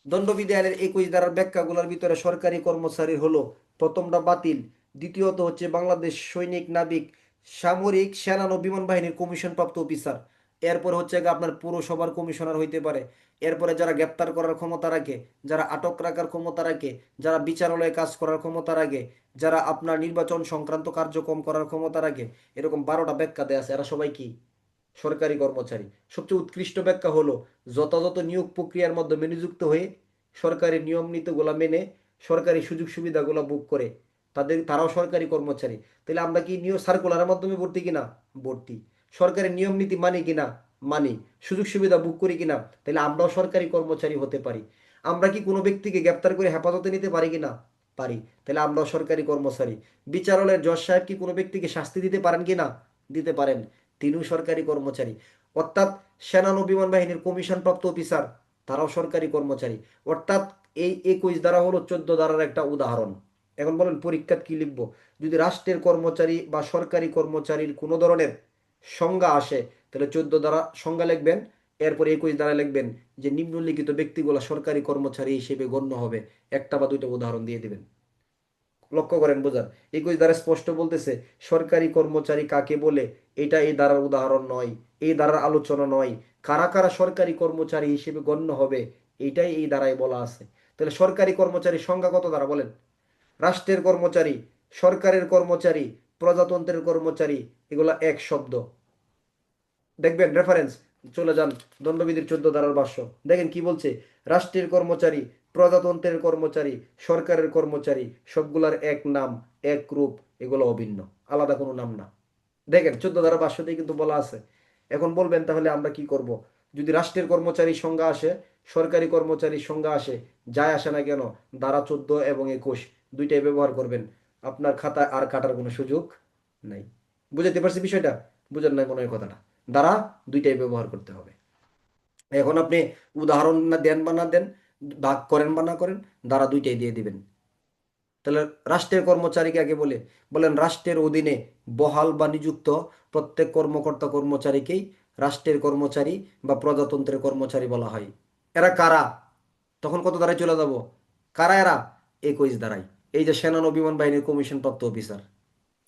দণ্ডবিধি আইনের 21 ধারার ব্যাখ্যাগুলোর ভিতরে সরকারি কর্মচারী হলো, প্রথমটা বাতিল, দ্বিতীয়ত হচ্ছে বাংলাদেশ সৈনিক, নাবিক, সামরিক, সেনা ও বিমান বাহিনীর কমিশনপ্রাপ্ত অফিসার। এরপর হচ্ছে আপনার পুরসভার কমিশনার হইতে পারে, এরপরে যারা গ্রেপ্তার করার ক্ষমতা রাখে, যারা আটক রাখার ক্ষমতা রাখে, যারা বিচারালয়ে কাজ করার ক্ষমতা রাখে, যারা আপনার নির্বাচন সংক্রান্ত কার্যক্রম করার ক্ষমতা রাখে, এরকম 12টা ব্যাখ্যা দেয়া আছে। এরা সবাই কি? সরকারি কর্মচারী। সবচেয়ে উৎকৃষ্ট ব্যাখ্যা হলো যথাযথ নিয়োগ প্রক্রিয়ার মাধ্যমে নিযুক্ত হয়ে সরকারি নিয়ম নীতিগুলা মেনে সরকারি সুযোগ সুবিধাগুলো ভোগ করে তারাও সরকারি কর্মচারী। তাহলে আমরা কি নিয়োগ সার্কুলারের মাধ্যমে ভর্তি কিনা? ভর্তি। সরকারি নিয়ম নীতি মানি কিনা? মানি। সুযোগ সুবিধা ভোগ করি কিনা? তাহলে আমরাও সরকারি কর্মচারী হতে পারি। আমরা কি কোনো ব্যক্তিকে গ্রেপ্তার করে হেফাজতে নিতে পারি কিনা? পারি। তাহলে আমরাও সরকারি কর্মচারী। বিচারালয়ের জজ সাহেব কি কোনো ব্যক্তিকে শাস্তি দিতে পারেন কিনা? দিতে পারেন। তিনিও সরকারি কর্মচারী। অর্থাৎ সেনা বিমান বাহিনীর কমিশন প্রাপ্ত অফিসার, তারাও সরকারি কর্মচারী। অর্থাৎ এই 21 ধারা হলো 14 ধারার একটা উদাহরণ। এখন বলেন পরীক্ষাত কি লিখবো? যদি রাষ্ট্রের কর্মচারী বা সরকারি কর্মচারীর কোনো ধরনের সংজ্ঞা আসে, তাহলে 14 ধারা সংজ্ঞা লিখবেন। এরপরে 21 ধারা লিখবেন যে নিম্নলিখিত ব্যক্তিগুলো সরকারি কর্মচারী হিসেবে গণ্য হবে। একটা বা দুইটা উদাহরণ দিয়ে দিবেন। লক্ষ্য করেন বোঝার। 21 দ্বারা স্পষ্ট বলতেছে সরকারি কর্মচারী কাকে বলে। এটা এই দ্বারার উদাহরণ নয়, এই দ্বারার আলোচনা নয়। কারা কারা সরকারি কর্মচারী হিসেবে গণ্য হবে, এইটাই এই দ্বারায় বলা আছে। তাহলে সরকারি কর্মচারী সংখ্যা কত দ্বারা বলেন? রাষ্ট্রের কর্মচারী, সরকারের কর্মচারী, প্রজাতন্ত্রের কর্মচারী, এগুলা এক শব্দ। দেখবেন রেফারেন্স, চলে যান দণ্ডবিধির 14 ধারার ভাষ্য, দেখেন কি বলছে। রাষ্ট্রের কর্মচারী, প্রজাতন্ত্রের কর্মচারী, সরকারের কর্মচারী, সবগুলার এক নাম, এক রূপ, এগুলো অভিন্ন, আলাদা কোনো নাম না। দেখেন 14 ধারার ভাষ্যতেই কিন্তু বলা আছে। এখন বলবেন তাহলে আমরা কি করব? যদি রাষ্ট্রের কর্মচারীর সংজ্ঞা আসে, সরকারি কর্মচারীর সংজ্ঞা আসে, যায় আসে না কেন, ধারা 14 এবং 21 দুইটাই ব্যবহার করবেন। আপনার খাতায় আর কাটার কোনো সুযোগ নাই। বুঝাতে পারছি বিষয়টা? বুঝেন নাই মনে হয় কথাটা? দ্বারা দুইটাই ব্যবহার করতে হবে। এখন আপনি উদাহরণ না দেন বা না দেন, ভাগ করেন বা না করেন, দ্বারা দুইটাই দিয়ে দিবেন। তাহলে রাষ্ট্রের কর্মচারীকে আগে বলে বলেন রাষ্ট্রের অধীনে বহাল বা নিযুক্ত প্রত্যেক কর্মকর্তা কর্মচারীকেই রাষ্ট্রের কর্মচারী বা প্রজাতন্ত্রের কর্মচারী বলা হয়। এরা কারা? তখন কত দ্বারাই চলে যাব? কারা এরা? 21 দ্বারাই। এই যে সেনা বিমান বাহিনীর কমিশন প্রাপ্ত অফিসার,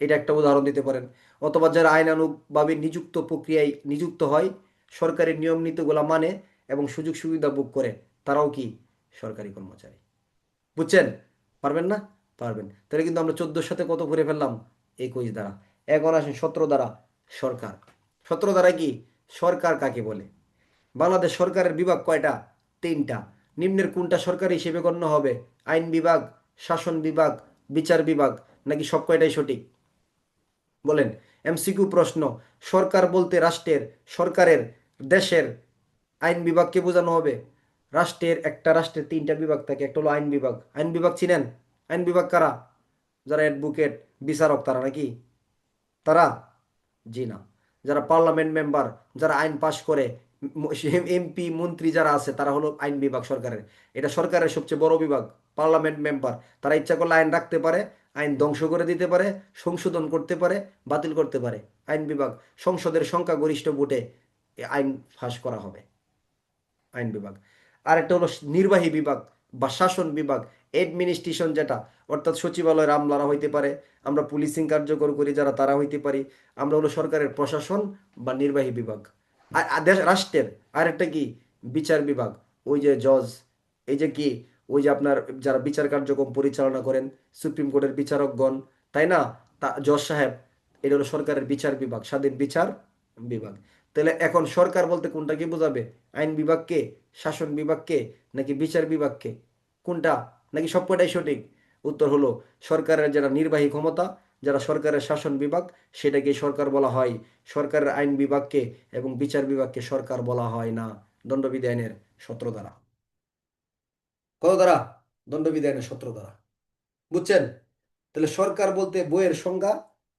এটা একটা উদাহরণ দিতে পারেন। অথবা যারা আইনানুগভাবে নিযুক্ত প্রক্রিয়ায় নিযুক্ত হয়, সরকারি নিয়ম নীতিগুলা মানে এবং সুযোগ সুবিধা ভোগ করে, তারাও কি? সরকারি কর্মচারী। বুঝছেন? পারবেন না? পারবেন। তাহলে কিন্তু আমরা 14 সাথে কত করে ফেললাম? 21 দ্বারা। এখন আসেন 17 দ্বারা, সরকার। 17 দ্বারা কি? সরকার কাকে বলে? বাংলাদেশ সরকারের বিভাগ কয়টা? 3টা। নিম্নের কোনটা সরকার হিসেবে গণ্য হবে? আইন বিভাগ, শাসন বিভাগ, বিচার বিভাগ, নাকি সব কয়টাই সঠিক? বলেন। এমসিকিউ প্রশ্ন। সরকার বলতে রাষ্ট্রের, সরকারের, দেশের আইন বিভাগকে বোঝানো হবে। রাষ্ট্রের 3টা বিভাগ থাকে, একটা হলো আইন বিভাগ। আইন বিভাগ চিনেন? আইন বিভাগ কারা? যারা অ্যাডভোকেট, বিচারক, তারা নাকি? তারা? জি না। যারা পার্লামেন্ট মেম্বার, যারা আইন পাশ করে, এমপি মন্ত্রী যারা আছে, তারা হলো আইন বিভাগ সরকারের। এটা সরকারের সবচেয়ে বড় বিভাগ। পার্লামেন্ট মেম্বার, তারা ইচ্ছা করলে আইন রাখতে পারে, আইন ধ্বংস করে দিতে পারে, সংশোধন করতে পারে, বাতিল করতে পারে। আইন বিভাগ। সংসদের সংখ্যাগরিষ্ঠ ভোটে আইন পাশ করা হবে। আইন বিভাগ। আরেকটা হলো নির্বাহী বিভাগ বা শাসন বিভাগ, এডমিনিস্ট্রেশন যেটা, অর্থাৎ সচিবালয়ের আমলারা হইতে পারে, আমরা পুলিশিং কার্যকর করি যারা, তারা হইতে পারি। আমরা হলো সরকারের প্রশাসন বা নির্বাহী বিভাগ। রাষ্ট্রের আরেকটা কি? বিচার বিভাগ। ওই যে জজ, এই যে কি, ওই যে আপনার যারা বিচার কার্যক্রম পরিচালনা করেন, সুপ্রিম কোর্টের বিচারকগণ, তাই না? জজ সাহেব, এটা হলো সরকারের বিচার বিভাগ, স্বাধীন বিচার বিভাগ। তাহলে এখন সরকার বলতে কোনটা কি বোঝাবে? আইন বিভাগকে, শাসন বিভাগকে, নাকি বিচার বিভাগকে? কোনটা? নাকি সবকটাই সঠিক? উত্তর হলো সরকারের যারা নির্বাহী ক্ষমতা, যারা সরকারের শাসন বিভাগ, সেটাকে সরকার বলা হয়। সরকারের আইন বিভাগকে এবং বিচার বিভাগকে সরকার বলা হয় না। দণ্ডবিধি আইনের 17 ধারা। কত ধারা? দণ্ডবিধি আইনের 17 ধারা। বুঝছেন? তাহলে সরকার বলতে বইয়ের সংজ্ঞা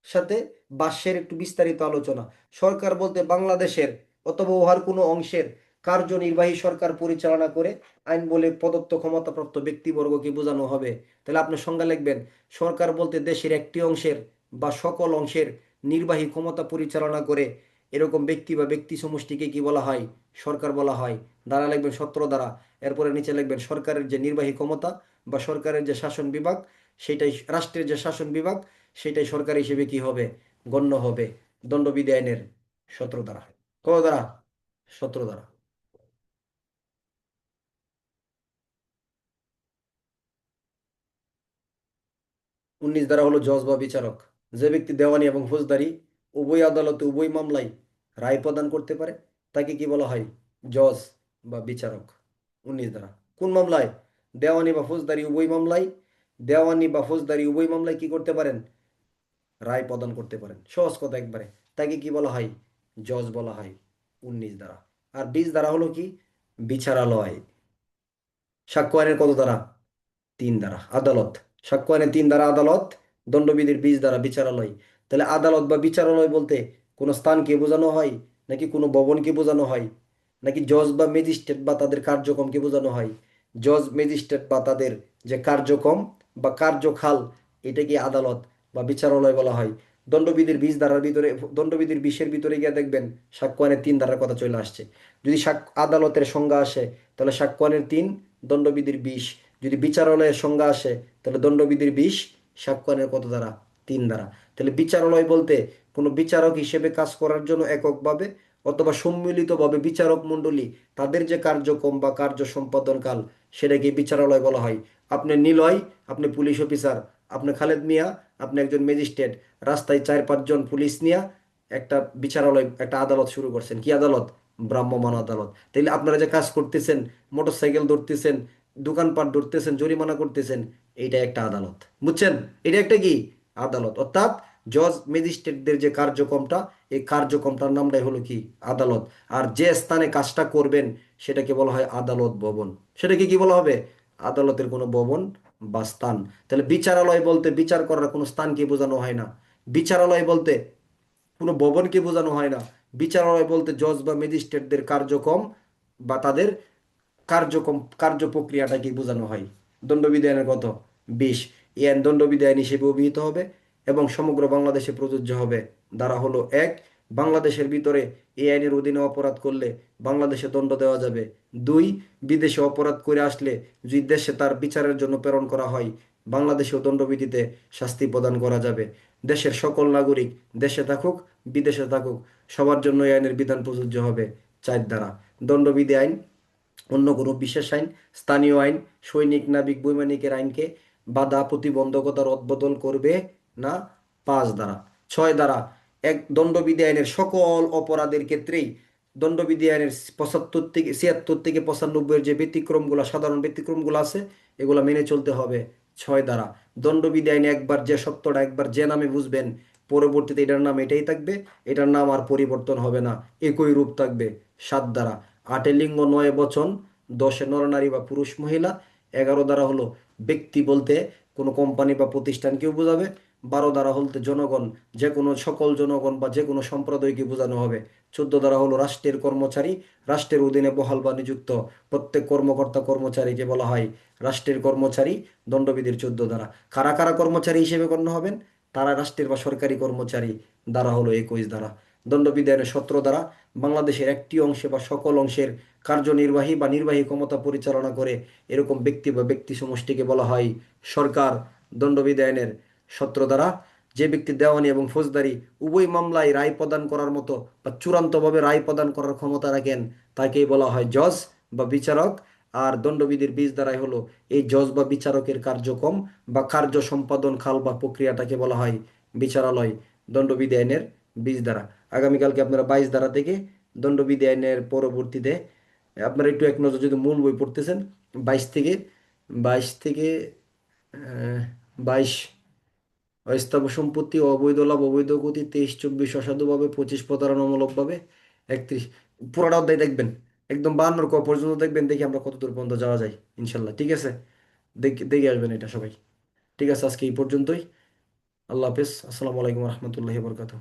সাথে ভাষ্যের একটু বিস্তারিত আলোচনা। সরকার বলতে বাংলাদেশের অথবা উহার কোনো অংশের কার্যনির্বাহী সরকার পরিচালনা করে আইন বলে প্রদত্ত ক্ষমতাপ্রাপ্ত ব্যক্তিবর্গকে বোঝানো হবে। তাহলে আপনি সংজ্ঞা লিখবেন, সরকার বলতে দেশের একটি অংশের বা সকল অংশের নির্বাহী ক্ষমতা পরিচালনা করে এরকম ব্যক্তি বা ব্যক্তি সমষ্টিকে কি বলা হয়? সরকার বলা হয়। দ্বারা লিখবেন 17 দ্বারা। এরপরে নিচে লিখবেন সরকারের যে নির্বাহী ক্ষমতা বা সরকারের যে শাসন বিভাগ, সেটাই রাষ্ট্রের যে শাসন বিভাগ, সেটাই সরকার হিসেবে কি হবে? গণ্য হবে। দণ্ডবিধি আইনের 17 ধারা। কত ধারা? 17 ধারা। 19 ধারা হলো জজ বা বিচারক। যে ব্যক্তি দেওয়ানি এবং ফৌজদারি উভয় আদালতে উভয় মামলায় রায় প্রদান করতে পারে তাকে কি বলা হয়? জজ বা বিচারক। 19 ধারা। কোন মামলায়? দেওয়ানি বা ফৌজদারি উভয় মামলায়, দেওয়ানি বা ফৌজদারি উভয় মামলায় কি করতে পারেন? রায় প্রদান করতে পারেন। সহজ কথা একবারে। তাকে কি বলা হয়? জজ বলা হয়। 19 ধারা। আর 20 ধারা হলো কি? বিচারালয়। সাক্ষ্য আইনের কত ধারা? 3 ধারা। আদালত। সাক্ষ্য আইনের 3 ধারা আদালত, দণ্ডবিধির 20 ধারা বিচারালয়। তাহলে আদালত বা বিচারালয় বলতে কোনো স্থানকে বোঝানো হয়, নাকি কোনো ভবনকে বোঝানো হয়, নাকি জজ বা ম্যাজিস্ট্রেট বা তাদের কার্যক্রমকে বোঝানো হয়? জজ ম্যাজিস্ট্রেট বা তাদের যে কার্যক্রম বা কার্যখাল, এটাকে আদালত বা বিচারালয় বলা হয়। দণ্ডবিধির 20 ধারার ভিতরে, দণ্ডবিধির 20-এর ভিতরে গিয়ে দেখবেন সাক্ষ্য আইনের 3 ধারার কথা চলে আসছে। যদি আদালতের সংজ্ঞা আসে তাহলে সাক্ষ্য আইনের 3, দণ্ডবিধির 20। যদি বিচারালয়ের সংজ্ঞা আসে তাহলে দণ্ডবিধির 20, সাক্ষ্য আইনের কত ধারা? 3 ধারা। তাহলে বিচারালয় বলতে কোনো বিচারক হিসেবে কাজ করার জন্য এককভাবে অথবা সম্মিলিতভাবে বিচারক মণ্ডলী তাদের যে কার্যক্রম বা কার্য সম্পাদনকাল, সেটাকে বিচারালয় বলা হয়। আপনি নিলয়, আপনি পুলিশ অফিসার, আপনি খালেদ মিয়া, আপনি একজন ম্যাজিস্ট্রেট, রাস্তায় 4-5 জন পুলিশ নিয়ে একটা বিচারালয়, একটা আদালত শুরু করছেন। কি আদালত? ভ্রাম্যমাণ আদালত। তাইলে আপনারা যে কাজ করতেছেন, মোটরসাইকেল ধরতেছেন, দোকানপাট ধরতেছেন, জরিমানা করতেছেন, এইটা একটা আদালত। বুঝছেন? এটা একটা কি? আদালত। অর্থাৎ জজ ম্যাজিস্ট্রেটদের যে কার্যক্রমটা, এই কার্যক্রমটার নামটাই হলো কি? আদালত। আর যে স্থানে কাজটা করবেন সেটাকে বলা হয় আদালত ভবন। সেটাকে কি বলা হবে? আদালতের কোনো ভবন বা স্থান। তাহলে বিচারালয় বলতে বিচার করার কোনো স্থানকে বোঝানো হয় না। বিচারালয় বলতে কোনো ভবনকে বোঝানো হয় না। বিচারালয় বলতে জজ বা ম্যাজিস্ট্রেটদের কার্যক্রম বা তাদের কার্যক্রম, কার্য প্রক্রিয়াটাকে বোঝানো হয়। দণ্ডবিধি আইনের কত? 20। এই আইন দণ্ডবিধি আইন হিসেবে অভিহিত হবে এবং সমগ্র বাংলাদেশে প্রযোজ্য হবে। ধারা হলো 1, বাংলাদেশের ভিতরে এই আইনের অধীনে অপরাধ করলে বাংলাদেশে দণ্ড দেওয়া যাবে। 2, বিদেশে অপরাধ করে আসলে যদি দেশে তার বিচারের জন্য প্রেরণ করা হয়, বাংলাদেশেও দণ্ডবিধিতে শাস্তি প্রদান করা যাবে। দেশের সকল নাগরিক দেশে থাকুক বিদেশে থাকুক, সবার জন্য এই আইনের বিধান প্রযোজ্য হবে। 4 ধারা। দণ্ডবিধি আইন অন্য কোনো বিশেষ আইন, স্থানীয় আইন, সৈনিক, নাবিক, বৈমানিকের আইনকে বাধা প্রতিবন্ধকতা রদবদল করবে না। 5 ধারা। 6 ধারা। দণ্ডবিধি আইনের সকল অপরাধের ক্ষেত্রেই দণ্ডবিধি আইনের 76 থেকে 96 থেকে 95 যে ব্যতিক্রমগুলো, সাধারণ ব্যতিক্রমগুলো আছে, এগুলো মেনে চলতে হবে। 6 ধারা। দণ্ডবিধি আইনে একবার যে সত্যটা একবার যে নামে বুঝবেন, পরবর্তীতে এটার নাম এটাই থাকবে, এটার নাম আর পরিবর্তন হবে না, একই রূপ থাকবে। 7 ধারা। 8 লিঙ্গ, 9 বচন, 10 নরনারী বা পুরুষ মহিলা। 11 ধারা হলো ব্যক্তি বলতে কোনো কোম্পানি বা প্রতিষ্ঠানকেও বোঝাবে। 12 ধারা হলতে জনগণ, যে কোনো সকল জনগণ বা যে কোনো সম্প্রদায়কে বোঝানো হবে। 14 ধারা হলো রাষ্ট্রের কর্মচারী, রাষ্ট্রের অধীনে বহাল বা নিযুক্ত প্রত্যেক কর্মকর্তা কর্মচারীকে বলা হয় রাষ্ট্রের কর্মচারী। দণ্ডবিধির 14 ধারা। কারা কারা কর্মচারী হিসেবে গণ্য হবেন? তারা রাষ্ট্রের বা সরকারি কর্মচারী। ধারা হলো 21 ধারা। দণ্ডবিধি আইনের 17 ধারা। বাংলাদেশের একটি অংশে বা সকল অংশের কার্যনির্বাহী বা নির্বাহী ক্ষমতা পরিচালনা করে এরকম ব্যক্তি বা ব্যক্তি সমষ্টিকে বলা হয় সরকার। দণ্ডবিধি আইনের 17 ধারা। যে ব্যক্তি দেওয়ানি এবং ফৌজদারি উভয় মামলায় রায় প্রদান করার মতো বা চূড়ান্তভাবে রায় প্রদান করার ক্ষমতা রাখেন, তাকেই বলা হয় জজ বা বিচারক। আর দণ্ডবিধির 20 ধারায় হলো এই জজ বা বিচারকের কার্যক্রম বা কার্য সম্পাদন খাল বা প্রক্রিয়াটাকে বলা হয় বিচারালয়। দণ্ডবিধি আইনের 20 ধারা। আগামীকালকে আপনারা 22 ধারা থেকে দণ্ডবিধি আইনের পরবর্তীতে আপনারা একটু এক নজর যদি মূল বই পড়তেছেন, 22 থেকে 22, অস্থাবর সম্পত্তি, অবৈধ লাভ, অবৈধ গতি, 23-24 অসাধুভাবে, 25 প্রতারণামূলকভাবে, 31 পুরোটা অধ্যায় দেখবেন, একদম 52 ক পর্যন্ত দেখবেন, দেখি আমরা কত দূর পর্যন্ত যাওয়া যায় ইনশাল্লাহ। ঠিক আছে? দেখে আসবেন এটা সবাই। ঠিক আছে, আজকে এই পর্যন্তই। আল্লাহ হাফেজ। আসসালামু আলাইকুম রহমতুল্লাহি বরকাত।